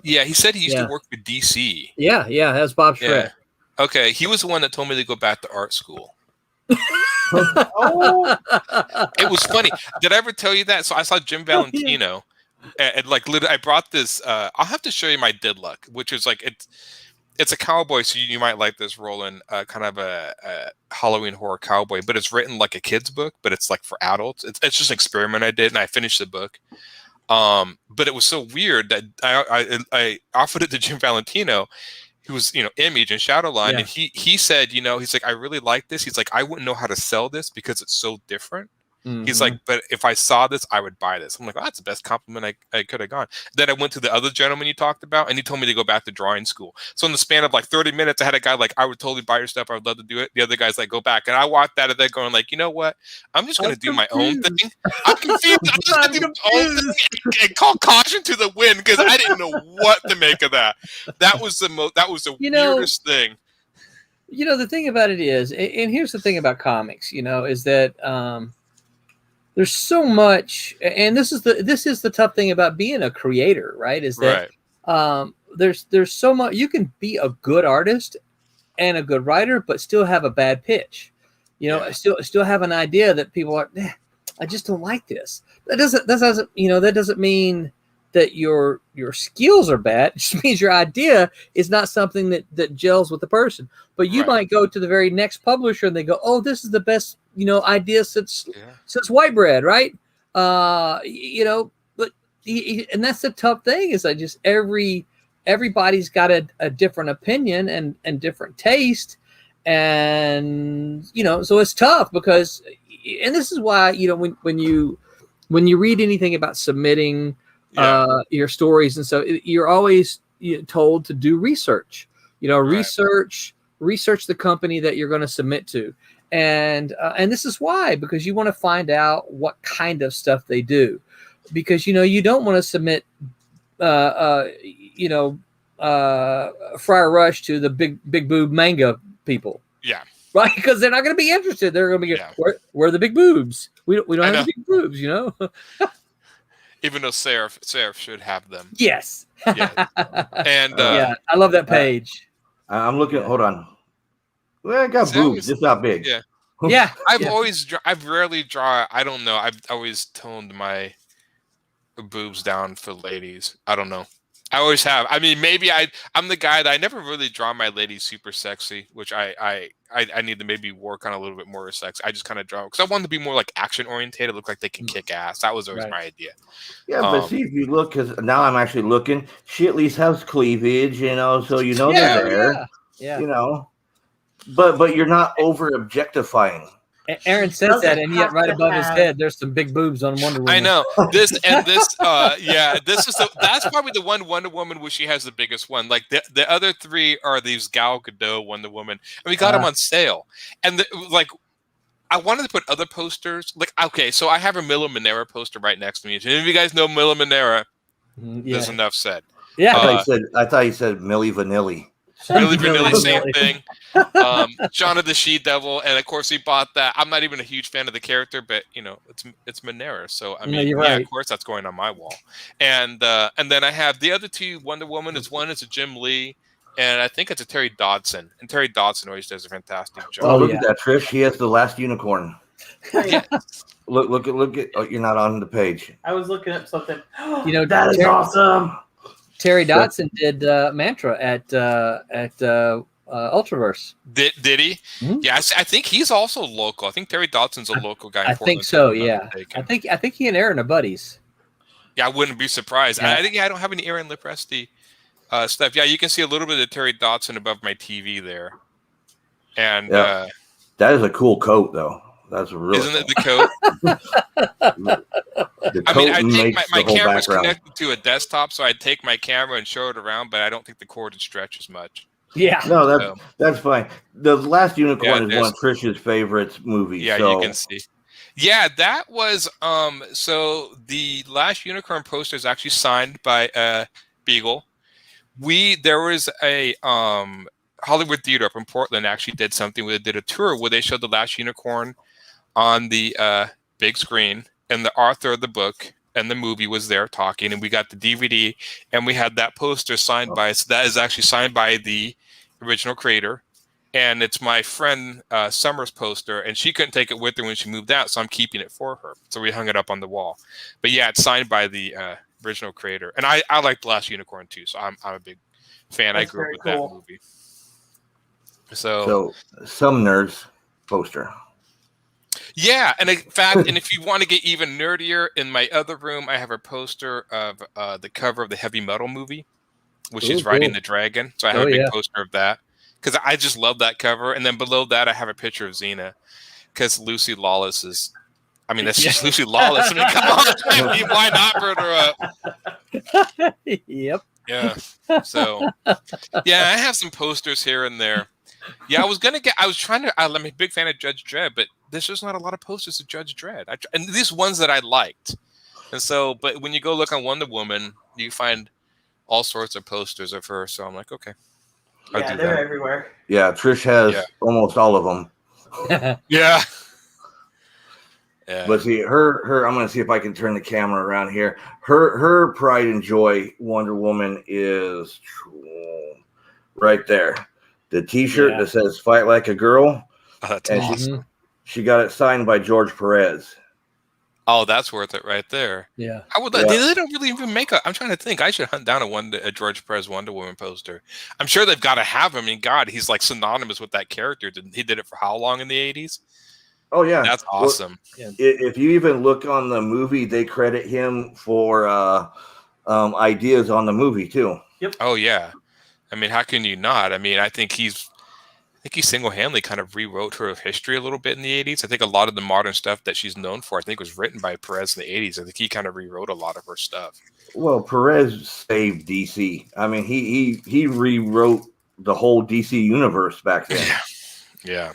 Yeah, he said he used to work with DC. Yeah, that's Bob Schreck. Yeah. Okay, he was the one that told me to go back to art school. Oh, It was funny. Did I ever tell you that? So I saw Jim Valentino, and like literally, I brought this. I'll have to show you my Dead Luck, which is like it's a cowboy. So you might like this, Roland. Kind of a Halloween horror cowboy, but it's written like a kid's book, but it's like for adults. It's just an experiment I did, and I finished the book. But it was so weird that I offered it to Jim Valentino, who was, Image and Shadowline. And he said, he's like, I really like this. He's like, I wouldn't know how to sell this because it's so different. He's like, but if I saw this, I would buy this. I'm like, oh, that's the best compliment I could have gone. Then I went to the other gentleman you talked about, and he told me to go back to drawing school. So in the span of like 30 minutes, I had a guy like, I would totally buy your stuff. I would love to do it. The other guy's like, go back. And I walked out of there going like, you know what? I'm just going to do my own thing. I'm confused. I'm just going to do my own thing and call caution to the wind because I didn't know what to make of that. That was the weirdest thing. You know, the thing about it is, and here's the thing about comics, is that there's so much, and this is the tough thing about being a creator, right? Is that there's so much. You can be a good artist and a good writer, but still have a bad pitch. Still have an idea that people are, I just don't like this. That doesn't mean that your skills are bad. It just means your idea is not something that gels with the person. But you might go to the very next publisher and they go, oh, this is the best, idea since white bread, right? But and that's the tough thing is that just everybody's got a different opinion and different taste. And, so it's tough because, and this is why, when you read anything about submitting your stories, and so you're always told to do research. Research the company that you're going to submit to, and this is why, because you want to find out what kind of stuff they do, because you don't want to submit Friar Rush to the big boob manga people. Yeah. Right, because they're not going to be interested. They're going to be where are the big boobs? We don't have big boobs, Even though Seraph should have them. Yes. Yeah. And I love that page. I'm looking. Hold on. Well, I got boobs. It's not big. Yeah. Yeah. I've rarely draw. I don't know. I've always toned my boobs down for ladies. I don't know. I always have. I mean, maybe I'm the guy that I never really draw my ladies super sexy, which I need to maybe work on a little bit more sex. I just kind of draw because I want to be more like action oriented, look like they can kick ass. That was always my idea. Yeah, but see if you look, because now I'm actually looking. She at least has cleavage, so they're there. Yeah. But you're not over objectifying. Aaron says that, and yet right above his head, there's some big boobs on Wonder Woman. I know this. That's probably the one Wonder Woman where she has the biggest one. Like the other three are these Gal Gadot Wonder Woman, and we got them on sale. And I wanted to put other posters. So I have a Mila Manera poster right next to me. If any of you guys know Mila Manera, there's enough said. Yeah, I thought you said Milli Vanilli. Really, really same thing. Shaun of the She-Devil, and of course he bought that. I'm not even a huge fan of the character, but it's Manera, so I mean, of course that's going on my wall. And then I have the other two Wonder Woman. One is a Jim Lee, and I think it's a Terry Dodson. And Terry Dodson always does a fantastic job. Oh, look at that, Trish. He has the last unicorn. Yeah. Look at. Oh, you're not on the page. I was looking up something. That is awesome. Terry Dodson did Mantra at Ultraverse. Did he? Mm-hmm. Yeah, I think he's also local. I think Terry Dodson's a local guy. I think so. Yeah, I think he and Aaron are buddies. Yeah, I wouldn't be surprised. Yeah. I don't have any Aaron Lipresti stuff. Yeah, you can see a little bit of Terry Dodson above my TV there. And that is a cool coat, though. That's really isn't it the coat? I mean, I take my camera's connected to a desktop, so I'd take my camera and show it around, but I don't think the cord would stretch as much. Yeah. No, that's fine. The Last Unicorn is one of Trish's favorite movies. Yeah, so. You can see. Yeah, that was so the Last Unicorn poster is actually signed by Beagle. There was a Hollywood Theater up in Portland actually did something where they did a tour where they showed the Last Unicorn on the big screen, and the author of the book and the movie was there talking, and we got the DVD, and we had that poster signed by. So that is actually signed by the original creator, and it's my friend Summer's poster, and she couldn't take it with her when she moved out, so I'm keeping it for her. So we hung it up on the wall. But yeah, it's signed by the original creator, and I like The Last Unicorn too, so I'm a big fan. That's I grew up with cool. that movie. So some nerds poster. Yeah, and in fact, and if you want to get even nerdier, in my other room, I have a poster of the cover of the Heavy Metal movie, which is Riding the Dragon. So I have a big poster of that because I just love that cover. And then below that, I have a picture of Xena because Lucy Lawless is I mean, that's just loosely lawless. I mean, come on. I mean, why not burn her up? Yep. Yeah. So, yeah, I have some posters here and there. Yeah, I'm a big fan of Judge Dredd, but there's just not a lot of posters of Judge Dredd. And these ones that I liked. And so, but when you go look on Wonder Woman, you find all sorts of posters of her. So I'm like, okay. Yeah, they're everywhere. Yeah, Trish has almost all of them. Yeah. But see, her. I'm going to see if I can turn the camera around here. Her pride and joy Wonder Woman is right there. The T-shirt that says "Fight Like a Girl," That's and awesome. she got it signed by George Perez. Oh, that's worth it right there. Yeah. I would. They don't really even make I'm trying to think. I should hunt down a George Perez Wonder Woman poster. I'm sure they've got to have him. I mean, God, he's like synonymous with that character. He did it for how long in the 80s? Oh yeah, that's awesome. Well, if you even look on the movie, they credit him for ideas on the movie too. Yep. Oh yeah. I mean, how can you not? I mean, I think he single-handedly kind of rewrote her history a little bit in the 80s. I think a lot of the modern stuff that she's known for, I think, was written by Perez in the 80s. I think he kind of rewrote a lot of her stuff. Well, Perez saved DC. I mean, he rewrote the whole DC universe back then. Yeah.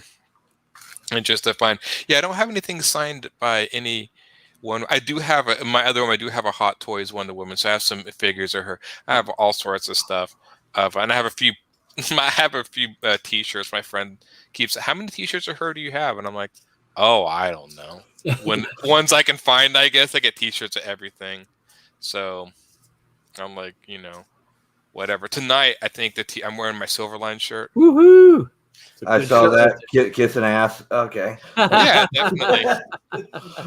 And just to find, I don't have anything signed by anyone. I do have my other one. I do have a Hot Toys Wonder Woman, so I have some figures of her. I have all sorts of stuff, and I have a few. I have a few T-shirts. My friend keeps. How many T-shirts of her do you have? And I'm like, oh, I don't know. When ones I can find, I guess I get T-shirts of everything. So I'm like, whatever. Tonight, I think I'm wearing my Silverline shirt. Woohoo! I saw that kissing ass. Okay. Yeah, definitely.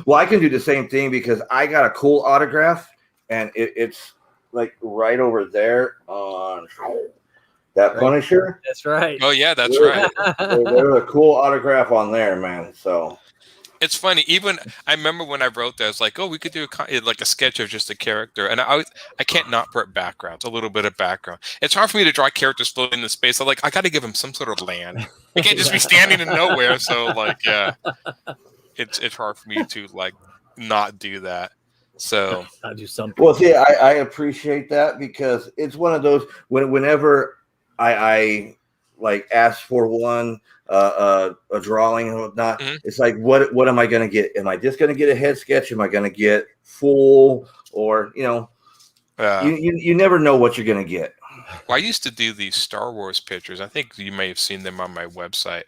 Well, I can do the same thing because I got a cool autograph, and it's like right over there on that Punisher. That's right. Oh yeah, that's right. There's a cool autograph on there, man. So it's funny. Even I remember when I wrote that, I was like, "Oh, we could do like a sketch of just a character," and I can't not put backgrounds, a little bit of background. It's hard for me to draw characters floating in space. I'm like, I got to give them some sort of land. They can't just be standing in nowhere. So like, yeah, it's hard for me to like not do that. So I'll do something. Well, see, I appreciate that because it's one of those whenever I like ask for one. A drawing and whatnot. Mm-hmm. It's like, what am I going to get? Am I just going to get a head sketch? Am I going to get full? Or you never know what you're going to get. Well, I used to do these Star Wars pictures. I think you may have seen them on my website.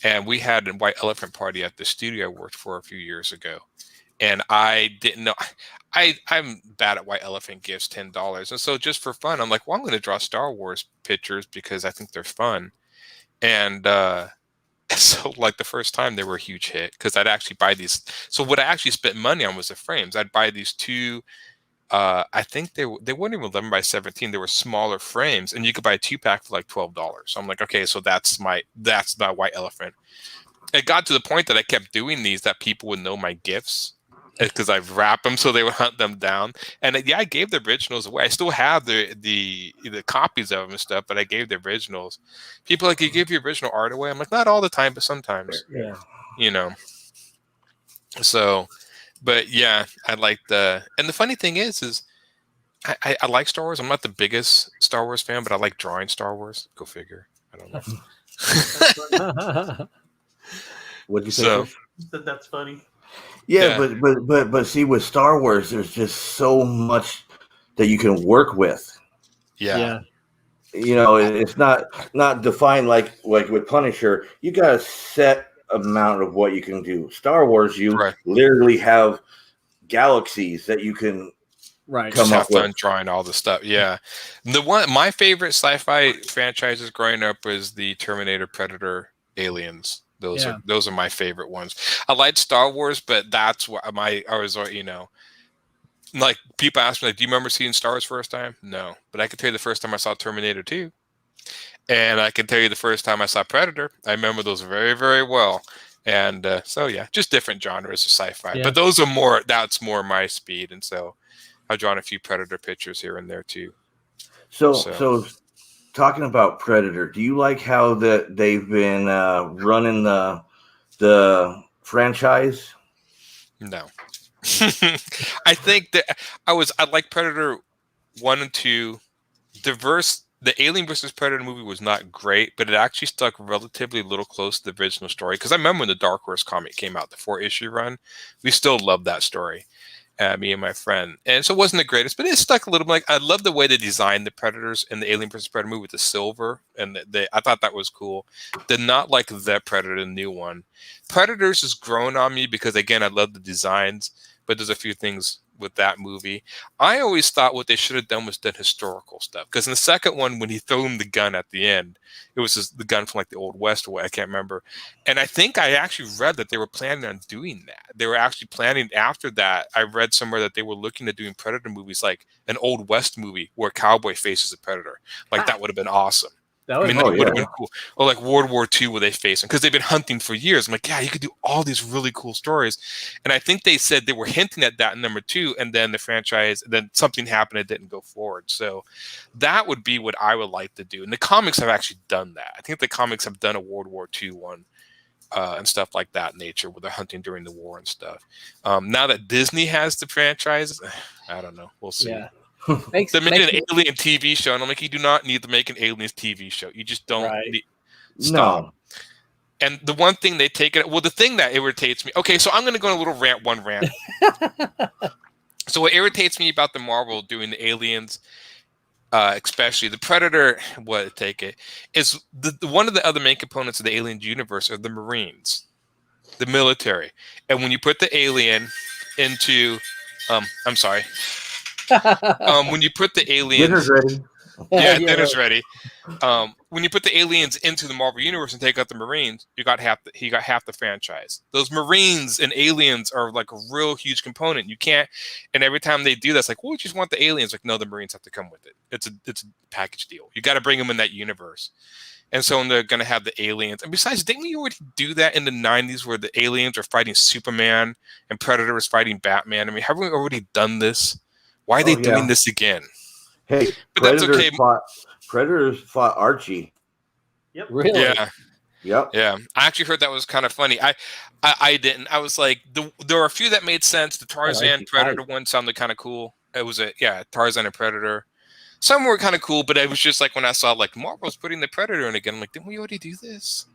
And we had a white elephant party at the studio I worked for a few years ago. And I didn't know. I'm bad at white elephant gifts, $10. And so just for fun, I'm like, well, I'm going to draw Star Wars pictures because I think they're fun. And so like the first time they were a huge hit because I'd actually buy these. So what I actually spent money on was the frames. I'd buy these two. I think they weren't even 11 by 17. They were smaller frames, and you could buy a 2-pack for like $12. So I'm like, okay, so that's my white elephant. It got to the point that I kept doing these that people would know my gifts because I've wrapped them so they would hunt them down. And I gave the originals away. I still have the copies of them and stuff, but I gave the originals. People like, you give your original art away? I'm like, not all the time, but sometimes. Yeah. So, but yeah, I like and the funny thing is I like Star Wars. I'm not the biggest Star Wars fan, but I like drawing Star Wars. Go figure. I don't know. What'd you say? That's funny. Yeah, but see, with Star Wars, there's just so much that you can work with. Yeah. It's not defined like with Punisher. You got a set amount of what you can do. Star Wars, you literally have galaxies that you can come up with. Drawing all the stuff. Yeah, my favorite sci-fi franchises growing up was the Terminator, Predator, Aliens. Those are my favorite ones. I liked Star Wars, but that's what I was, like people ask me, like, do you remember seeing Star Wars first time? No, but I can tell you the first time I saw Terminator 2, and I can tell you the first time I saw Predator. I remember those very, very well. And so yeah, just different genres of sci-fi, but those are that's more my speed. And so I've drawn a few Predator pictures here and there too. So talking about Predator, do you like how they've been running the franchise? No. I think that I like Predator 1 and 2. The Alien versus Predator movie was not great, but it actually stuck relatively little close to the original story. Because I remember when the Dark Horse comic came out, the 4-issue run, we still loved that story, me and my friend. And so it wasn't the greatest, but it stuck a little bit. Like, I love the way they designed the Predators in the Alien versus Predator movie with the silver, and I thought that was cool. Did not like the Predator, the new one. Predators has grown on me because, again, I love the designs, but there's a few things with that movie. I always thought what they should have done was done historical stuff. Because in the second one, when he threw him the gun at the end, it was just the gun from like the Old West or what, I can't remember. And I think I actually read that they were planning on doing that. They were actually planning after that. I read somewhere that they were looking at doing Predator movies, like an Old West movie where a cowboy faces a predator. Like that would have been awesome. That was, that would have been cool. Or like World War II where they face them, because they've been hunting for years. I'm like, yeah, you could do all these really cool stories. And I think they said they were hinting at that in number 2, and then the franchise, then something happened, it didn't go forward. So that would be what I would like to do. And the comics have actually done that. I think the comics have done a World War II one and stuff like that nature, where they're hunting during the war and stuff. Now that Disney has the franchise, I don't know. We'll see. Yeah. They made an Alien TV show, and I'm like, you do not need to make an Aliens TV show. You just don't need. Stop. No. And the one thing they take it, well, the thing that irritates me. Okay, so I'm going to go on a little rant. So what irritates me about the Marvel doing the Aliens, especially the Predator, is one of the other main components of the Aliens universe are the Marines, the military, and when you put the alien into, I'm sorry. When you put the aliens, dinner's ready. Dinner's ready. When you put the aliens into the Marvel universe and take out the Marines, he got half the franchise. Those Marines and aliens are like a real huge component. You can't, and every time they do that, it's like, well, we just want the aliens. Like, no, the Marines have to come with it. It's a package deal. You got to bring them in that universe. And so they're going to have the aliens. And besides, didn't we already do that in the 90s where the aliens are fighting Superman and Predator was fighting Batman? I mean, haven't we already done this? Why are they doing this again? Hey, but Predators that's okay. Predators fought Archie. Yep. Really? Yeah. Yep. Yeah. I actually heard that was kind of funny. I didn't. I was like, there were a few that made sense. The Tarzan Predator one sounded kind of cool. It was Tarzan and Predator. Some were kind of cool, but it was just like when I saw like Marvel's putting the Predator in again, I'm like, didn't we already do this?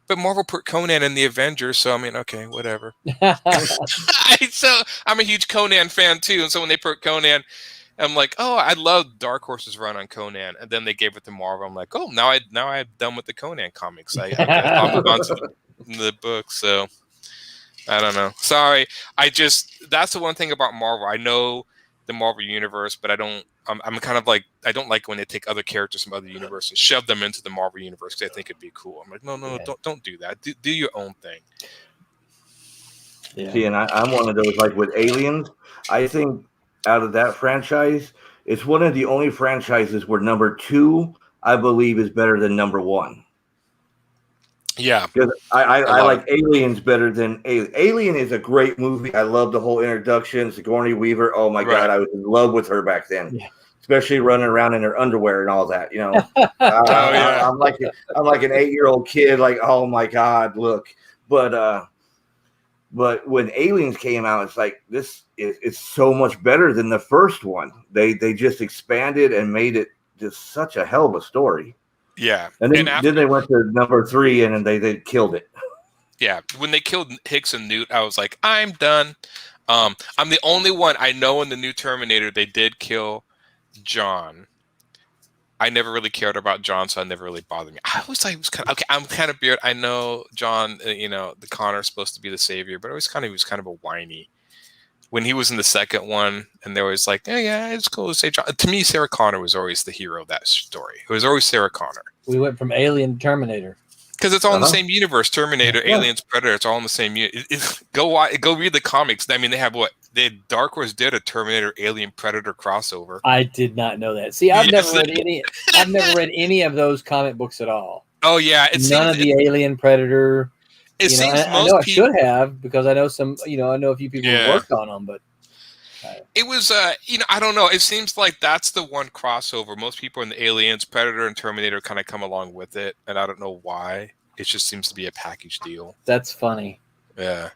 But Marvel put Conan in the Avengers, so I mean, okay, whatever. So I'm a huge Conan fan too, and so when they put Conan, I'm like, oh, I love Dark Horse's run on Conan, and then they gave it to Marvel. I'm like, oh, now I'm done with the Conan comics. I'll move on to the book. So I don't know. Sorry, that's the one thing about Marvel. I know the Marvel universe, but I'm kind of like, I don't like when they take other characters from other universes and shove them into the Marvel universe because I think it'd be cool. I'm like, no, don't do that. Do your own thing. Yeah. See, and I'm one of those, like with Aliens, I think out of that franchise, it's one of the only franchises where number 2, I believe, is better than number 1. Yeah. Because I like Aliens better than Alien. Alien is a great movie. I love the whole introduction. Sigourney Weaver. Oh my God, I was in love with her back then. Yeah. Especially running around in her underwear and all that, you know. I'm like an 8-year-old kid, like, oh my God, look. But when Aliens came out, it's like it's so much better than the first one. They just expanded and made it just such a hell of a story. Yeah, and then they went to number 3 and they killed it. Yeah, when they killed Hicks and Newt, I was like, I'm done. I'm the only one I know in the new Terminator they did kill John. I never really cared about John, so it never really bothered me. I always thought he was kind of okay. I'm kind of weird. I know John, the Connor's supposed to be the savior, but he was kind of a whiny. When he was in the second one, and they were always like, yeah, it's cool to say John. To me, Sarah Connor was always the hero of that story. It was always Sarah Connor. We went from Alien to Terminator. Because it's all in the same universe. Terminator, Aliens, Predator, it's all in the same universe. Go read the comics. I mean, they have Dark Horse did a Terminator, Alien, Predator crossover. I did not know that. See, I've never read any of those comic books at all. Oh, yeah. None of the Alien, Predator. It seems I know I should have, because I know I know a few people who worked on them, but it was I don't know. It seems like that's the one crossover. Most people in the Aliens, Predator, and Terminator kind of come along with it, and I don't know why. It just seems to be a package deal. That's funny. Yeah.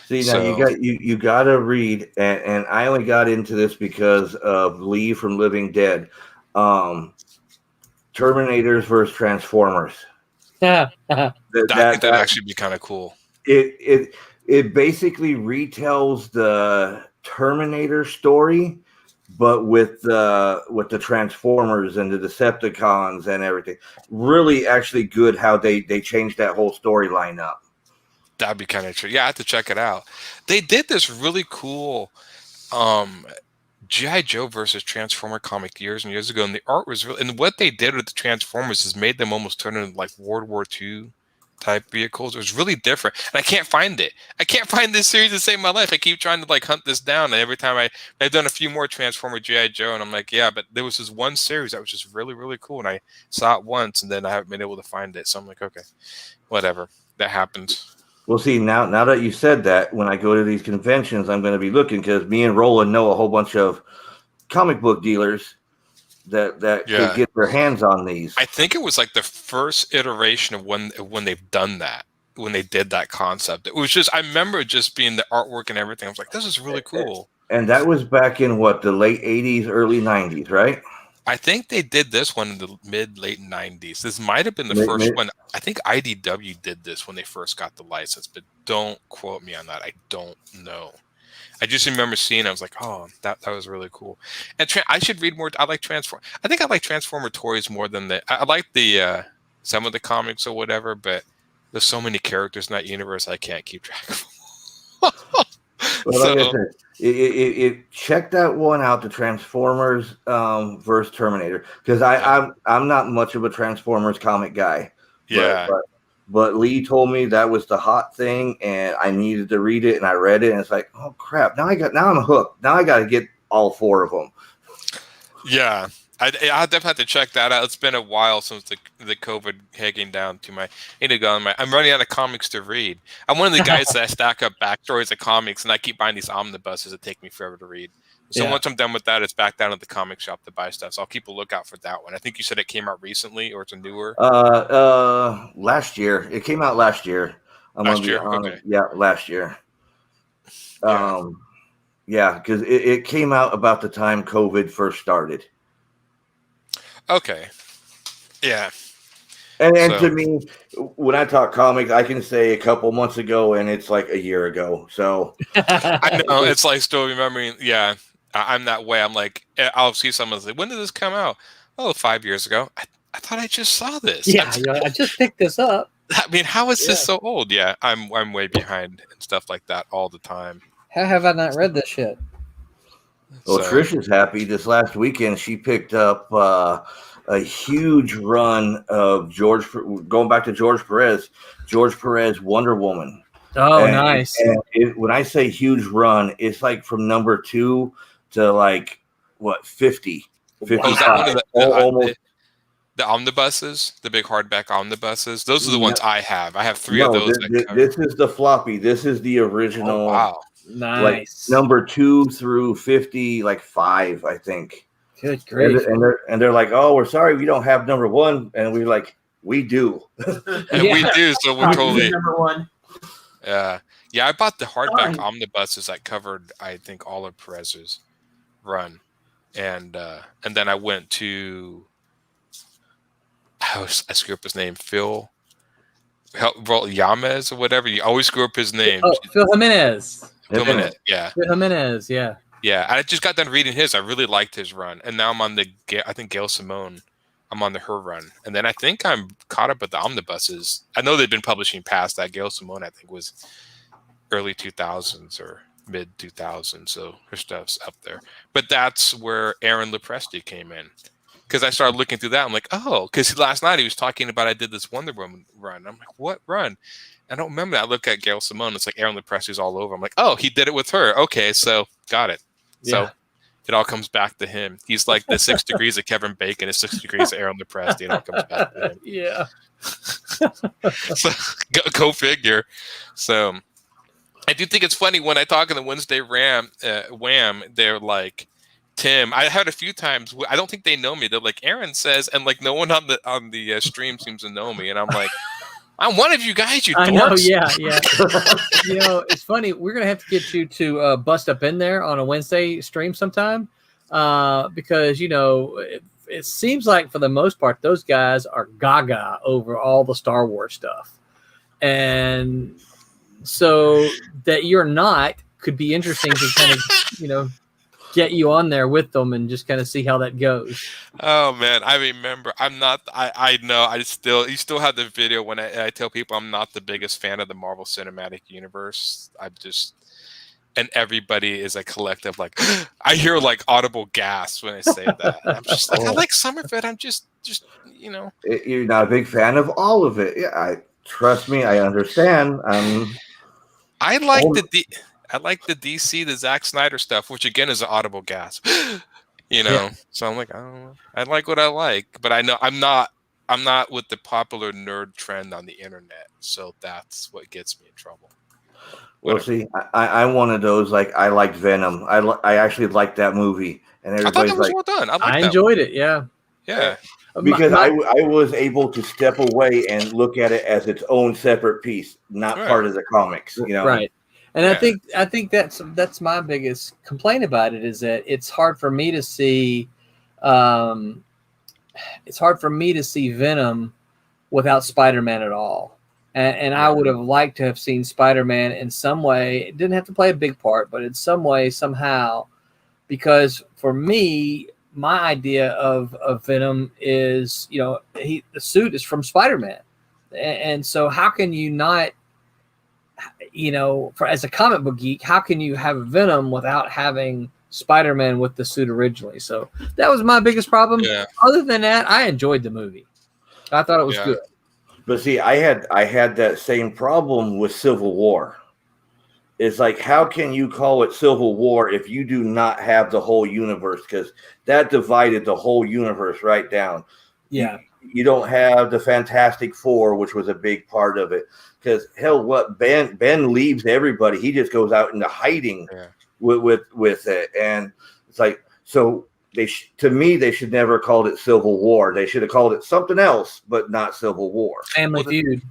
See, now So you got to read, and I only got into this because of Lee from Living Dead, Terminators versus Transformers. Yeah. I think that'd actually be kind of cool. It basically retells the Terminator story, but with the Transformers and the Decepticons and everything. Really, actually good how they changed that whole storyline up. That'd be kind of true. Yeah, I have to check it out. They did this really cool G.I. Joe versus Transformer comic years and years ago, and the art was really, and what they did with the Transformers is made them almost turn into like World War II type vehicles. It was really different, and I can't find it. I can't find this series to save my life. I keep trying to like hunt this down, and every time I've done a few more Transformer G.I. Joe, and I'm like, yeah, but there was this one series that was just really, really cool, and I saw it once, and then I haven't been able to find it. So I'm like, okay, whatever, that happens. Well, see, now that you said that, when I go to these conventions, I'm going to be looking because me and Roland know a whole bunch of comic book dealers that could get their hands on these. I think it was like the first iteration of when they've done that, when they did that concept. It was just, I remember just being the artwork and everything. I was like, this is really cool. And that was back in what, the late 80s, early 90s, right? I think they did this one in the late 90s. This might have been the first one. I think IDW did this when they first got the license, but don't quote me on that. I don't know. I just remember seeing it. I was like, oh, that was really cool. And I should read more. I like Transform. I think I like Transformer toys more than I like the some of the comics or whatever, but there's so many characters in that universe I can't keep track of. Well, like I said, it check that one out, the Transformers versus Terminator, because I'm not much of a Transformers comic guy. Yeah. But Lee told me that was the hot thing, and I needed to read it, and I read it, and it's like, oh crap! Now I'm hooked. Now I got to get all 4 of them. Yeah, I definitely have to check that out. It's been a while since the COVID hanging down to my. I need to go on I'm running out of comics to read. I'm one of the guys that stack up backstories of comics, and I keep buying these omnibuses that take me forever to read. So once I'm done with that, it's back down at the comic shop to buy stuff. So I'll keep a lookout for that one. I think you said it came out recently, or it's a newer. Last year. It came out last year. Last year, okay. Yeah, last year. Yeah, because it came out about the time COVID first started. Okay. Yeah. And to me, when I talk comics, I can say a couple months ago, and it's like a year ago. So I know it's like still remembering. Yeah, I'm that way. I'm like, I'll see someone say, "When did this come out?" Oh, 5 years ago. I thought I just saw this. Yeah, I just picked this up. I mean, how is this so old? Yeah, I'm way behind and stuff like that all the time. How have I not read this shit? Well, Trish is happy. This last weekend, she picked up a huge run of going back to George Perez, Wonder Woman. Oh, nice. And when I say huge run, it's like from number 2 to like, what, 50. 55. Almost. The omnibuses, the big hardback omnibuses, those are the ones I have. I have 3 of those. This is the floppy. This is the original. Oh, wow. Nice. Like number 2 through 50, like 5, I think. Good grief. And they're like, oh, we're sorry we don't have number 1. And we're like, we do. And we do. So we're totally number 1. Yeah. I bought the hardback omnibuses that covered, I think, all of Perez's run. And then I went to, I screw up his name, Phil Yames or whatever. You always screw up his name. Oh, Phil Jimenez. Yeah. Phil Jimenez, yeah. Yeah, I just got done reading his. I really liked his run. And now I'm on I think Gail Simone, I'm on her run. And then I think I'm caught up with the omnibuses. I know they've been publishing past that. Gail Simone, I think, was early 2000s or mid 2000s. So her stuff's up there. But that's where Aaron Lepresti came in. Because I started looking through that. I'm like, oh, because last night he was talking about I did this Wonder Woman run. I'm like, what run? I don't remember that. I look at Gail Simone. It's like Aaron Lepresti's all over. I'm like, oh, he did it with her. Okay, so got it. Yeah. So it all comes back to him. He's like the 6 degrees of Kevin Bacon, is 6 degrees of Aaron Lepresti. It all comes back to him. Yeah. So go figure. So I do think it's funny when I talk in the Wednesday Wham, they're like, Tim, I heard a few times. I don't think they know me. They're like, Aaron says, and like no one on the stream seems to know me. And I'm like, I'm one of you guys, you I know, dorks. yeah. It's funny. We're gonna have to get you to bust up in there on a Wednesday stream sometime, because it seems like for the most part those guys are gaga over all the Star Wars stuff, and so that you're not could be interesting to kind of get you on there with them and just kind of see how that goes. Oh man, I remember. I'm not. I know. You still have the video when I tell people I'm not the biggest fan of the Marvel Cinematic Universe. And everybody is a collective like. I hear like audible gasps when I say that. And I'm just like, I like some of it. I'm just. You're not a big fan of all of it. Yeah, trust me. I understand. I like the DC, the Zack Snyder stuff, which again is an audible gasp. So I'm like, I don't know. I like what I like, but I know I'm not with the popular nerd trend on the internet. So that's what gets me in trouble. Well, see, I'm one of those. Like, I liked Venom. I actually liked that movie, and I thought everybody's that was like, well done. I enjoyed it. Yeah. because I was able to step away and look at it as its own separate piece, not part of the comics. Right. And I think that's my biggest complaint about it is that it's hard for me to see Venom without Spider-Man at all. And I would have liked to have seen Spider-Man in some way. It didn't have to play a big part, but in some way, somehow, because for me, my idea of Venom is, the suit is from Spider-Man. And so how can you not, as a comic book geek, how can you have Venom without having Spider-Man with the suit originally? So that was my biggest problem. Yeah. Other than that, I enjoyed the movie. I thought it was good. But see, I had that same problem with Civil War. It's like, how can you call it Civil War if you do not have the whole universe? Because that divided the whole universe right down. Yeah. You don't have the Fantastic Four, which was a big part of it. Because hell, what Ben leaves everybody. He just goes out into hiding with it, and it's like, so to me they should never have called it Civil War. They should have called it something else, but not Civil War. Family Feud.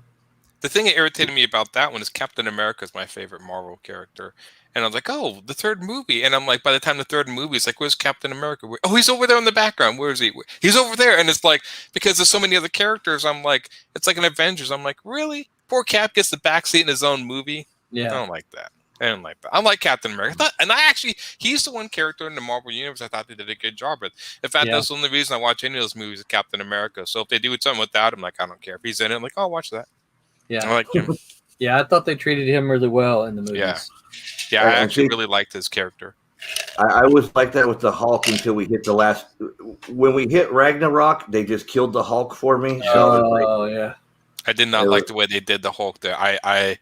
The thing that irritated me about that one is Captain America is my favorite Marvel character. And I was like, oh, the third movie. And I'm like, by the time the third movie, it's like, where's Captain America? Oh, he's over there in the background. Where is he? He's over there. And it's like, because there's so many other characters, I'm like, it's like an Avengers. I'm like, really? Poor Cap gets the backseat in his own movie? Yeah. I don't like that. I like Captain America. He's the one character in the Marvel Universe I thought they did a good job with. In fact, that's the only reason I watch any of those movies is Captain America. So if they do something without him, like, I don't care. If he's in it, I'm like, oh, I'll watch that. Yeah. I like him. Yeah, I thought they treated him really well in the movies. Yeah, I actually really liked his character. I was like that with the Hulk until we hit when we hit Ragnarok, they just killed the Hulk for me. So yeah. I did not like the way they did the Hulk there. I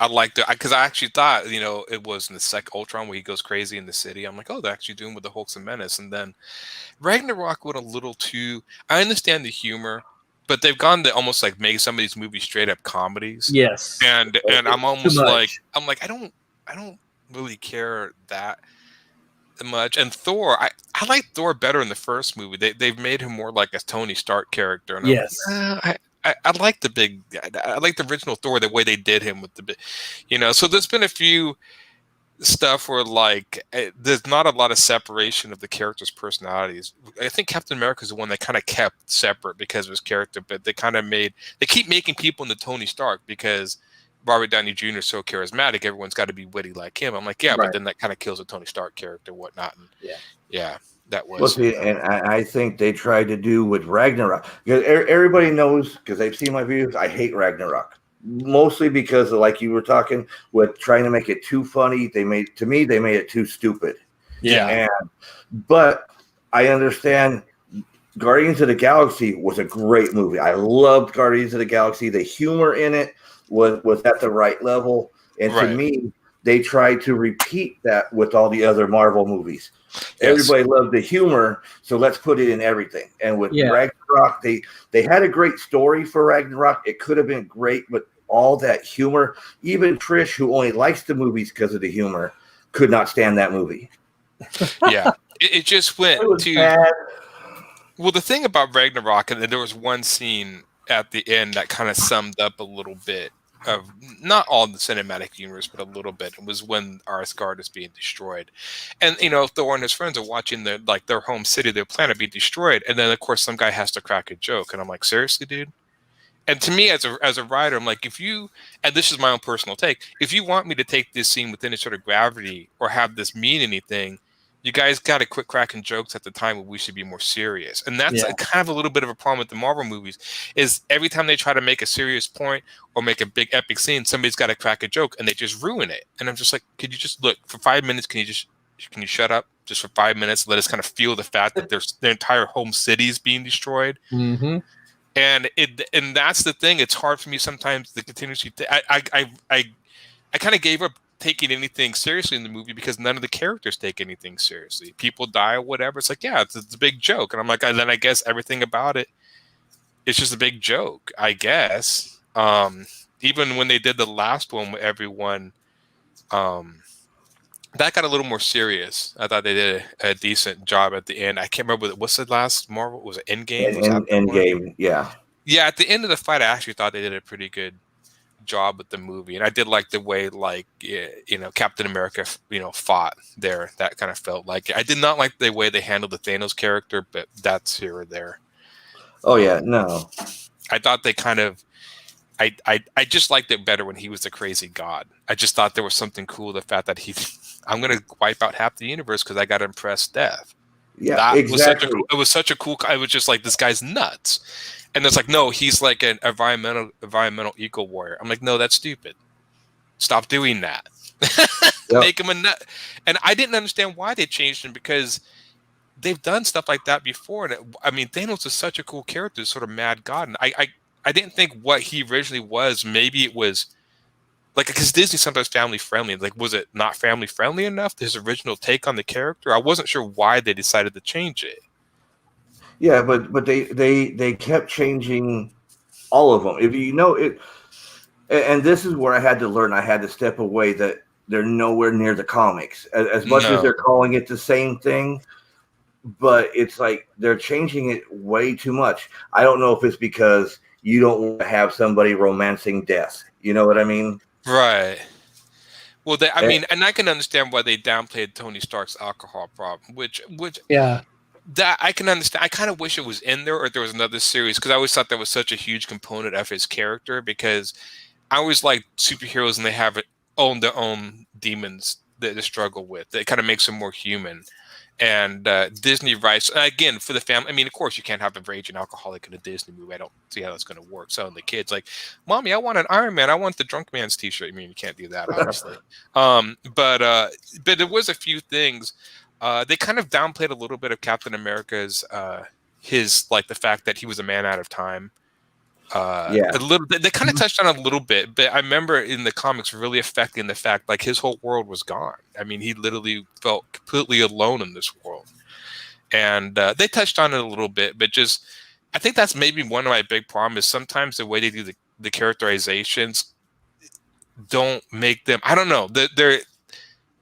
liked it because I actually thought, it was in the second Ultron where he goes crazy in the city. I'm like, oh, they're actually doing with the Hulk's a menace. And then Ragnarok went a little too, I understand the humor, but they've gone to almost like make some of these movies straight up comedies. Yes. And I'm almost like, I don't really care that much. And Thor, I like Thor better in the first movie. They've made him more like a Tony Stark character. And yes. I like I like the original Thor, the way they did him with the big, so there's been a few stuff where like there's not a lot of separation of the characters' personalities. I think Captain America is the one that kind of kept separate because of his character, but they keep making people into Tony Stark because Robert Downey Jr. is so charismatic. Everyone's got to be witty like him. I'm like, but then that kind of kills the Tony Stark character and whatnot. And that was. Well, see, and I think they tried to do with Ragnarok because everybody knows, because they've seen my videos, I hate Ragnarok. Mostly because of, like you were talking, with trying to make it too funny. They made it too stupid. Yeah. But I understand Guardians of the Galaxy was a great movie. I loved Guardians of the Galaxy. The humor in it was at the right level. And to me, they tried to repeat that with all the other Marvel movies. Yes. Everybody loved the humor, so let's put it in everything. And with Ragnarok, they had a great story for Ragnarok. It could have been great, but all that humor, even Trish, who only likes the movies because of the humor, could not stand that movie. Yeah, it just went to bad. Well, the thing about Ragnarok, and there was one scene, at the end that kind of summed up a little bit of not all the cinematic universe, but a little bit. It was when Asgard is being destroyed, and Thor and his friends are watching their home city, their planet be destroyed, and then of course some guy has to crack a joke, and I'm like, seriously, dude. And to me, as a writer, I'm like, and this is my own personal take, if you want me to take this scene with any sort of gravity or have this mean anything, you guys got to quit cracking jokes at the time when we should be more serious. And that's kind of a little bit of a problem with the Marvel movies, is every time they try to make a serious point or make a big epic scene, somebody's got to crack a joke and they just ruin it. And I'm just like, could you just look for 5 minutes? Can you shut up just for 5 minutes? Let us kind of feel the fact that their entire home city is being destroyed. Mm-hmm. And that's the thing. It's hard for me sometimes to continuously. I kind of gave up taking anything seriously in the movie because none of the characters take anything seriously. People die or whatever. It's like, yeah, it's a big joke, and I'm like, and then I guess everything about it, it's just a big joke, I guess. Even when they did the last one with everyone, that got a little more serious. I thought they did a decent job at the end. I can't remember what's the last Marvel, was it Endgame? Endgame, yeah. Yeah, at the end of the fight, I actually thought they did a pretty good job with the movie, and I did like the way, like, Captain America, fought there. That kind of felt like it. I did not like the way they handled the Thanos character, but that's here or there. Oh yeah, no. I thought they kind of, I just liked it better when he was the crazy god. I just thought there was something cool, the fact that I'm gonna wipe out half the universe because I got to impress Death. Yeah, that exactly. it was such a cool. I was just like, this guy's nuts. And it's like, no, he's like an environmental eco warrior. I'm like, no, that's stupid. Stop doing that. Yep. Make him a nut. And I didn't understand why they changed him, because they've done stuff like that before. And Thanos is such a cool character, sort of mad god. And I didn't think what he originally was. Maybe it was like, because Disney's sometimes family friendly. Like, was it not family friendly enough? His original take on the character. I wasn't sure why they decided to change it. Yeah, but they kept changing all of them. If you know it, and this is where I had to learn. I had to step away, that they're nowhere near the comics. As much as they're calling it the same thing, but it's like they're changing it way too much. I don't know if it's because you don't want to have somebody romancing death. You know what I mean? Right. Well, and I can understand why they downplayed Tony Stark's alcohol problem, which yeah. That I can understand. I kind of wish it was in there, or there was another series, because I always thought that was such a huge component of his character, because I always like superheroes and they have their own demons that they struggle with. It kind of makes them more human. And Disney writes, again, for the family. Of course, you can't have a raging alcoholic in a Disney movie. I don't see how that's going to work. So the kids like, Mommy, I want an Iron Man. I want the Drunk Man's T-shirt. You can't do that, obviously. But there was a few things. They kind of downplayed a little bit of Captain America's the fact that he was a man out of time. A little bit. They kind of touched on it a little bit, but I remember in the comics really affecting the fact, like, his whole world was gone. He literally felt completely alone in this world, and they touched on it a little bit, but just, I think that's maybe one of my big problems, is sometimes the way they do the characterizations don't make them. I don't know.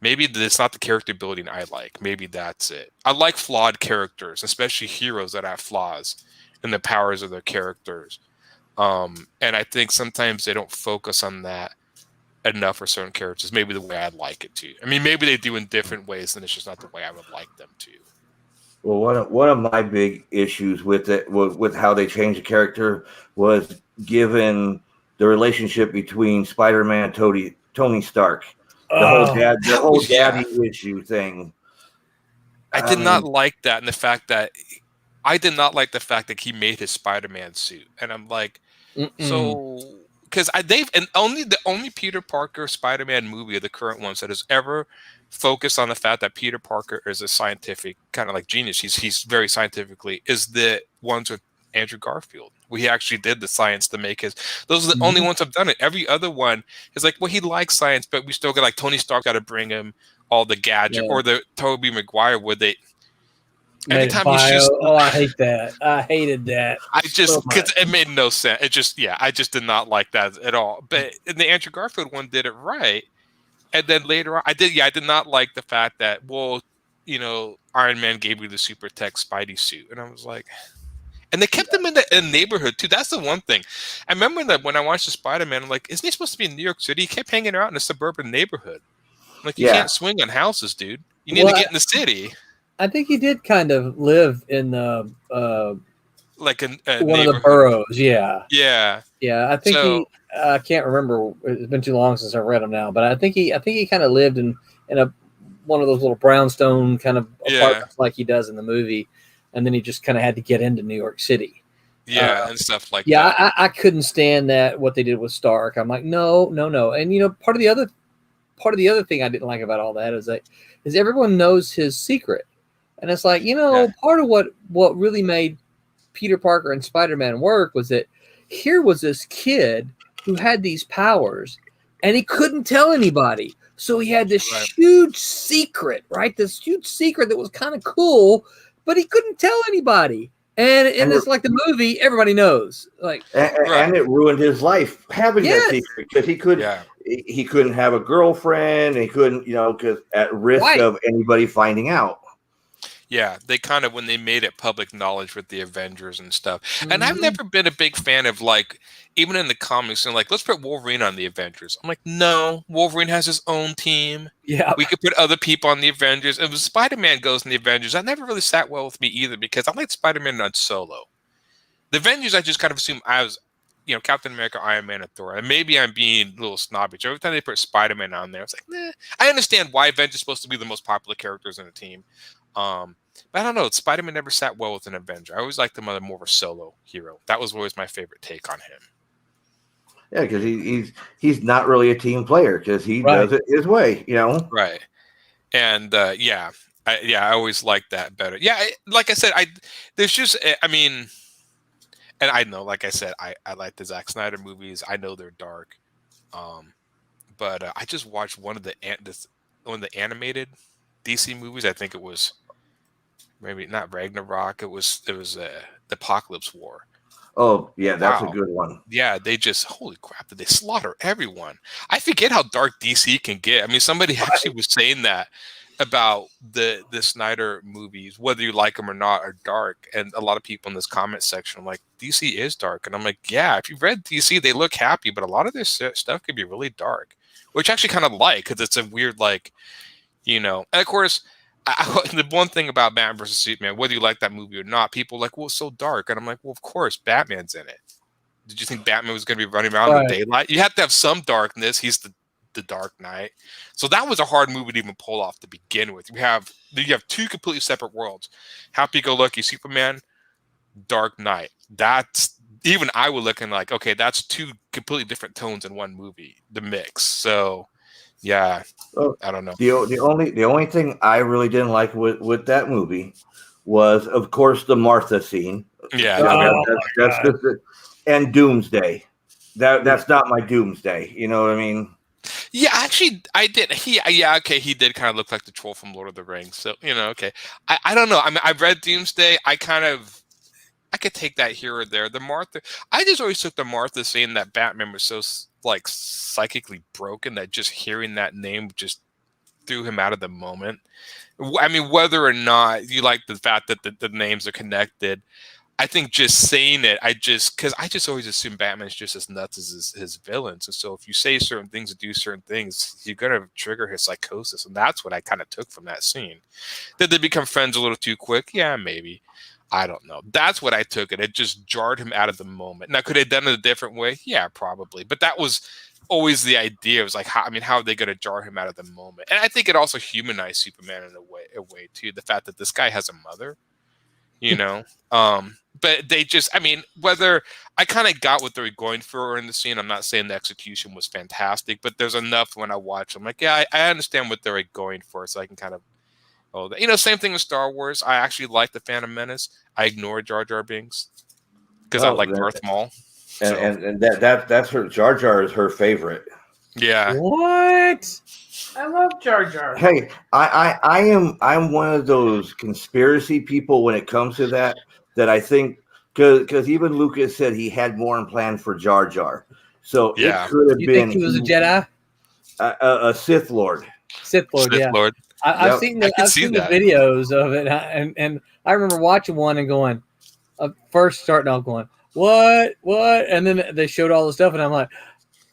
Maybe it's not the character building I like. Maybe that's it. I like flawed characters, especially heroes that have flaws in the powers of their characters. And I think sometimes they don't focus on that enough for certain characters. Maybe the way I'd like it to. Maybe they do in different ways, and it's just not the way I would like them to. Well, one of my big issues with it, with how they changed the character, was given the relationship between Spider-Man and Tony Stark. The whole daddy issue thing. I did not like that, and the fact that he made his Spider-Man suit, and I'm like, so, because the only Peter Parker Spider-Man movie of the current ones that has ever focused on the fact that Peter Parker is a scientific kind of like genius. He's very scientifically, is the ones with Andrew Garfield. We actually did the science to make his. Those are the only ones I've done it. Every other one is like, well, he likes science, but we still got, like, Tony Stark got to bring him all the gadget, or the Tobey Maguire where they. Every time I hate that. I hated that. Because it made no sense. I just did not like that at all. But in the Andrew Garfield one did it right, and then later on, I did not like the fact that, well, Iron Man gave me the super tech Spidey suit, and I was like. And they kept him in the neighborhood too. That's the one thing. I remember that when I watched the Spider-Man, I'm like, isn't he supposed to be in New York City? He kept hanging out in a suburban neighborhood. I'm like, you can't swing on houses, dude. You need to get in the city. I think he did kind of live in the like a one of the boroughs. Yeah. I think I can't remember. It's been too long since I've read him now, but I think he kind of lived in a one of those little brownstone kind of apartments like he does in the movie, and then he just kind of had to get into New York City. And stuff like that. Yeah, I couldn't stand that what they did with Stark. I'm like, no. And part of the other thing I didn't like about all that is everyone knows his secret, and it's like part of what really made Peter Parker and Spider-Man work was that here was this kid who had these powers, and he couldn't tell anybody. So he had this huge secret, right? This huge secret that was kind of cool, but he couldn't tell anybody. And it's like the movie, everybody knows. Like, and it ruined his life having that secret because he couldn't have a girlfriend. And he couldn't, because at risk of anybody finding out. Yeah, they kind of, when they made it public knowledge with the Avengers and stuff. Mm-hmm. And I've never been a big fan of, like, even in the comics, and like, let's put Wolverine on the Avengers. I'm like, no, Wolverine has his own team. Yeah. We could put other people on the Avengers. And when Spider-Man goes in the Avengers, that never really sat well with me either because I like Spider-Man on Solo. The Avengers, I just kind of assume I was, Captain America, Iron Man, and Thor. And maybe I'm being a little snobbish. Every time they put Spider-Man on there, it's like, nah. I understand why Avengers is supposed to be the most popular characters in the team. But I don't know. Spider-Man never sat well with an Avenger. I always liked him more of a solo hero. That was always my favorite take on him. Yeah, because he's not really a team player because he does it his way, Right. And I always liked that better. Yeah, like I said, there's just, and I know, like I said, I like the Zack Snyder movies. I know they're dark, but I just watched one of the animated DC movies. I think it was maybe not Ragnarok. It was the Apocalypse War. Oh yeah, that's a good one. Yeah, they just holy crap! Did they slaughter everyone? I forget how dark DC can get. I mean, somebody actually was saying that about the Snyder movies, whether you like them or not, are dark. And a lot of people in this comment section are like, DC is dark, and I'm like, yeah. If you've read DC, they look happy, but a lot of their stuff can be really dark, which I actually kind of like because it's a weird And of course, the one thing about Batman versus Superman, whether you like that movie or not, people are like, well, it's so dark. And I'm like, well, of course, Batman's in it. Did you think Batman was going to be running around in the daylight? You have to have some darkness. He's the Dark Knight. So that was a hard movie to even pull off to begin with. You have two completely separate worlds. Happy-go-lucky Superman, Dark Knight. That's, even I would look and like, okay, that's two completely different tones in one movie, the mix. So yeah, I don't know. The only thing I really didn't like with that movie was, of course, the Martha scene. Yeah, that's just it. And Doomsday. That's not my Doomsday. You know what I mean? Yeah, actually, I did. He did kind of look like the troll from Lord of the Rings. So okay. I don't know. I mean, I read Doomsday. I could take that here or there. The Martha, I just always took the Martha scene that Batman was so psychically broken that just hearing that name just threw him out of the moment. I mean, whether or not you like the fact that the names are connected, I think just saying it, because I just always assume Batman's just as nuts as his villains. And so if you say certain things and do certain things, you're going to trigger his psychosis. And that's what I kind of took from that scene. Did they become friends a little too quick? Yeah, maybe. I don't know. That's what I took it. It just jarred him out of the moment. Now, could they have done it a different way? Yeah, probably. But that was always the idea. It was like, how are they going to jar him out of the moment? And I think it also humanized Superman in a way too. The fact that this guy has a mother, but they just, whether I kind of got what they were going for in the scene. I'm not saying the execution was fantastic, but there's enough when I watch. I'm like, yeah, I understand what they're going for. So I can kind of, same thing with Star Wars. I actually like the Phantom Menace. I ignore Jar Jar Binks because I like Darth Maul. So. And that's her. Jar Jar is her favorite. Yeah. What? I love Jar Jar. Hey, I'm one of those conspiracy people when it comes to that I think because even Lucas said he had more in plan for Jar Jar. So it could have been. Think he was a Jedi? A Sith Lord. Sith Lord. I've seen the videos of it, and I remember watching one and going, first starting off going, what? And then they showed all the stuff, and I'm like,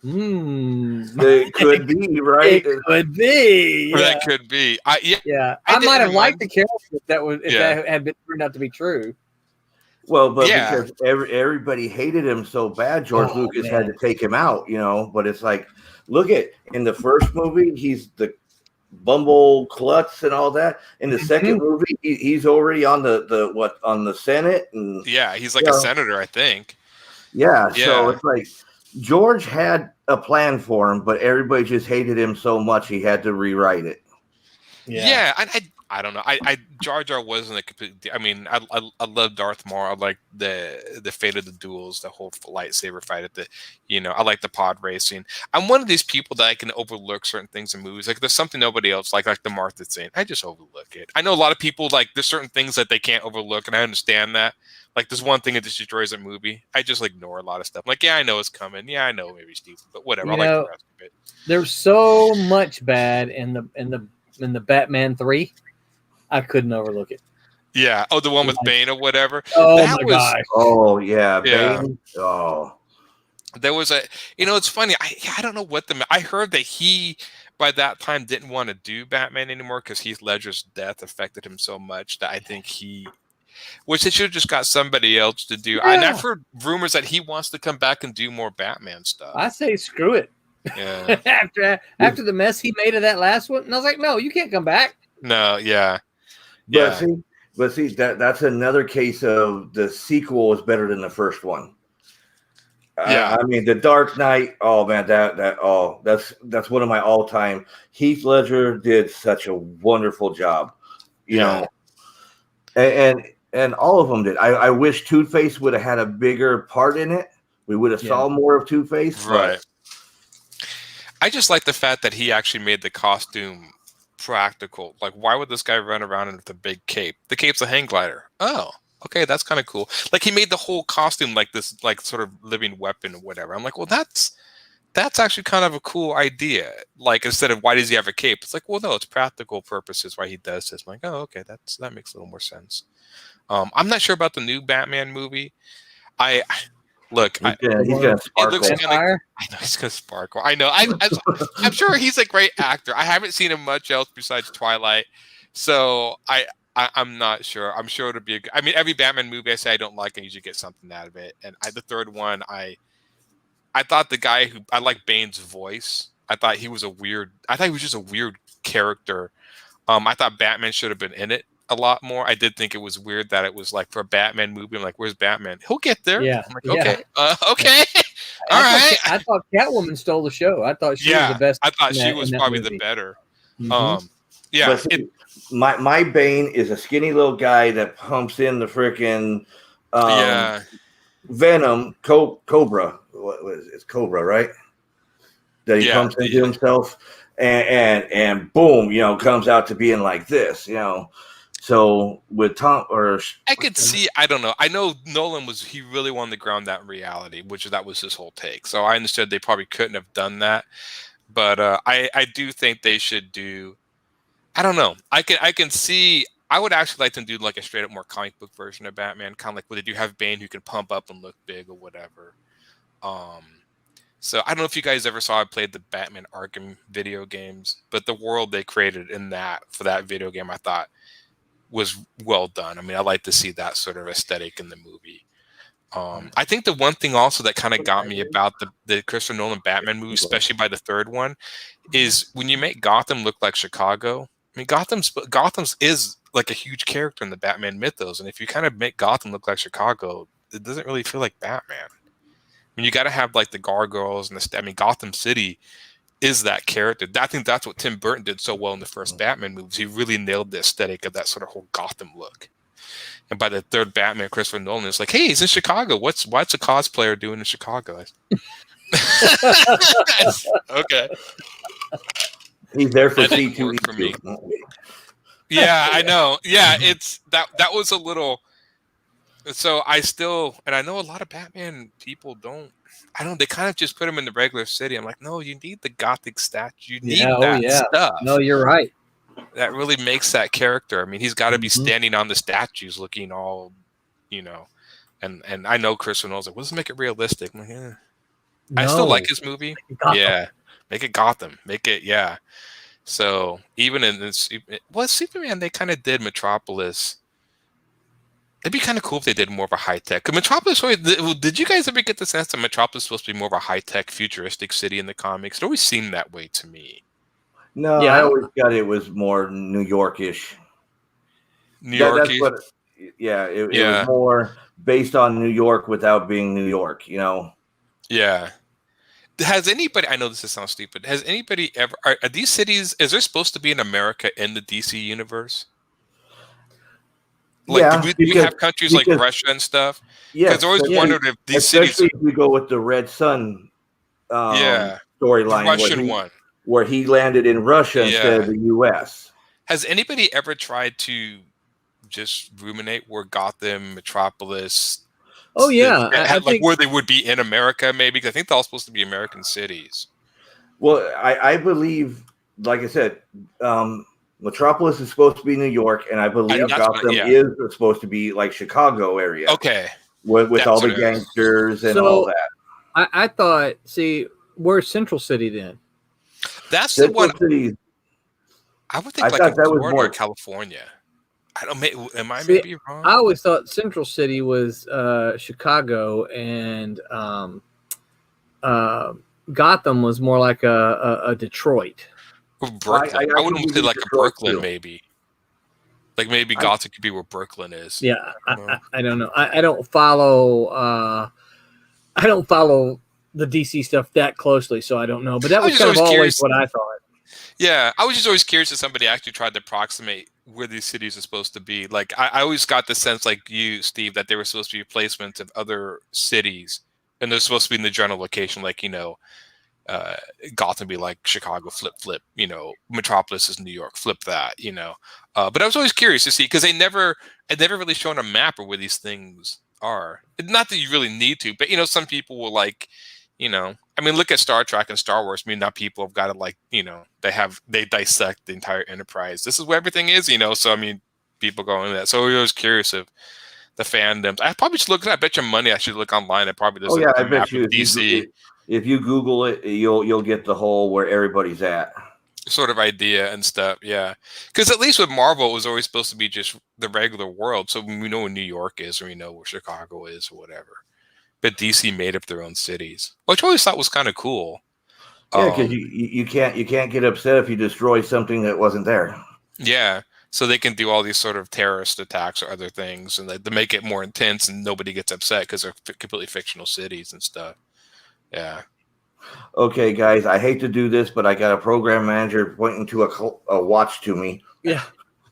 It could be, right? It could be. Yeah. That could be. Yeah. I I might have didn't liked the mind- character if that had been turned out to be true. Well, but Yeah. because everybody hated him so bad, George Lucas had to take him out, you know. But it's like, look at in the first movie, he's the Bumble Klutz and all that. In the second movie, he's already on the Senate, and Yeah, he's like a senator, I think. Yeah, so it's like George had a plan for him, but everybody just hated him so much he had to rewrite it. Yeah, I don't know. Jar Jar wasn't a complete. I mean, I love Darth Maul. I like the fate of the duels, the whole lightsaber fight at the, I like the pod racing. I'm one of these people that I can overlook certain things in movies. Like there's something nobody else like the Martha scene. I just overlook it. I know a lot of people like there's certain things that they can't overlook, and I understand that. Like there's one thing that just destroys a movie. I just ignore a lot of stuff. I'm like, yeah, I know it's coming. Yeah, I know maybe stupid, but whatever. I like the rest of it. There's so much bad in the Batman 3. I couldn't overlook it. Yeah. Oh, the one with Bane or whatever. Oh my gosh. Oh yeah, Bane. Oh. There was it's funny. I don't know what I heard that he by that time didn't want to do Batman anymore because Heath Ledger's death affected him so much that I think which they should have just got somebody else to do. Yeah. And I've heard rumors that he wants to come back and do more Batman stuff. I say screw it. Yeah. after the mess he made of that last one, and I was like, no, you can't come back. No, yeah. But see, that's another case of the sequel is better than the first one. Yeah, I mean, The Dark Knight. Oh man, that's one of my all time. Heath Ledger did such a wonderful job, you know, and all of them did. I wish Two-Face would have had a bigger part in it. We would have saw more of Two-Face, right? I just like the fact that he actually made the costume practical. Like, why would this guy run around with a big cape? The cape's a hang glider. Oh, okay, that's kind of cool. Like, he made the whole costume like this, like sort of living weapon or whatever. I'm like, well, that's actually kind of a cool idea. Like, instead of why does he have a cape? It's like, well, no, it's practical purposes why he does this. I'm like, oh, okay, that makes a little more sense. I'm not sure about the new Batman movie. Look, he's gonna sparkle. I know he's gonna sparkle. I know. I'm sure he's a great actor. I haven't seen him much else besides Twilight, so I'm not sure. I'm sure it'll be I mean, every Batman movie I say I don't like, I usually get something out of it. And the third one, I thought the guy I like Bane's voice. I thought he was just a weird character. I thought Batman should have been in it a lot more. I did think it was weird that it was like for a Batman movie. I'm like, where's Batman? He'll get there. Yeah. I'm like, okay. Okay. All right. I thought Catwoman stole the show. I thought she was the best. I thought she was probably the better. Mm-hmm. Yeah. My Bane is a skinny little guy that pumps in the freaking Venom Cobra. What was it? It's Cobra, right? That he pumps into himself and boom, comes out to being like this, So with I could see, I don't know. I know Nolan he really wanted to ground that in reality, that was his whole take. So I understood they probably couldn't have done that. But I do think they should do, I don't know. I can see, I would actually like to do like a straight up more comic book version of Batman, kind of like where they do have Bane who can pump up and look big or whatever. So I don't know if you guys ever saw I played the Batman Arkham video games, but the world they created for that video game, I thought was well done. I mean, I like to see that sort of aesthetic in the movie. I think the one thing also that kind of got me about the Christopher Nolan Batman movie, especially by the third one, is when you make Gotham look like Chicago. I mean, Gotham's is like a huge character in the Batman mythos, and if you kind of make Gotham look like Chicago, it doesn't really feel like Batman. I mean, you got to have like the gargoyles and Gotham City is that character. I think that's what Tim Burton did so well in the first Batman movies. He really nailed the aesthetic of that sort of whole Gotham look. And by the third Batman, Christopher Nolan is like, hey, he's in Chicago. What's a cosplayer doing in Chicago? Okay. He's there for C2E for me. Yeah, I know. Yeah, it's that was a little. So I know a lot of Batman people they kind of just put him in the regular city. I'm like, no, you need the Gothic statue. You need that stuff. No, you're right. That really makes that character. I mean, he's got to be standing on the statues looking all, And I know Chris Reynolds like, let's make it realistic. I'm like, yeah. I still like his movie. Yeah, make it Gotham. Make it So even in this, Superman, they kind of did Metropolis. It'd be kind of cool if they did more of a high tech. Metropolis, did you guys ever get the sense that Metropolis is supposed to be more of a high tech, futuristic city in the comics? It always seemed that way to me. No, I always got it was more New York-ish. New York-ish? It was more based on New York without being New York, Yeah. Has anybody, I know this sounds stupid, has anybody ever, are these cities, is there supposed to be an America in the DC universe? Like, do we have countries like Russia and stuff? Yeah. Because I always wondered if these especially cities. If we go with the Red Sun storyline. Russian one. Where he landed in Russia instead of the U.S. Has anybody ever tried to just ruminate where Gotham, Metropolis, Oh yeah, I think where they would be in America, maybe? Because I think they're all supposed to be American cities. Well, I believe, like I said, Metropolis is supposed to be New York, and I believe Gotham is supposed to be like Chicago area. Okay, with all the gangsters and all that. I thought. See, where's Central City then? That's Central the one. City, I would think like that was more California. I don't. Am I maybe wrong? I always thought Central City was Chicago, and Gotham was more like a Detroit. Brooklyn. I would say like a Brooklyn, maybe. Like maybe Gotham could be where Brooklyn is. Yeah, I don't know. I don't follow. I don't follow the DC stuff that closely, so I don't know. But that was kind of always what I thought. Yeah, I was just always curious if somebody actually tried to approximate where these cities are supposed to be. Like, I always got the sense, like you, Steve, that they were supposed to be placements of other cities, and they're supposed to be in the general location, like, Gotham be like Chicago, flip, Metropolis is New York, flip that, But I was always curious to see, because had never really shown a map of where these things are. Not that you really need to, but, some people will like, look at Star Trek and Star Wars. Now people have got to they dissect the entire Enterprise. This is where everything is, So people go into that. So I was curious if the fandoms. I probably should look at. I bet you money I should look online. It probably doesn't. Oh yeah, I bet you. DC. If you Google it, you'll get the whole where everybody's at sort of idea and stuff. Yeah, because at least with Marvel, it was always supposed to be just the regular world. So we know where New York is, or we know where Chicago is, or whatever. But DC made up their own cities, which I always thought was kind of cool. Yeah, because you can't get upset if you destroy something that wasn't there. Yeah, so they can do all these sort of terrorist attacks or other things, and to make it more intense, and nobody gets upset because they're completely fictional cities and stuff. Yeah. Okay, guys, I hate to do this, but I got a program manager pointing to a watch to me. Yeah.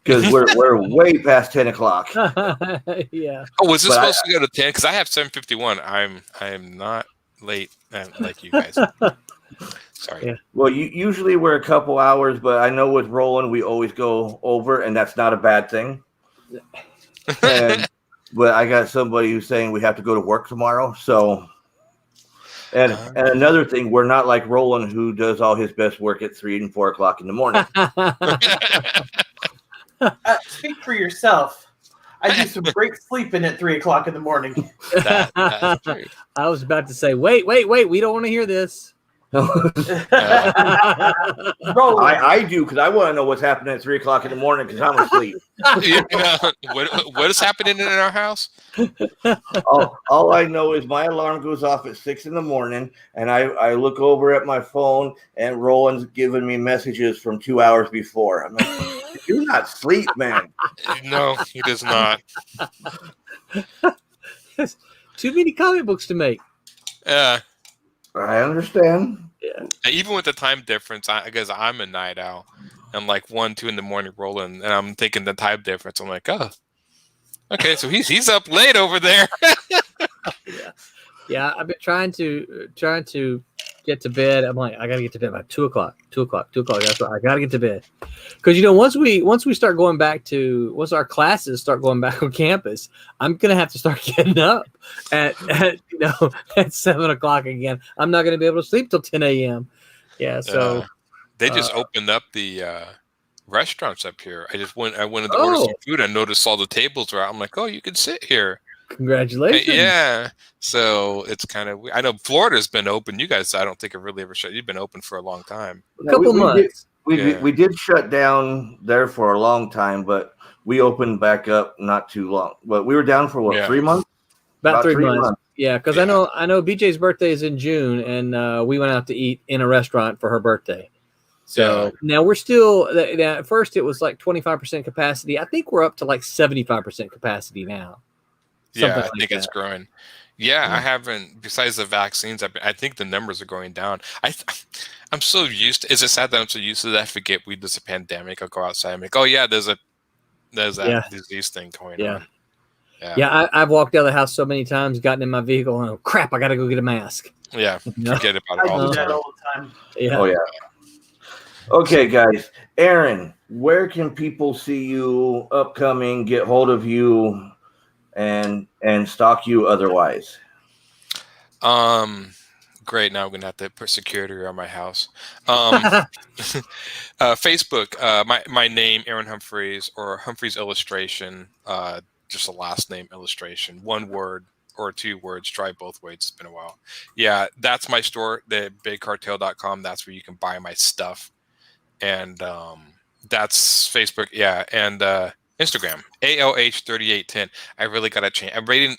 Because we're way past 10 o'clock. Yeah. Oh, was this supposed to go to 10? Because I have 7:51. I am not late like you guys. Sorry. Yeah. Well, usually we're a couple hours, but I know with Roland we always go over, and that's not a bad thing. But I got somebody who's saying we have to go to work tomorrow, so. And another thing, we're not like Roland, who does all his best work at 3 and 4 o'clock in the morning. Speak for yourself. I do some great sleeping at 3 o'clock in the morning. That's true. I was about to say, wait. We don't want to hear this. I do, because I want to know what's happening at 3 o'clock in the morning because I'm asleep. What is happening in our house? All I know is my alarm goes off at 6 in the morning, and I look over at my phone, and Roland's giving me messages from 2 hours before. I'm like, "Do not sleep, man." No, he does not. Too many comic books to make. Yeah. I understand. Yeah. Even with the time difference, I guess I'm a night owl. I'm like 1, 2 in the morning rolling, and I'm thinking the time difference. I'm like, oh, okay, so he's up late over there. Yeah. I've been trying to get to bed. I'm like, I gotta get to bed by 2 o'clock. 2 o'clock. That's what I gotta get to bed. Because once we start going back once our classes start going back on campus, I'm gonna have to start getting up at 7 o'clock again. I'm not gonna be able to sleep till 10 a.m. Yeah, so they just opened up the restaurants up here. I went to order some food. I noticed all the tables were out. I'm like, oh, you can sit here. Congratulations. Yeah. So it's kind of. I know Florida's been open. You guys, I don't think have really ever shut. You've been open for a long time. A couple months. We did shut down there for a long time, but we opened back up not too long. But we were down for what, 3 months? About 3 months. Yeah, because I know BJ's birthday is in June, and we went out to eat in a restaurant for her birthday. So now we're still. At first, it was like 25% capacity. I think we're up to like 75% capacity now. I think it's growing. Yeah, I haven't. Besides the vaccines, I think the numbers are going down. I'm so used to. Is it sad that I'm so used to that? I forget there's a pandemic. I'll go outside and be like, oh yeah, there's that disease thing going on. Yeah, I've walked out of the house so many times, gotten in my vehicle, and crap, I got to go get a mask. Yeah, forget about it all the time. Yeah. Oh yeah. Okay, guys. Aaron, where can people see you upcoming? Get hold of you. And stalk you otherwise. Great. Now I'm gonna have to put security around my house. Facebook. My name Aaron Humphres or Humphres Illustration. Just a last name illustration. 1 word or 2 words. Try both ways. It's been a while. Yeah, that's my store. The BigCartel.com. That's where you can buy my stuff. And that's Facebook. Yeah, and Instagram, ALH3810. I really got to change. I'm waiting.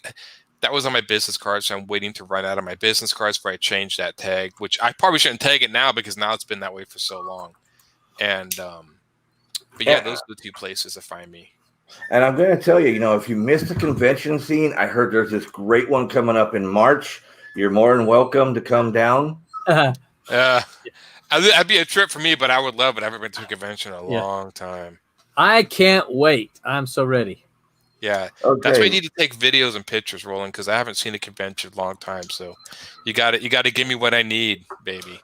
That was on my business card, so I'm waiting to run out of my business cards before I change that tag, which I probably shouldn't tag it now because now it's been that way for so long. And, but yeah, those are the 2 places to find me. And I'm going to tell you, if you missed the convention scene, I heard there's this great one coming up in March. You're more than welcome to come down. That'd be a trip for me, but I would love it. I haven't been to a convention in a long time. I can't wait. I'm so ready. Yeah. Okay. That's why you need to take videos and pictures, Roland, because I haven't seen a convention in a long time. So you got to give me what I need, baby.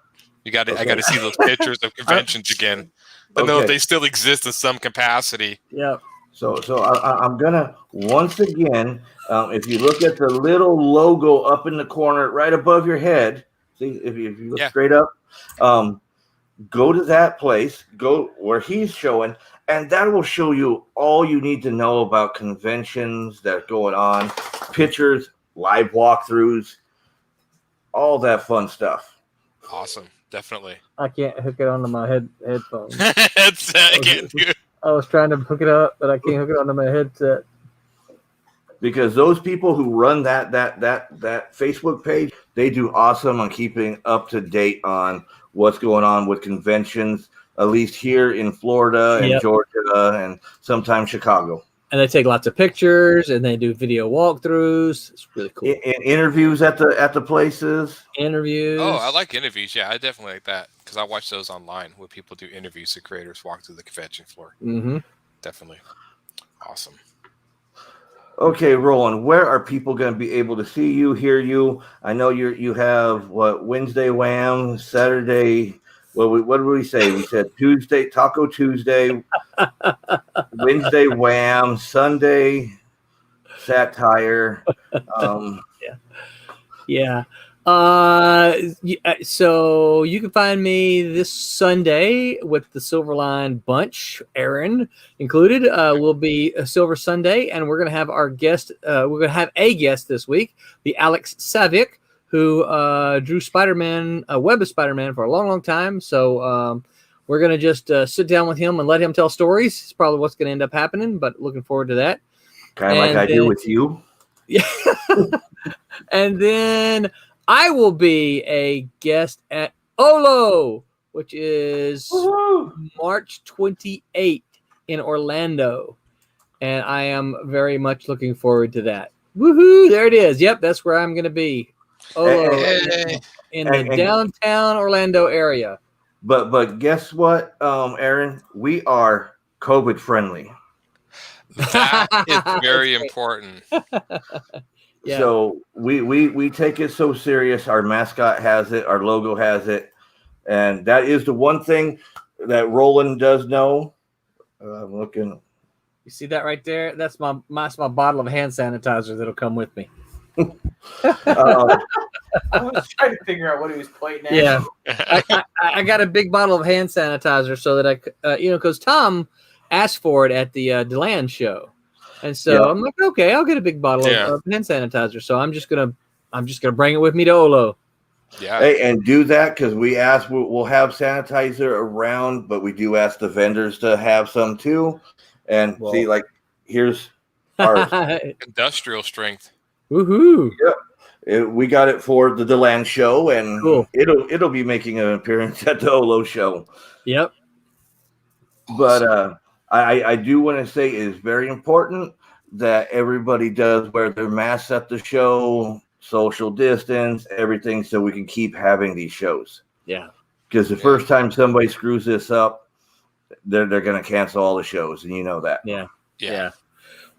I got to see those pictures of conventions again. I know they still exist in some capacity. Yeah. So I'm gonna once again, if you look at the little logo up in the corner right above your head, see if you look straight up, go to that place, go where he's showing, and that will show you all you need to know about conventions that are going on, pictures, live walkthroughs, all that fun stuff. Awesome, definitely. I can't hook it onto my headphones. I was trying to hook it up, but I can't hook it onto my headset. Because those people who run that Facebook page, they do awesome on keeping up to date on what's going on with conventions, at least here in Florida and Georgia and sometimes Chicago. And they take lots of pictures and they do video walkthroughs. It's really cool. And interviews at the places. Interviews. Oh, I like interviews. Yeah, I definitely like that because I watch those online where people do interviews to creators walk through the convention floor. Mm-hmm. Definitely. Awesome. Okay, Roland, where are people going to be able to see you, hear you? I know you have Wednesday Wham, Saturday. What did we say? We said Tuesday, Taco Tuesday, Wednesday Wham, Sunday Satire. Yeah. So you can find me this Sunday with the Silverline bunch, Aaron included. Will be a Silver Sunday, and we're going to have our guest. We're going to have a guest this week, the Alex Savick, who drew Spider-Man, Web of Spider-Man for a long, long time. So we're going to just sit down with him and let him tell stories. It's probably what's going to end up happening, but looking forward to that. Kind of like I do with you. Yeah. And then I will be a guest at OLO, which is March 28th in Orlando. And I am very much looking forward to that. Woohoo! There it is. Yep, that's where I'm going to be. OLO in the downtown Orlando area. But guess what, Aaron? We are COVID friendly. That is very important. Yeah. So we take it so serious. Our mascot has it. Our logo has it. And that is the one thing that Roland does know. I'm looking. You see that right there? That's my bottle of hand sanitizer that'll come with me. I was trying to figure out what he was pointing at. Yeah. I got a big bottle of hand sanitizer so that I, because Tom asked for it at the DeLand show. And so I'm like, okay, I'll get a big bottle of hand sanitizer. So I'm just gonna bring it with me to Olo. Yeah. Hey, and do that because we'll have sanitizer around, but we do ask the vendors to have some too. And see, like, here's ours. Industrial strength. Woohoo! Yeah, we got it for the DeLand show, and cool. It'll be making an appearance at the Olo show. Yep. But I do want to say it is very important that everybody does wear their masks at the show, social distance, everything, so we can keep having these shows. Yeah. Because the first time somebody screws this up, they're going to cancel all the shows, and you know that. Yeah.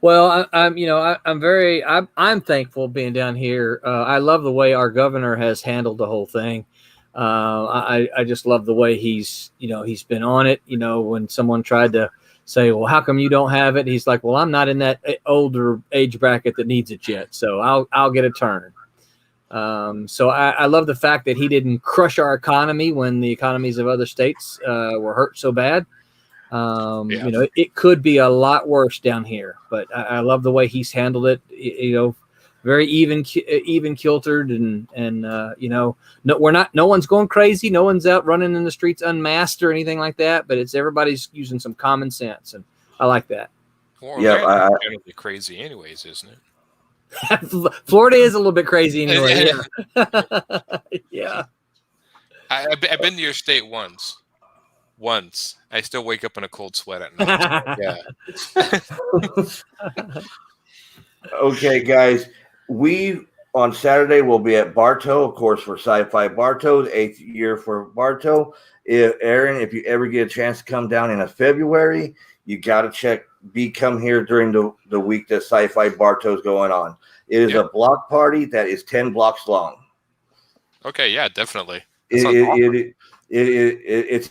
Well, I'm thankful being down here. I love the way our governor has handled the whole thing. I just love the way he's been on it. When someone tried to say, well, how come you don't have it? He's like, well, I'm not in that older age bracket that needs it yet. So I'll get a turn. So I love the fact that he didn't crush our economy when the economies of other states were hurt so bad. It could be a lot worse down here, but I love the way he's handled it. Very even kiltered, and no one's going crazy. No one's out running in the streets unmasked or anything like that. But everybody's using some common sense, and I like that. Well, yeah, generally crazy, anyways, isn't it? Florida is a little bit crazy anyway. Yeah. I've been to your state once. I still wake up in a cold sweat at night. Okay, guys. We on Saturday will be at Bartow, of course, for Sci-Fi Bartow, 8th year for Bartow. Aaron, if you ever get a chance to come down in February, you got to come here during the week that Sci-Fi Bartow is going on. It is a block party that is 10 blocks long. Okay, yeah, definitely. It's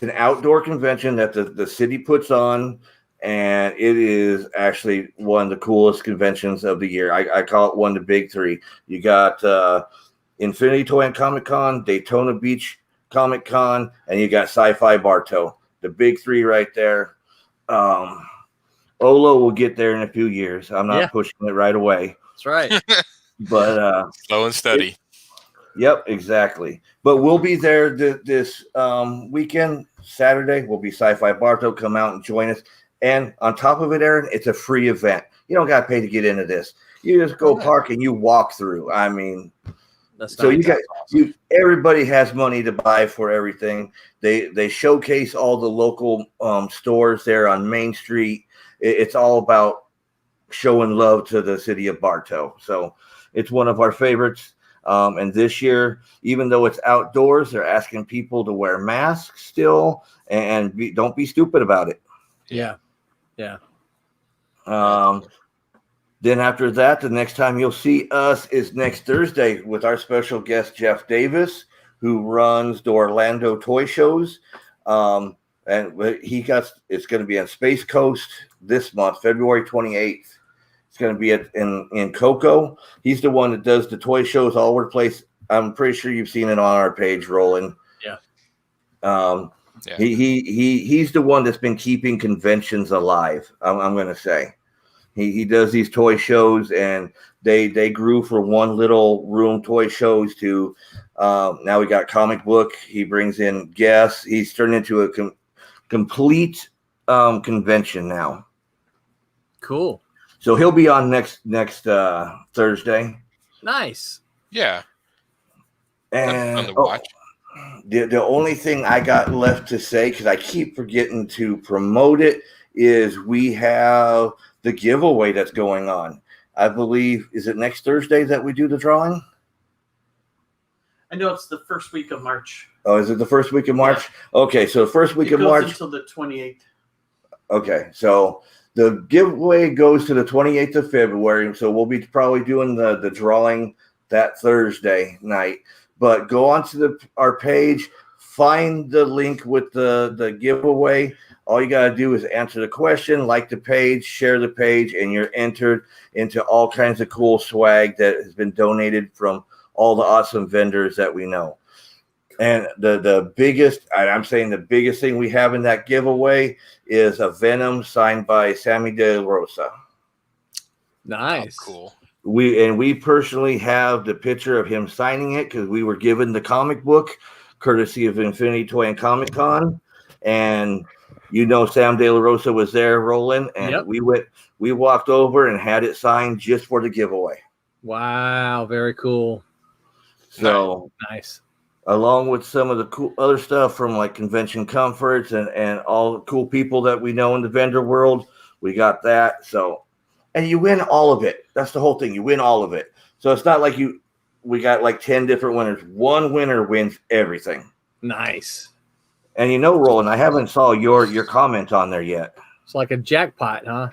an outdoor convention that the city puts on, and it is actually one of the coolest conventions of the year. I call it one of the big three. You got Infinity Toy and Comic Con, Daytona Beach Comic Con, and you got Sci-Fi Bartow. The big three right there. Olo will get there in a few years. I'm not pushing it right away. That's right. But slow and steady. Yep, exactly. But we'll be there this weekend, Saturday. We'll be Sci-Fi Bartow. Come out and join us. And on top of it, Aaron, it's a free event. You don't got to pay to get into this. You just go park and you walk through. I mean, everybody has money to buy for everything. They showcase all the local stores there on Main Street. It's all about showing love to the city of Bartow. So it's one of our favorites. And this year, even though it's outdoors, they're asking people to wear masks still, and don't be stupid about it. Yeah. Then after that, the next time you'll see us is next Thursday with our special guest, Jeff Davis, who runs the Orlando Toy Shows. And it's going to be on Space Coast this month, February 28th. It's going to be in Cocoa. He's the one that does the toy shows all over the place. I'm pretty sure you've seen it on our page, Roland. Yeah. He's the one that's been keeping conventions alive. I'm going to say he does these toy shows, and they grew from one little room toy shows to now we got comic book. He brings in guests. He's turned into a complete convention now. Cool. So he'll be on next Thursday. Nice. Yeah. And on the watch. The only thing I got left to say, because I keep forgetting to promote it, is we have the giveaway that's going on. I believe, is it next Thursday that we do the drawing? I know it's the first week of March. Oh, is it the first week of March? Yeah. Okay, so the first week of March. Until the 28th. Okay, so the giveaway goes to the 28th of February, so we'll be probably doing the drawing that Thursday night. But go onto our page, find the link with the giveaway. All you got to do is answer the question, like the page, share the page, and you're entered into all kinds of cool swag that has been donated from all the awesome vendors that we know. And the biggest thing we have in that giveaway is a Venom signed by Sammy De La Rosa. Nice. Oh, cool. We personally have the picture of him signing it because we were given the comic book courtesy of Infinity Toy and Comic Con, and Sam De La Rosa was there rolling, and we walked over and had it signed just for the giveaway. Wow, very cool. So nice. Along with some of the cool other stuff from like Convention Comforts and all the cool people that we know in the vendor world, we got that. So, and you win all of it. That's the whole thing. You win all of it. So it's not like we got like 10 different winners. One winner wins everything. Nice. And Roland, I haven't saw your comment on there yet. It's like a jackpot, huh?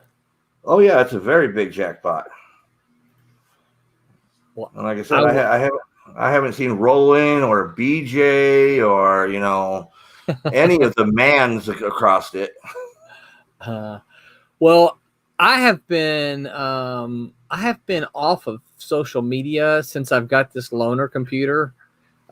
Oh yeah, it's a very big jackpot. Well, and like I said, I haven't seen Roland or BJ or any of the mans across it. Well, I have been off of social media since I've got this loaner computer.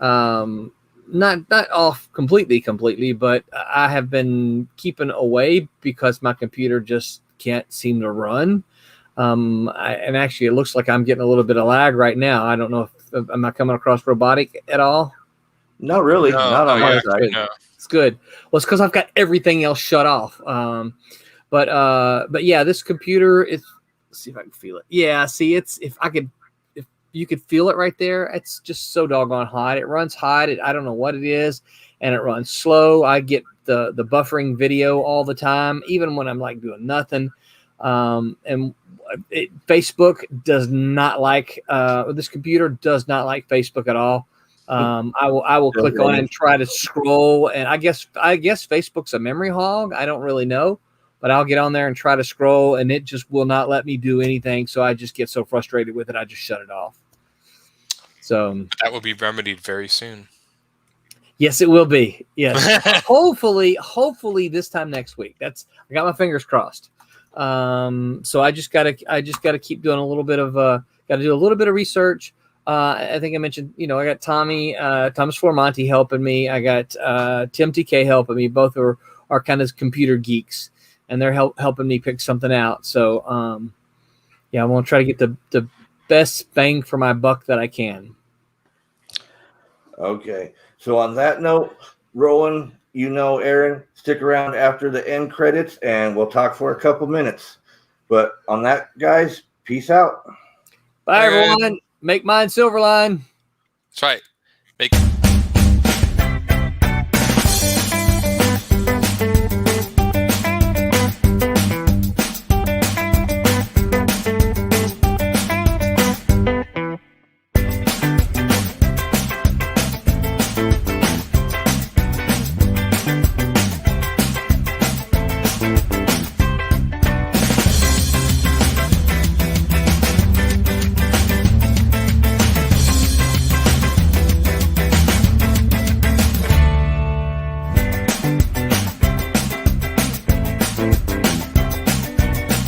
Not off completely, but I have been keeping away because my computer just can't seem to run. And actually, it looks like I'm getting a little bit of lag right now. I don't know if am I coming across robotic at all? Not really. Not on my side. No. It's good. Well, it's because I've got everything else shut off. But yeah, this computer. Let's see if I can feel it. Yeah, see, if you could feel it right there. It's just so doggone hot. It runs hot. I don't know what it is, and it runs slow. I get the buffering video all the time, even when I'm like doing nothing. And Facebook does not like this computer does not like Facebook at all. I will click on it and try to scroll, and I guess Facebook's a memory hog. I don't really know, but I'll get on there and try to scroll, and it just will not let me do anything. So I just get so frustrated with it, I just shut it off. So that will be remedied very soon. Yes, it will be. Yes, hopefully this time next week. I got my fingers crossed. So I just gotta keep doing a little bit of gotta do a little bit of research. I think I mentioned, I got Thomas Formonti helping me. I got Tim TK helping me. Both are kind of computer geeks, and they're helping me pick something out. So I'm gonna try to get the best bang for my buck that I can. Okay. So on that note, Roland, Aaron, stick around after the end credits and we'll talk for a couple minutes. But on that, guys, peace out. Bye, everyone. Make mine Silverline. That's right. Make